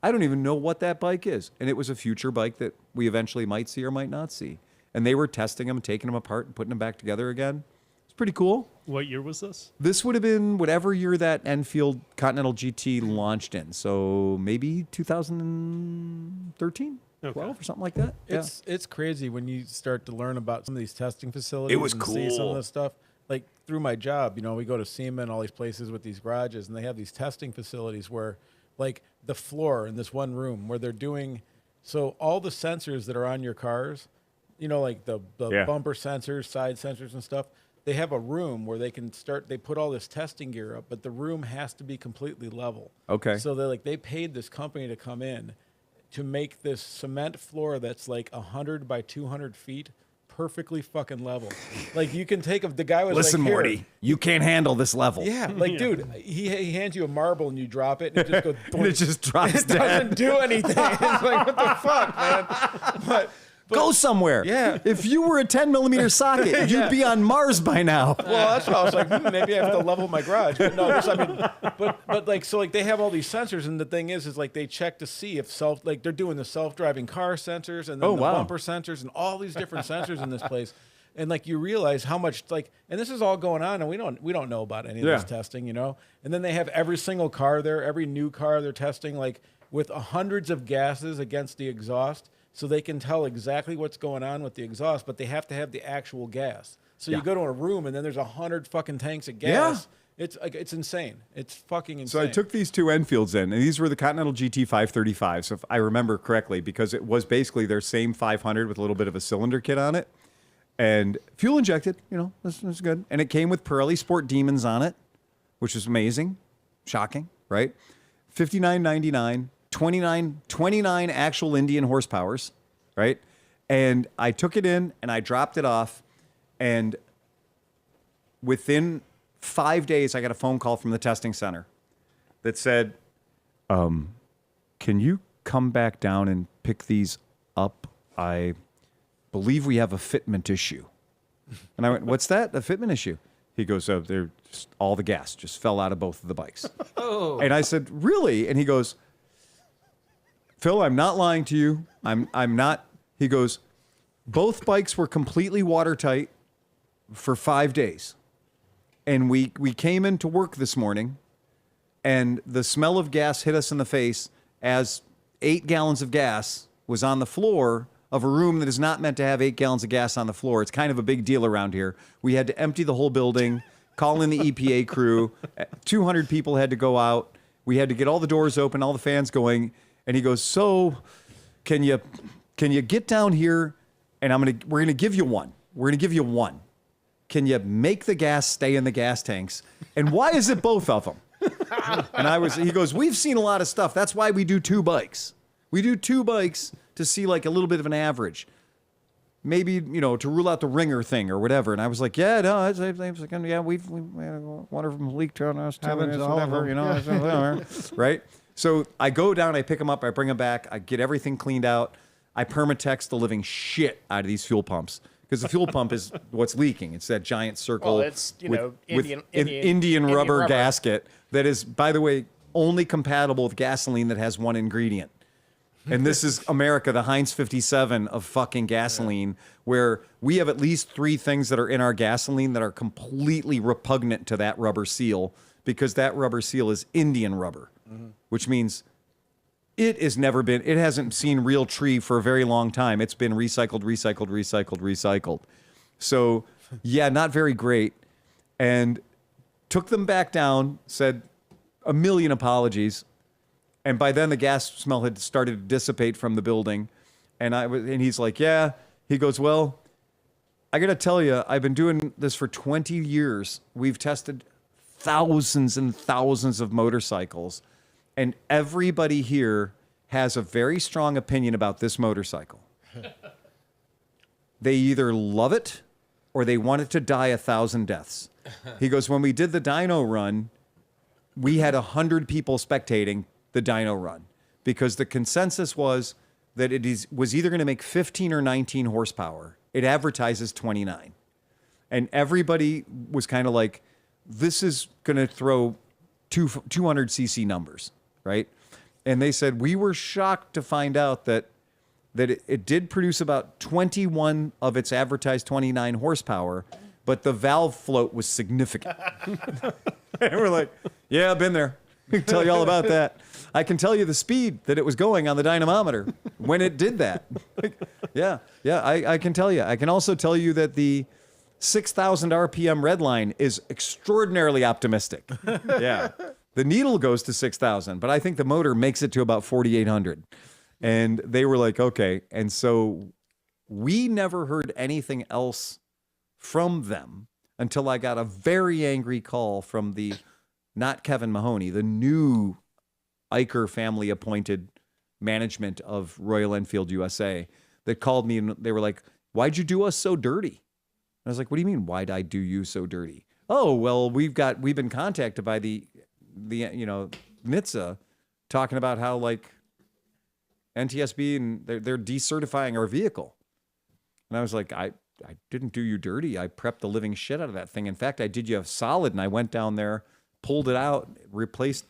I don't even know what that bike is. And it was a future bike that we eventually might see or might not see. And they were testing them, taking them apart, and putting them back together again. It's pretty cool. What year was this? This would have been whatever year that Enfield Continental GT launched in. So maybe 2013, 12 or something like that. It's crazy when you start to learn about some of these testing facilities. It was and cool. See some of the stuff. Like through my job, we go to SEMA and all these places with these garages, and they have these testing facilities where, like, the floor in this one room where they're doing, so all the sensors that are on your cars, like the bumper sensors, side sensors and stuff, they have a room where they put all this testing gear up, but the room has to be completely level. Okay. So they paid this company to come in to make this cement floor that's like 100 by 200 feet perfectly fucking level. Like, you can take the guy was Listen, like, here. Morty, you can't handle this level. Yeah, like, dude, he hands you a marble and you drop it and it just goes. And it just drops It doesn't do anything. It's like, what the fuck, man? But go somewhere. Yeah. If you were a 10 millimeter socket, you'd be on Mars by now. Well, that's what I was like. Maybe I have to level my garage. But no, but they have all these sensors, and the thing is like they check to see if they're doing the self-driving car sensors and then the bumper sensors and all these different sensors in this place. And like, you realize how much and this is all going on, and we don't know about any of this testing, And then they have every single car there, every new car they're testing, like with hundreds of gases against the exhaust. So they can tell exactly what's going on with the exhaust, but they have to have the actual gas. So you go to a room and then there's 100 fucking tanks of gas. Yeah. It's insane. It's fucking insane. So I took these two Enfields in, and these were the Continental GT 535. So if I remember correctly, because it was basically their same 500 with a little bit of a cylinder kit on it, and fuel injected. This was good, and it came with Pirelli Sport Demons on it, which was amazing, shocking, right? $59.99. 29 actual Indian horsepowers, right? And I took it in and I dropped it off, and within 5 days I got a phone call from the testing center that said, can you come back down and pick these up? I believe we have a fitment issue. And I went, what's that? A fitment issue? He goes, they're just, all the gas just fell out of both of the bikes. Oh. And I said, really? And he goes, Phil, I'm not lying to you. I'm not. He goes, both bikes were completely watertight for 5 days. And we came into work this morning, and the smell of gas hit us in the face as 8 gallons of gas was on the floor of a room that is not meant to have 8 gallons of gas on the floor. It's kind of a big deal around here. We had to empty the whole building, call in the EPA crew. 200 people had to go out. We had to get all the doors open, all the fans going. And he goes, so can you get down here, and we're gonna give you one. We're gonna give you one. Can you make the gas stay in the gas tanks? And why is it both of them? And he goes, we've seen a lot of stuff. That's why we do 2 bikes. We do 2 bikes to see like a little bit of an average. Maybe, to rule out the ringer thing or whatever. And I was like, yeah, no, we've one of them leaked on us too. Whatever, right? So I go down, I pick them up, I bring them back, I get everything cleaned out. I permatext the living shit out of these fuel pumps, because the fuel pump is what's leaking. It's that giant circle it's, Indian rubber gasket that is, by the way, only compatible with gasoline that has one ingredient. And this is America, the Heinz 57 of fucking gasoline, where we have at least 3 things that are in our gasoline that are completely repugnant to that rubber seal, because that rubber seal is Indian rubber. Which means it hasn't seen real tree for a very long time. It's been recycled. So, yeah, not very great. And took them back down, said a million apologies. And by then the gas smell had started to dissipate from the building. And he's like, yeah. He goes, well, I got to tell you, I've been doing this for 20 years. We've tested thousands and thousands of motorcycles, and everybody here has a very strong opinion about this motorcycle. They either love it or they want it to die 1,000 deaths. He goes, when we did the dyno run, we had 100 people spectating the dyno run because the consensus was that was either going to make 15 or 19 horsepower. It advertises 29. And everybody was kind of like, this is going to throw 200cc numbers, right? And they said, we were shocked to find out that it did produce about 21 of its advertised 29 horsepower, but the valve float was significant. And we're like, yeah, I've been there. I can tell you all about that. I can tell you the speed that it was going on the dynamometer when it did that. Yeah, I can tell you. I can also tell you that the 6,000 RPM red line is extraordinarily optimistic. Yeah. The needle goes to 6,000, but I think the motor makes it to about 4,800. And they were like, okay. And so we never heard anything else from them until I got a very angry call from not Kevin Mahoney, the new Eicher family appointed management of Royal Enfield USA that called me and they were like, why'd you do us so dirty? I was like, what do you mean, why'd I do you so dirty? Oh, well, we've been contacted by the NHTSA talking about how like NTSB and they're decertifying our vehicle. And I was like, I didn't do you dirty. I prepped the living shit out of that thing. In fact, I did you a solid and I went down there, pulled it out, replaced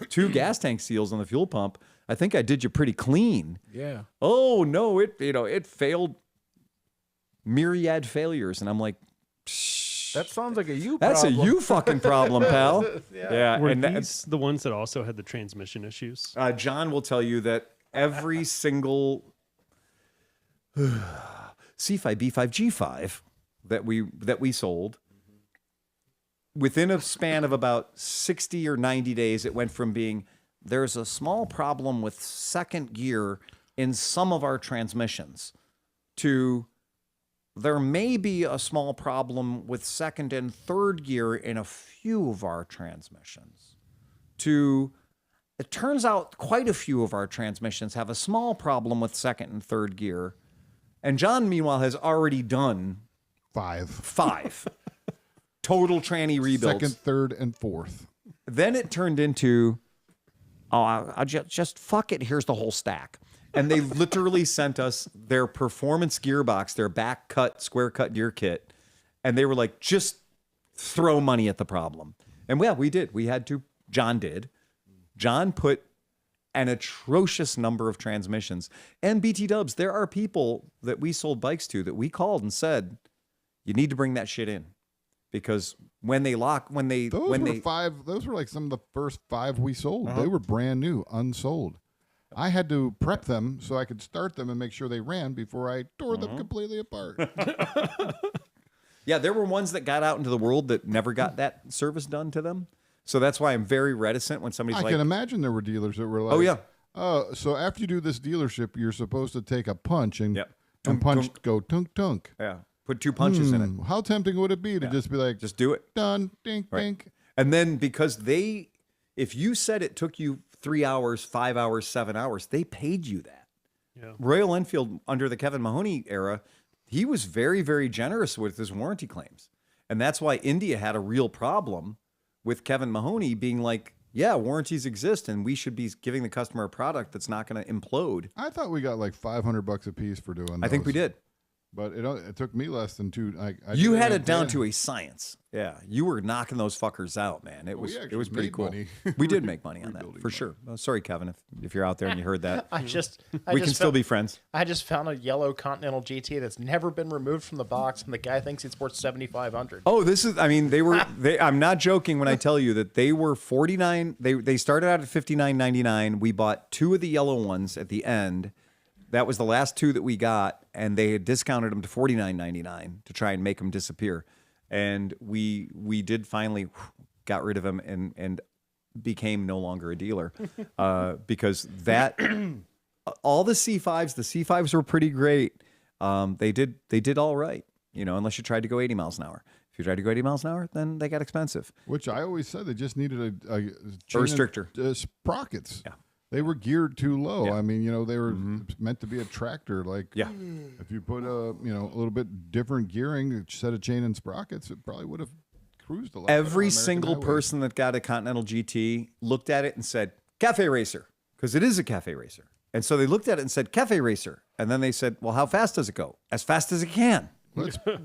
2 gas tank seals on the fuel pump. I think I did you pretty clean. Yeah. Oh no, it failed myriad failures. And I'm like, psh, that sounds like a you that's problem. a you fucking problem, pal. Yeah. Were and these the ones that also had the transmission issues? John will tell you that every single C5, B5, G5 that we sold, within a span of about 60 or 90 days, it went from being, there's a small problem with second gear in some of our transmissions, to there may be a small problem with second and third gear in a few of our transmissions, to it turns out quite a few of our transmissions have a small problem with second and third gear. And John, meanwhile, has already done 5 total tranny rebuilds. Second, third, and fourth. Then it turned into, I just fuck it. Here's the whole stack. And they literally sent us their performance gearbox, their back cut, square cut gear kit. And they were like, just throw money at the problem. And yeah, we did. We had to. John did. John put an atrocious number of transmissions. And BT Dubs, there are people that we sold bikes to that we called and said, you need to bring that shit in. Because when they those were like some of the first 5 we sold. They were brand new, unsold. I had to prep them so I could start them and make sure they ran before I tore them completely apart. Yeah, there were ones that got out into the world that never got that service done to them. So that's why I'm very reticent when somebody's I can imagine there were dealers that were like, oh, yeah. Oh, so after you do this dealership, you're supposed to take a punch and punch go tunk tunk. Yeah. Put 2 punches in it. How tempting would it be to just be like, just do it. Done. Dink, right. dink. And then because if you said it took you 3 hours, 5 hours, 7 hours, they paid you that. Yeah. Royal Enfield under the Kevin Mahoney era, he was very, very generous with his warranty claims. And that's why India had a real problem with Kevin Mahoney being like, yeah, warranties exist and we should be giving the customer a product that's not going to implode. I thought we got like $500 a piece for doing those. I think we did. But it took me less than 2. You had it down to a science. Yeah, you were knocking those fuckers out, man. It was pretty cool. We did make money on that for sure. Oh, sorry, Kevin, if you're out there and you heard that. We can still be friends. I just found a yellow Continental GT that's never been removed from the box, and the guy thinks it's worth $7,500. Oh, this is. I mean, I'm not joking when I tell you that they were $49. They started out at $59.99. We bought 2 of the yellow ones at the end. That was the last 2 that we got, and they had discounted them to $49.99 to try and make them disappear. And we did finally got rid of them and became no longer a dealer because that all the C5s were pretty great. They did all right. unless you tried to go 80 miles an hour. If you tried to go 80 miles an hour, then they got expensive. Which I always said they just needed a restrictor. Sprockets. Yeah. They were geared too low. Yeah. I mean, they were meant to be a tractor. Like, if you put a little bit different gearing, a set of chain and sprockets, it probably would have cruised a lot. Every single person that got a Continental GT looked at it and said, Cafe Racer, because it is a Cafe Racer. And so they looked at it and said, Cafe Racer. And then they said, well, how fast does it go? As fast as it can.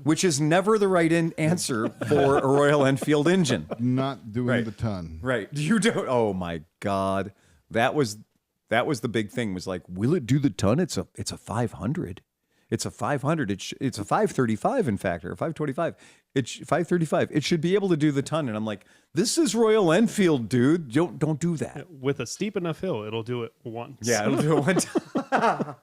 Which is never the right answer for a Royal Enfield engine. Not doing the ton. Right. You don't. Oh my God. That was the big thing, was like, will it do the ton? It's a 500. It's a 500. It's a 535, in fact, or a 525. It's 535. It should be able to do the ton. And I'm like, this is Royal Enfield, dude. Don't do that. With a steep enough hill, it'll do it once. Yeah, it'll do it one time.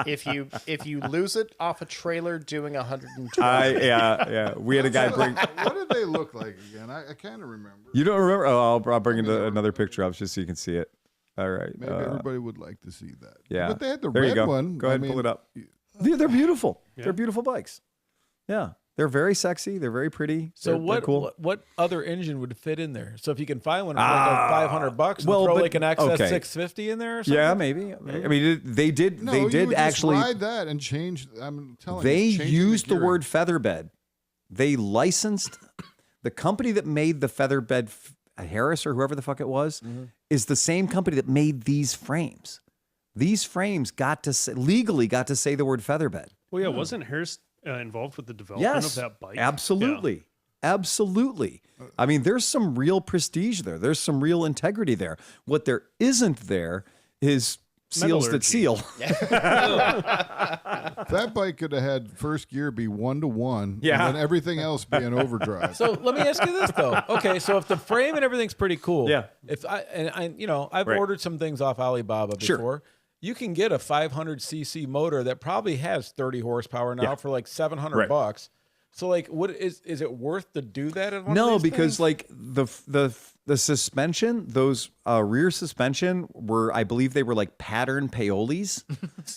If you lose it off a trailer doing 120. Yeah. We had a guy bring. What did they look like again? I kind of remember. You don't remember? Oh, I'll bring another picture up just so you can see it. All right. Maybe everybody would like to see that. Yeah. But they had the there you red go. one. Go ahead and pull it up. They're beautiful. Yeah. They're beautiful bikes. Yeah. They're very sexy. They're very pretty. So they're cool. what other engine would fit in there? So if you can find one for like $500, well, throw but- like an XS okay. 650 in there or something? Yeah, maybe. I mean, they did You would actually just ride that and change. I'm telling they you. changing used the gearing. word featherbed. They licensed the company that made the featherbed, Harris or whoever the fuck it was, is the same company that made these frames. These frames legally got to say the word featherbed. Well, yeah, wasn't Harris involved with the development of that bike? Absolutely. Yeah. Absolutely. I mean, there's some real prestige there. There's some real integrity there. What there isn't there is seals that seal. That bike could have had first gear be 1-to-1, Yeah. and then everything else be an overdrive. So let me ask you this though. Okay, so if the frame and everything's pretty cool, Yeah. If I've Right. ordered some things off Alibaba Sure. before. You can get a 500cc motor that probably has 30 horsepower now for like $700. So like, what is it worth to do that? At one No, of these because things? like the suspension, those rear suspension were, I believe they were like pattern payolis,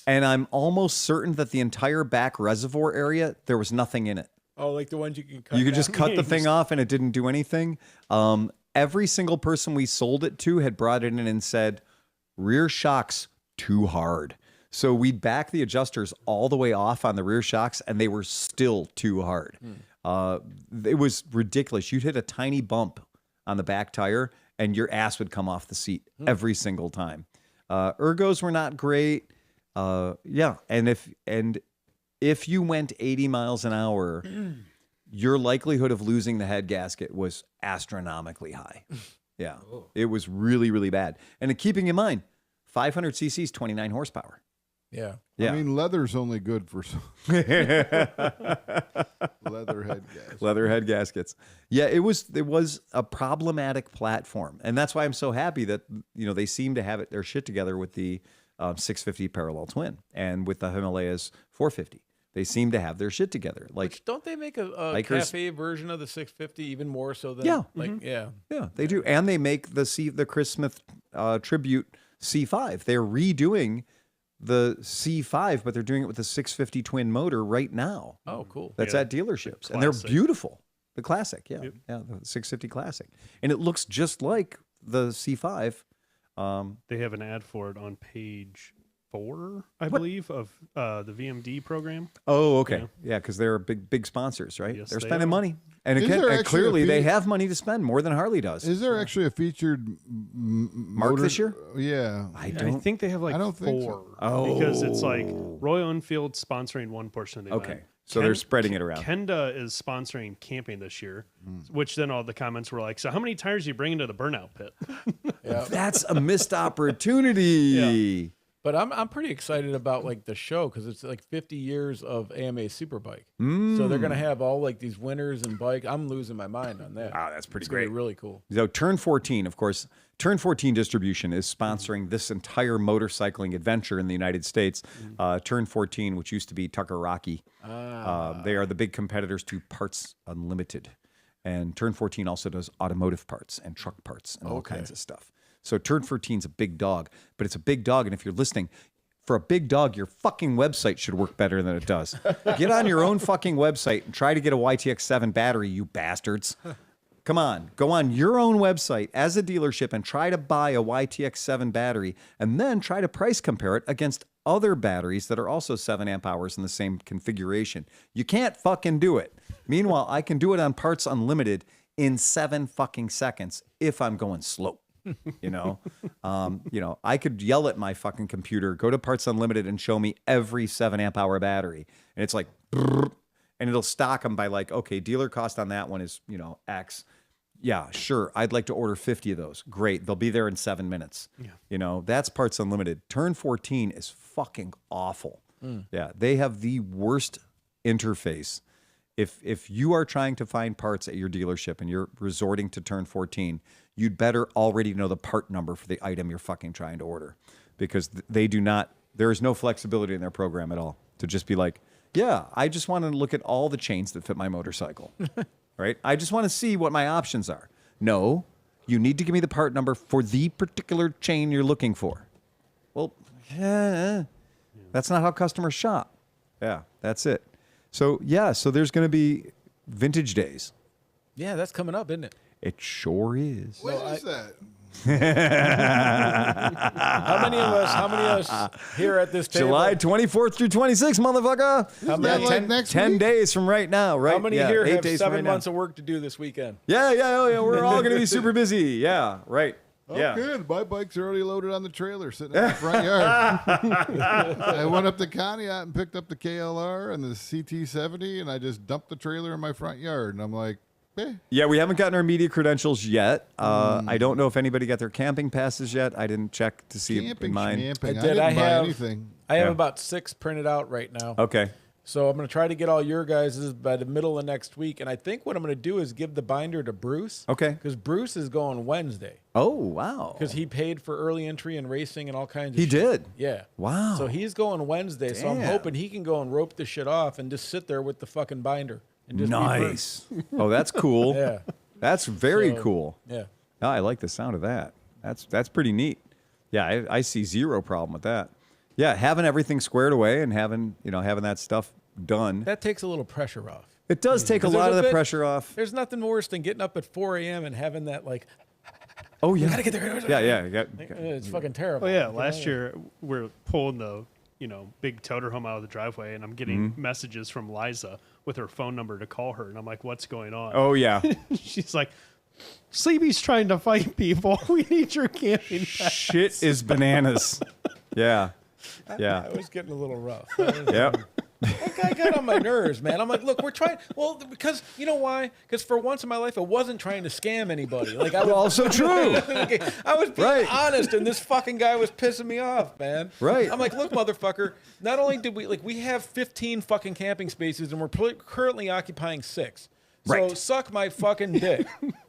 and I'm almost certain that the entire back reservoir area, there was nothing in it. Oh, like the ones you can cut. You could down? just cut the thing off and it didn't do anything. Every single person we sold it to had brought it in and said, rear shocks too hard. So we'd back the adjusters all the way off on the rear shocks and they were still too hard. It was ridiculous. You'd hit a tiny bump on the back tire and your ass would come off the seat every single time. Ergos were not great. Yeah. And if you went 80 miles an hour, your likelihood of losing the head gasket was astronomically high. Yeah. It was really, really bad. And keeping in mind, 500 cc's, 29 horsepower. Yeah. Yeah. I mean, leather's only good for leather head gaskets. Yeah, it was a problematic platform, and that's why I'm so happy that they seem to have their shit together with the 650 parallel twin and with the Himalayas 450. They seem to have their shit together. Like, don't they make a Bikers- cafe version of the 650 even more so than Yeah. yeah, they do, and they make the Chris Smith tribute C5. They're redoing the C5, but they're doing it with the 650 twin motor right now. Oh, cool. That's at dealerships, and they're beautiful. The classic, yeah, the 650 classic, and it looks just like the C5. They have an ad for it on page 4, I believe, of the VMD program. Oh, okay, yeah, because they're big sponsors, right? Yes, they're they spending are. money, and Is there actually clearly a they have money to spend more than Harley does. Is there actually a featured Mark motor this year? Yeah. I think they have like I don't 4. think so. Because it's like Royal Enfield sponsoring one portion of the event. Okay, so they're spreading it around. Kenda is sponsoring camping this year, which then all the comments were like, so how many tires are you bringing to the burnout pit? That's a missed opportunity. But I'm pretty excited about like the show because it's like 50 years of AMA Superbike. So they're gonna have all like these winners and bike. I'm losing my mind on that. Wow, that's pretty It's gonna great. be really cool. So Turn 14, of course, Turn 14 Distribution is sponsoring this entire motorcycling adventure in the United States. Turn 14, which used to be Tucker Rocky, they are the big competitors to Parts Unlimited. And Turn 14 also does automotive parts and truck parts and all kinds of stuff. So Turn 14 is a big dog, but it's a big dog. And if you're listening, for a big dog, your fucking website should work better than it does. Get on your own fucking website and try to get a YTX7 battery, you bastards. Come on, go on your own website as a dealership and try to buy a YTX7 battery and then try to price compare it against other batteries that are also 7 amp hours in the same configuration. You can't fucking do it. Meanwhile, I can do it on Parts Unlimited in 7 fucking seconds if I'm going slow. I could yell at my fucking computer, go to Parts Unlimited and show me every 7 amp hour battery. And it's like, brrr, and it'll stock them by like, okay, dealer cost on that one is, X. Yeah, sure. I'd like to order 50 of those. Great. They'll be there in 7 minutes. Yeah. That's Parts Unlimited. Turn 14 is fucking awful. Yeah. They have the worst interface. If you are trying to find parts at your dealership and you're resorting to Turn 14, you'd better already know the part number for the item you're fucking trying to order, because they do not, there is no flexibility in their program at all to just be like, yeah, I just want to look at all the chains that fit my motorcycle, right? I just want to see what my options are. No, you need to give me the part number for the particular chain you're looking for. Well, that's not how customers shop. Yeah, that's it. So there's going to be Vintage Days. Yeah, that's coming up, isn't it? It sure is. When is that? How many of us here at this table? July 24th through 26th, motherfucker. How many, like next 10 week? days from right now, right? How many here 8 have days 7 from right months of work to do this weekend? now. Yeah. We're all going to be super busy. Yeah, right. Oh, yeah. good. My bike's already loaded on the trailer sitting in the front yard. I went up to Conneaut and picked up the KLR and the CT70, and I just dumped the trailer in my front yard. And I'm like, Yeah, we haven't gotten our media credentials yet. I don't know if anybody got their camping passes yet. I didn't check to see camping, mine. schmamping. I did. I I didn't buy have anything. I have about 6 printed out right now. Okay. So I'm going to try to get all your guys' by the middle of next week. And I think what I'm going to do is give the binder to Bruce. Okay. Because Bruce is going Wednesday. Oh, wow. Because he paid for early entry and racing and all kinds of He shit. did? Yeah. Wow. So he's going Wednesday. So I'm Damn. hoping he can go and rope the shit off and just sit there with the fucking binder. And just be Nice. Bruce. Oh, that's cool. Yeah. That's very So, cool. Yeah. Oh, I like the sound of that. That's pretty neat. Yeah, I see zero problem with that. Yeah, having everything squared away and having that stuff done. That takes a little pressure off. It does take a 'Cause lot there's of the bit- pressure off. There's nothing worse than getting up at 4 a.m. and having that like, Oh yeah. gotta get there. Yeah. It's fucking terrible. Oh yeah, last year we're pulling the big toter home out of the driveway, and I'm getting messages from Liza with her phone number to call her, and I'm like, "What's going on?" Oh yeah. She's like, "Sleepy's trying to fight people. We need your camping pass." Shit is bananas. Yeah. Yeah. It was getting a little rough. Yep. That guy got on my nerves, man. I'm like, look, we're trying. Well, because you know why? Because for once in my life, I wasn't trying to scam anybody. Like I was Also true. I was being Right. honest, and this fucking guy was pissing me off, man. Right. I'm like, look, motherfucker. Not only did we have 15 fucking camping spaces, and we're currently occupying 6. So Right. suck my fucking dick.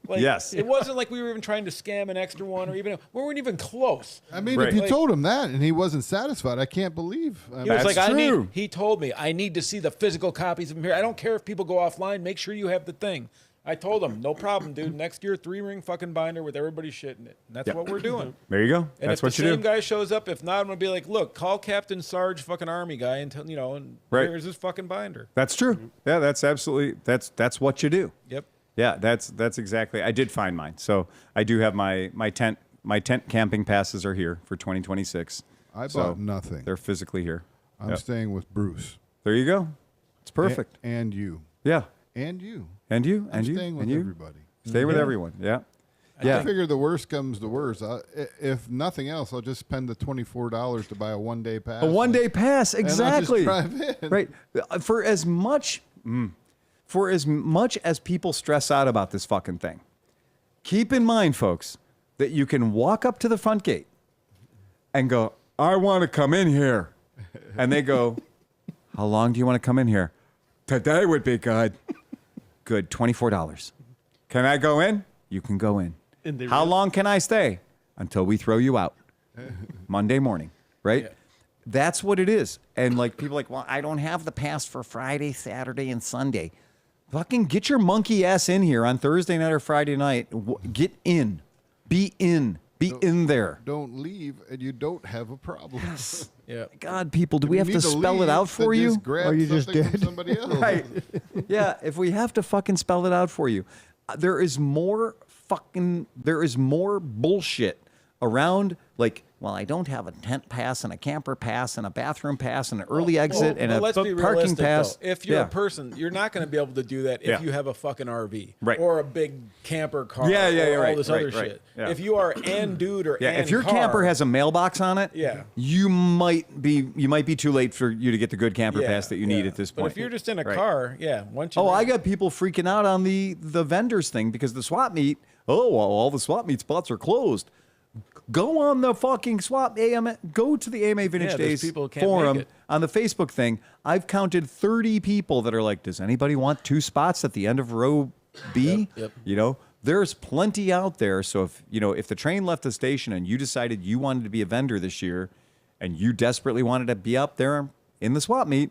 Like, Yes. It wasn't like we were even trying to scam an extra one, or even we weren't even close. I mean, Right. if you Like- told him that and he wasn't satisfied, I can't believe. I mean, He was That's like, true. he told me, I need to see the physical copies of them here. I don't care if people go offline. Make sure you have the thing. I told him, no problem, dude. Next year, 3-ring fucking binder with everybody shit in it. And that's what we're doing. There you go. And That's if what the you same do. guy shows up, if not, I'm gonna be like, look, call Captain Sarge fucking Army guy and tell and Right. here's his fucking binder. That's true. Yeah, that's absolutely that's what you do. Yep. Yeah, that's exactly. I did find mine. So I do have my tent camping passes are here for 2026. I So bought nothing. They're physically here. I'm Yep. staying with Bruce. There you go. It's perfect. And you. Yeah. And you. And you I'm and you staying with and you. everybody. Stay with everyone. Yeah. I Yeah. figure the worst comes to worst. If nothing else, I'll just spend the $24 to buy a one-day pass. A 1-day pass, And I'll just exactly. drive in. Right. For as much as people stress out about this fucking thing, keep in mind, folks, that you can walk up to the front gate and go, I want to come in here. And they go, how long do you want to come in here? Today would be good. Good, $24. Can I go in? You can go in. How long can I stay? Until we throw you out. Monday morning, right? Yeah. That's what it is. And like people are like, well, I don't have the pass for Friday, Saturday, and Sunday. Fucking get your monkey ass in here on Thursday night or Friday night. Get in. Be in. Be in there. Don't leave, and you don't have a problem. Yes. Yeah. God, people, do If we you have to need spell leave, it out for then you? Just grab you just something from did. somebody else. Right. Yeah, if we have to fucking spell it out for you. There is more bullshit around, like, well, I don't have a tent pass and a camper pass and a bathroom pass and an early exit and let's be a parking realistic, pass. Though. If you're Yeah. a person, you're not going to be able to do that if Yeah. you have a fucking RV Right. or a big camper car Yeah, or all right, this right, other right. shit. Yeah. If you are an dude or Yeah, an if your car, camper has a mailbox on it, Yeah. you might be too late for you to get the good camper pass that you need at this point. But if you're just in a Right. car, once you I got people freaking out on the vendors thing because the swap meet. Oh, well, all the swap meet spots are closed. Go on the fucking go to the AMA Vintage those Days people can't forum make it. on the Facebook thing. I've counted 30 people that are like, does anybody want 2 spots at the end of row B? Yep. You know, there's plenty out there. So if the train left the station and you decided you wanted to be a vendor this year and you desperately wanted to be up there in the swap meet,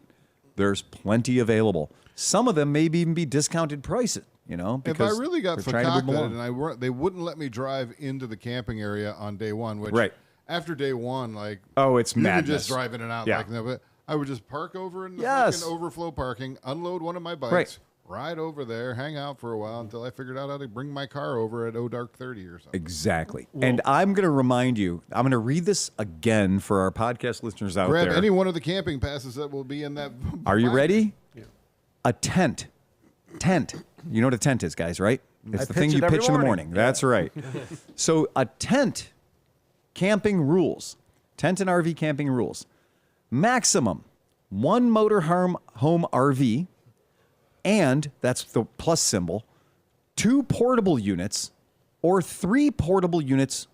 there's plenty available. Some of them may even be discounted prices. You know, If I because really got they're trying to move fakakta along. and they wouldn't let me drive into the camping area on day one, which Right. after day one, like, It's you madness. can just drive in and out Yeah. like that. But I would just park over in the Yes. fucking overflow parking, unload one of my bikes, Right. ride over there, hang out for a while until I figured out how to bring my car over at dark 30 or something. Exactly. And I'm going to remind you, I'm going to read this again for our podcast listeners out Grab there. any one of the camping passes that will be in that. Are you binder. ready? Yeah. A tent. You know what a tent is, guys, right? It's the thing you pitch in the morning. That's right. So a tent camping rules. Tent and RV camping rules. Maximum 1 motorhome RV, and that's the plus symbol, 2 portable units or 3 portable units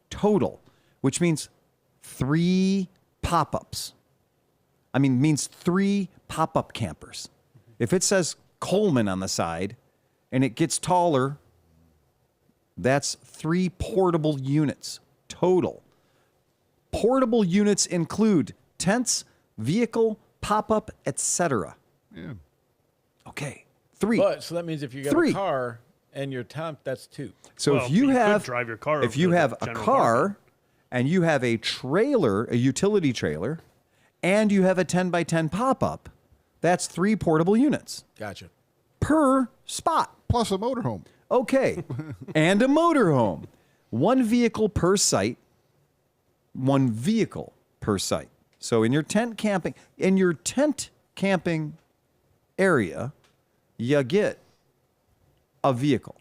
total, which means 3 pop-ups. Means 3 pop-up campers. If it says Coleman on the side and it gets taller, that's 3 portable units total. Portable units include tents, vehicle, pop-up, etc. Yeah. Okay. 3. so that means if you got 3. a car and your tent, that's 2. So Well, if you but you could have drive your car if over you to have the a general car parking. and you have a trailer, a utility trailer, and you have a 10 by 10 pop-up, that's 3 portable units Gotcha. per spot. Plus a motorhome. Okay. And a motorhome. 1 vehicle per site. 1 vehicle per site. So in your tent camping area, you get a vehicle.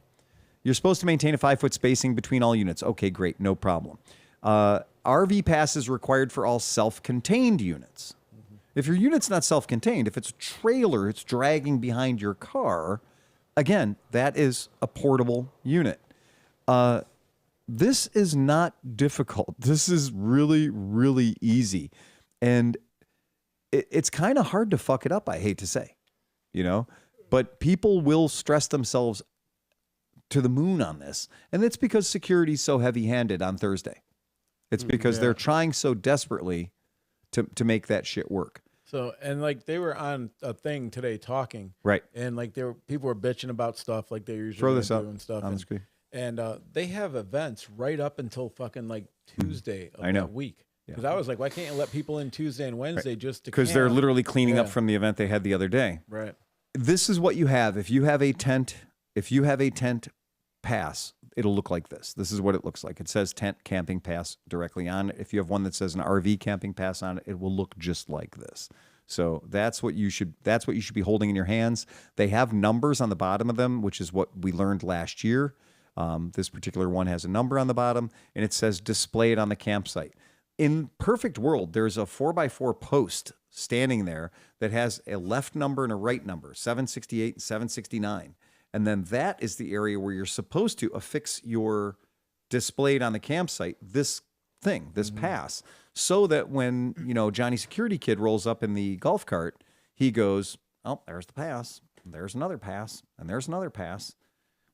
You're supposed to maintain a 5-foot spacing between all units. Okay, great. No problem. RV pass is required for all self-contained units. If your unit's not self-contained, if it's a trailer, it's dragging behind your car, again, that is a portable unit. This is not difficult. This is really, really easy. And it's kind of hard to fuck it up, I hate to say, but people will stress themselves to the moon on this. And it's because security's so heavy-handed on Thursday. It's because they're trying so desperately to make that shit work. So, and like they were on a thing today talking. Right. And like people were bitching about stuff like they usually Throw this up and stuff. on the screen. And they have events right up until fucking like Tuesday of that week. Because I was like, why can't you let people in Tuesday and Wednesday just to Because they're literally cleaning up from the event they had the other day. Right. This is what you have. If you have a tent pass, it'll look like this. This is what it looks like. It says tent camping pass directly on it. If you have one that says an RV camping pass on it, it will look just like this. So that's what you should be holding in your hands. They have numbers on the bottom of them, which is what we learned last year. This particular one has a number on the bottom, and it says display it on the campsite. In perfect world, there's a 4x4 post standing there that has a left number and a right number, 768 and 769. And then that is the area where you're supposed to affix your displayed on the campsite, this thing, this pass, so that when, Johnny Security Kid rolls up in the golf cart, he goes, oh, there's the pass, there's another pass, and there's another pass.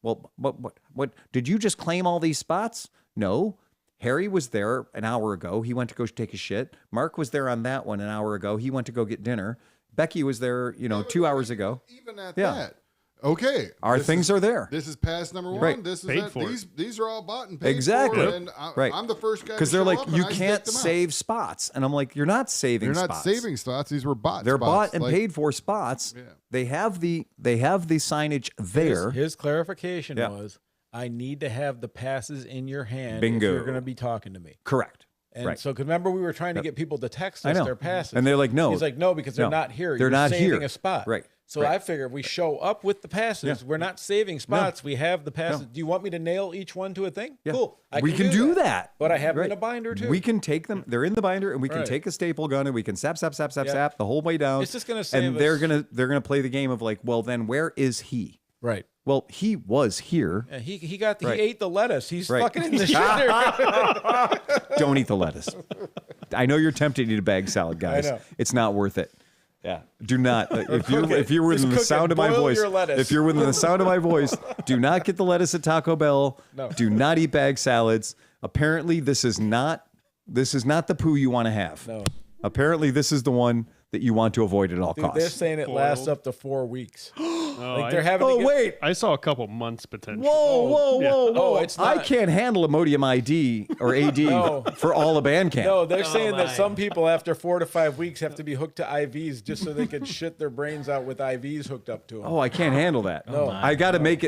Well, what did you just claim all these spots? No. Harry was there an hour ago. He went to go take a shit. Mark was there on that one an hour ago. He went to go get dinner. Becky was there, 2 hours ago. Even at that, Okay, Our things are there. This is pass number one. Right. This is Paid that. for it. These are all bought and paid Exactly. for. And I'm the first guy Because to they're show like, up, and you I can't take them out. save spots. And I'm like, you're not saving They're spots. not saving spots. These were bought. They're spots. bought and Like, paid for spots. Yeah. They have the signage there. His clarification Yeah. was, I need to have the passes in your hand Bingo. if you're going to be talking to me. Correct. And right. so, because remember, we were trying to get people to text I us know. their passes. And they're like, no. He's like, no, because they're No. not here. They're You're not saving here. a spot. Right. So I figure if we show up with the passes, we're not saving spots. We have the passes. No. Do you want me to nail each one to a thing? Yeah. Cool. We can do that. But I have them Right. in a binder too. We can take them. They're in the binder, and we can Right. take a staple gun and we can sap Yeah. the whole way down. It's just gonna save and they're us- gonna play the game of like, well, then where is he? Right. Well, he was here. Yeah, he got Right. he ate the lettuce. He's Right. fucking in the shitter. Don't eat the lettuce. I know you're tempted to eat a bag salad, guys. I know. It's not worth it. Yeah. Do not. If cook it. you're within Just the cook it. sound of my Boil voice, your lettuce. if you're within the sound of my voice, do not get the lettuce at Taco Bell. No. Do not eat bag salads. Apparently, this is not the poo you want to have. No. Apparently, this is the one that you want to avoid at all Dude, costs. they're saying it lasts up to 4 weeks. Like they're having. Oh to get, wait. I saw a couple months potential. Whoa. Oh, it's I not- can't handle Imodium ID or AD No. for all of Bandcamp. No, they're saying that some people after 4 to 5 weeks have to be hooked to IVs just so they can shit their brains out with IVs hooked up to them. Oh, I can't handle that. No. I got to make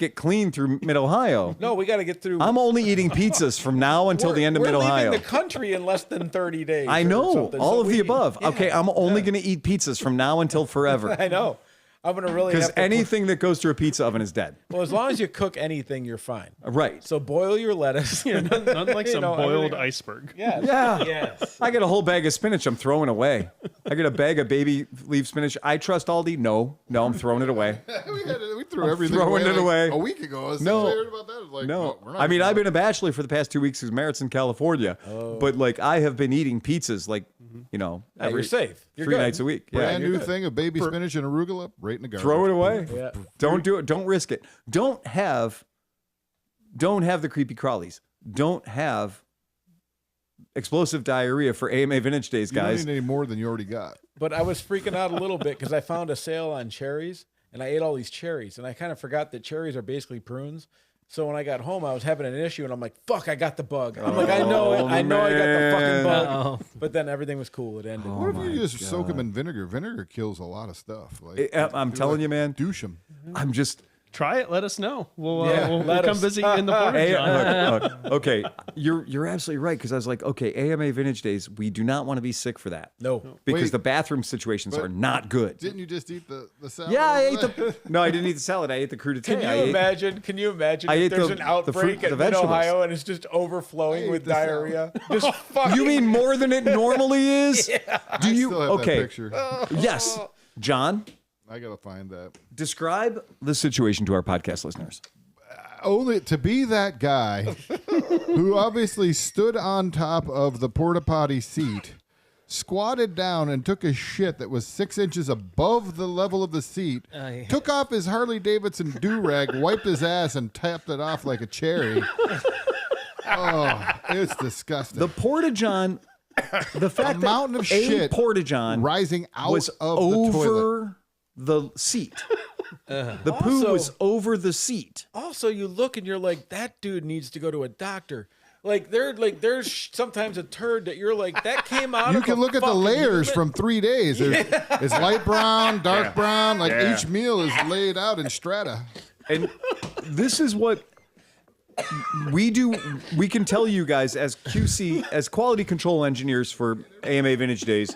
it clean through Mid Ohio. No, we got to get through. I'm only eating pizzas from now until the end of Mid We're Ohio. leaving the country in less than 30 days. I or know something. all So of the we- above. Yeah. Okay, I'm only going to eat pizzas from now until forever. I know. I'm gonna really Because have to anything that goes through a pizza oven is dead. Well, as long as you cook anything, you're fine. Right. So boil your lettuce. Not like You some know, boiled everything- iceberg. Yeah. Yeah. Yes. I got a whole bag of spinach I'm throwing away. I got a bag of baby leaf spinach. I trust Aldi. No, I'm throwing it away. we threw everything throwing away, it away. a week ago. As No. soon as I heard about that, I was like, No, we're not I mean doing I've been a bachelor for the past 2 weeks because Merritt's in California, but like I have been eating pizzas like Yeah, every you're safe. You're 3 good. nights a week. Brand Yeah, new you're good. thing of baby spinach and arugula, right in the garbage. throw it away. Yeah. Don't do it. Don't risk it. Don't have the creepy crawlies. Don't have explosive diarrhea for AMA Vintage Days, You don't guys. need any more than you already got. But I was freaking out a little bit because I found a sale on cherries and I ate all these cherries and I kind of forgot that cherries are basically prunes. So when I got home, I was having an issue and I'm like, fuck, I got the bug. I'm like, I know it. I know I got the fucking bug. Uh-oh. But then everything was cool. It ended. What if you just soak them in vinegar? Vinegar kills a lot of stuff. Like I'm telling you, man. douche them. I'm just. Try it. Let us know. We'll let come us. visit you in the porta Hey, john. look, okay, you're absolutely right because I was like, okay, AMA Vintage Days, we do not want to be sick for that. No. Because Wait. the bathroom situations But are not good. Didn't you just eat the salad? Yeah, I ate over the. No, I didn't eat the salad. I ate the crudité. Can you imagine? Can you imagine I if ate there's the- an the outbreak fruit- the at Mid vegetables. Ohio and it's just overflowing I with ate the salad. diarrhea? Just fucking. You mean more than it normally is? Do you? Still have that Okay. picture. Yes, John. I gotta find that. Describe the situation to our podcast listeners. Only to be that guy who obviously stood on top of the porta potty seat, squatted down and took a shit that was 6 inches above the level of the seat, took off his Harley Davidson do-rag, wiped his ass, and tapped it off like a cherry. Oh, it's disgusting. The Porta-John, the fact A mountain of that shit a Porta-John rising out was of the toilet. over the seat. The poo Also- was over the seat. Also, you look and you're like, that dude needs to go to a doctor. There's sometimes a turd that you're like, that came out. You of can a look at the fucking layers human? from 3 days. It's light brown, dark brown. Like each meal is laid out in strata. And this is what we do. We can tell you guys as QC, as quality control engineers for AMA Vintage Days,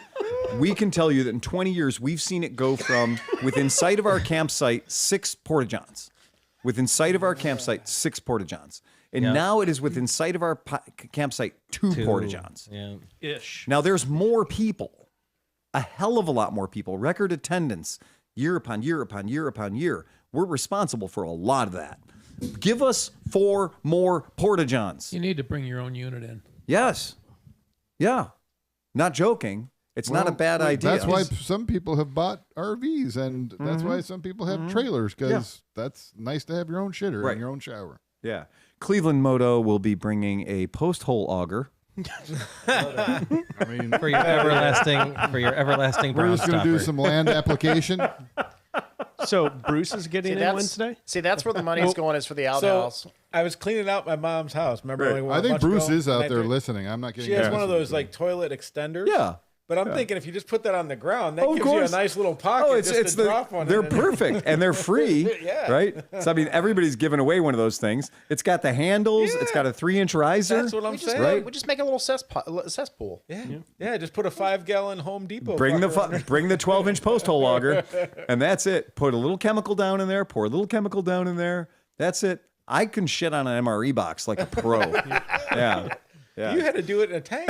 we can tell you that in 20 years, we've seen it go from within sight of our campsite, 6 Porta-Johns. Within sight of our campsite, 6 Porta-Johns. And now it is within sight of our campsite, 2 Porta-Johns. Yeah. Ish. Now there's more people, a hell of a lot more people, record attendance, year upon year upon year upon year. We're responsible for a lot of that. Give us 4 more Porta-Johns. You need to bring your own unit in. Yes. Yeah. Not joking. It's not a bad idea. That's why some people have bought RVs, and that's why some people have trailers, because that's nice to have your own shitter Right. and your own shower. Yeah. Cleveland Moto will be bringing a post-hole auger. I mean, For your everlasting we're brown just going to do stopper. some land application. So Bruce is getting in Wednesday? See, that's where the money's going, is for the outhouse. I was cleaning out my mom's house. Remember? I think Bruce is out there listening. I'm not getting. She has one of those like toilet extenders. Yeah. But I'm thinking if you just put that on the ground, that gives you a nice little pocket. Oh, it's drop one. They're perfect and they're free, right? So I mean, everybody's giving away one of those things. It's got the handles. Yeah. It's got a 3-inch riser. That's what I'm saying. Right? We just make a little cesspool. Yeah. Just put a 5-gallon Home Depot. Bring the 12-inch post hole logger, and that's it. Put a little chemical down in there. Pour a little chemical down in there. That's it. I can shit on an MRE box like a pro. Yeah. You had to do it in a tank.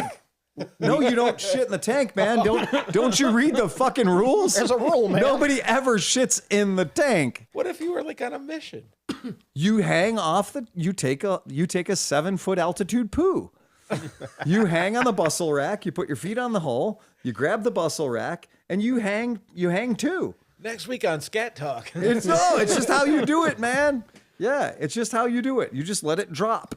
No, you don't shit in the tank, man. Don't you read the fucking rules? There's a rule, man. Nobody ever shits in the tank. What if you were like on a mission? You hang off you take a 7-foot altitude poo. You hang on the bustle rack, you put your feet on the hole, you grab the bustle rack, and you hang too. Next week on Scat Talk. It's just how you do it, man. Yeah, it's just how you do it. You just let it drop.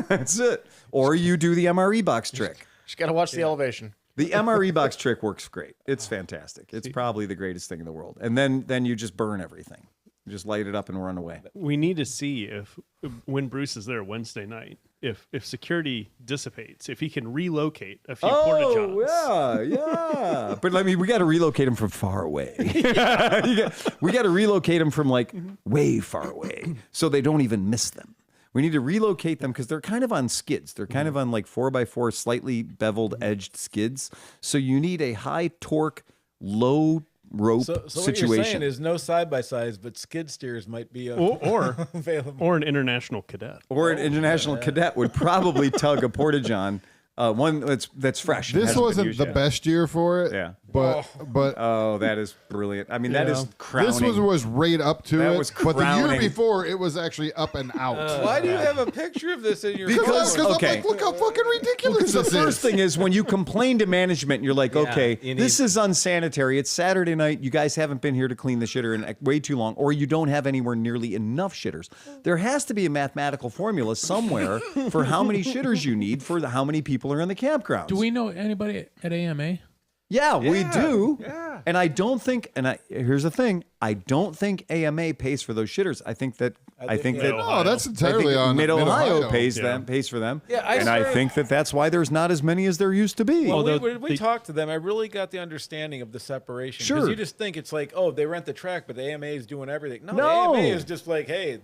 That's it. Or you do the MRE box trick. Just got to watch the elevation. The MRE box trick works great. It's fantastic. It's probably the greatest thing in the world. And then you just burn everything. You just light it up and run away. We need to see if when Bruce is there Wednesday night, if security dissipates, if he can relocate a few porta-johns. Yeah. But I mean, we got to relocate him from far away. We got to relocate them from like way far away so they don't even miss them. We need to relocate them because they're kind of on skids. They're kind of on like 4x4 slightly beveled edged skids. So you need a high torque, low rope so situation. What you're saying is no side-by-sides, but skid steers might be available. Or an international cadet. Or an international cadet would probably tug a porta-john. One that's fresh. This wasn't the best year for it. Yeah. But oh, that is brilliant. I mean, that is crowning. This was right up to that it. Was but the year before, it was actually up and out. Why do you have a picture of this in your phone? Because I'm like, look how fucking ridiculous this is. The first thing is when you complain to management, you're like, okay, this is unsanitary. It's Saturday night. You guys haven't been here to clean the shitter in way too long, or you don't have anywhere nearly enough shitters. There has to be a mathematical formula somewhere for how many shitters you need for how many people are in the campgrounds. Do we know anybody at AMA? Yeah, we do. Yeah. And I don't think, here's the thing, I don't think AMA pays for those shitters. I think that that's entirely on Mid-Ohio pays for them. Yeah, I think that's why there's not as many as there used to be. Well, we talked to them. I really got the understanding of the separation. Sure. Because you just think it's like, oh, they rent the track, but the AMA is doing everything. No, the AMA is just like, hey,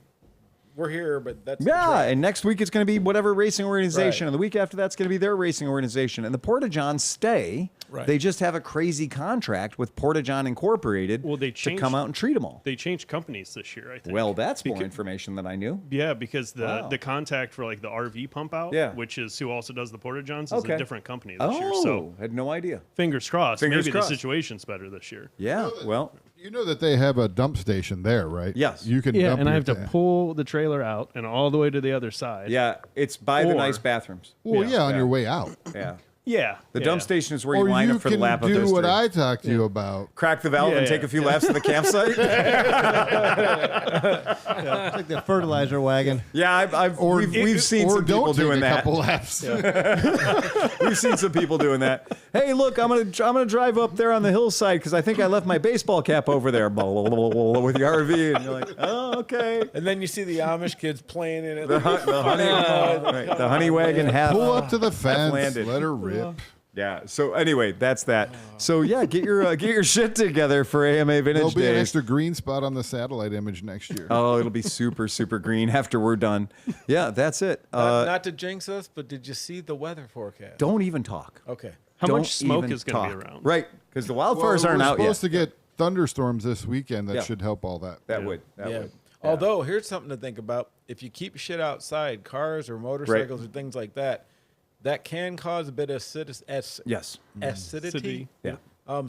we're here, but that's and next week it's going to be whatever racing organization, and the week after that's going to be their racing organization. And the Porta-Johns stay. Right. They just have a crazy contract with Porta-John Incorporated to come out and treat them all. They changed companies this year, I think. Well, that's more information than I knew. Yeah, because the contact for like the RV pump out, which is who also does the Porta-Johns, is a different company this year. So had no idea. Fingers crossed. Maybe the situation's better this year. Yeah, well. You know that they have a dump station there, right? Yes. You can dump and I have to pull the trailer out and all the way to the other side. Yeah, it's by the nice bathrooms. Well, on your way out. Yeah. Yeah. The dump station is where you line up for the lap of those. Or you can do what I talked to you about. Crack the valve and take a few laps to the campsite. It's like the fertilizer wagon. Yeah, we've seen some people doing that. Couple laps. We've seen some people doing that. Hey, look, I'm gonna drive up there on the hillside because I think I left my baseball cap over there with the RV, and you're like, oh, okay. And then you see the Amish kids playing in it. The honey wagon half. Pull up to the fence. Let her rip. Yeah. So anyway, that's that. So yeah, get your shit together for AMA Vintage There'll be an Days. extra green spot on the satellite image next year. Oh, it'll be super, super green after we're done. Yeah, that's it. Not to jinx us, but did you see the weather forecast? Don't even talk. Okay. How much smoke is going to be around? Right, because the wildfires aren't out yet. We're supposed to get thunderstorms this weekend. That should help all that. That would. Yeah. Although, here's something to think about. If you keep shit outside, cars or motorcycles or things like that, that can cause a bit of acidity. Yeah.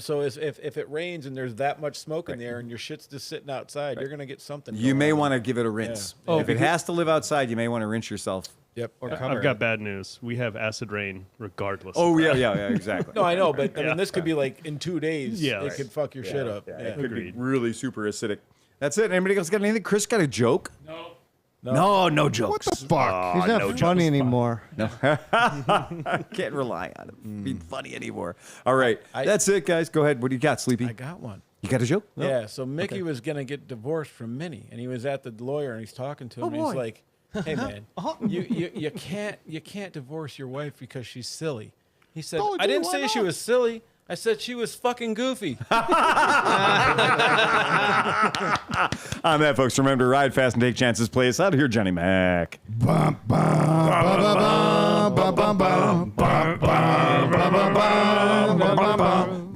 So if it rains and there's that much smoke in there and your shit's just sitting outside, you're going to get something. You may want to give it a rinse. Yeah. If it has to live outside, you may want to rinse yourself. Yep. I've got bad news. We have acid rain regardless. Oh, yeah, exactly. No, I know, but I mean, this could be like in 2 days. Yeah, it could fuck your shit up. Yeah. It could be really super acidic. That's it. Anybody else got anything? Chris got a joke? No jokes. What the fuck? He's not funny anymore. No. Can't rely on him being funny anymore. All right. That's it, guys. Go ahead. What do you got, Sleepy? I got one. You got a joke? No? Yeah, so Mickey was going to get divorced from Minnie, and he was at the lawyer, and he's talking to him, and he's like, hey, man, you can't divorce your wife because she's silly. He said, I didn't say she was silly. I said she was fucking goofy. On that, folks, remember to ride fast and take chances. Play us out of here, Johnny Mac. Bum, bum, bum, bum, bum, bum, bum, bum, bum, bum, bum, bum.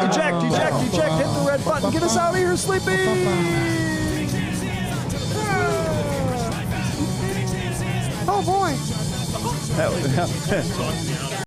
Eject, hit the red button. Get us out of here, Sleepy. Oh boy.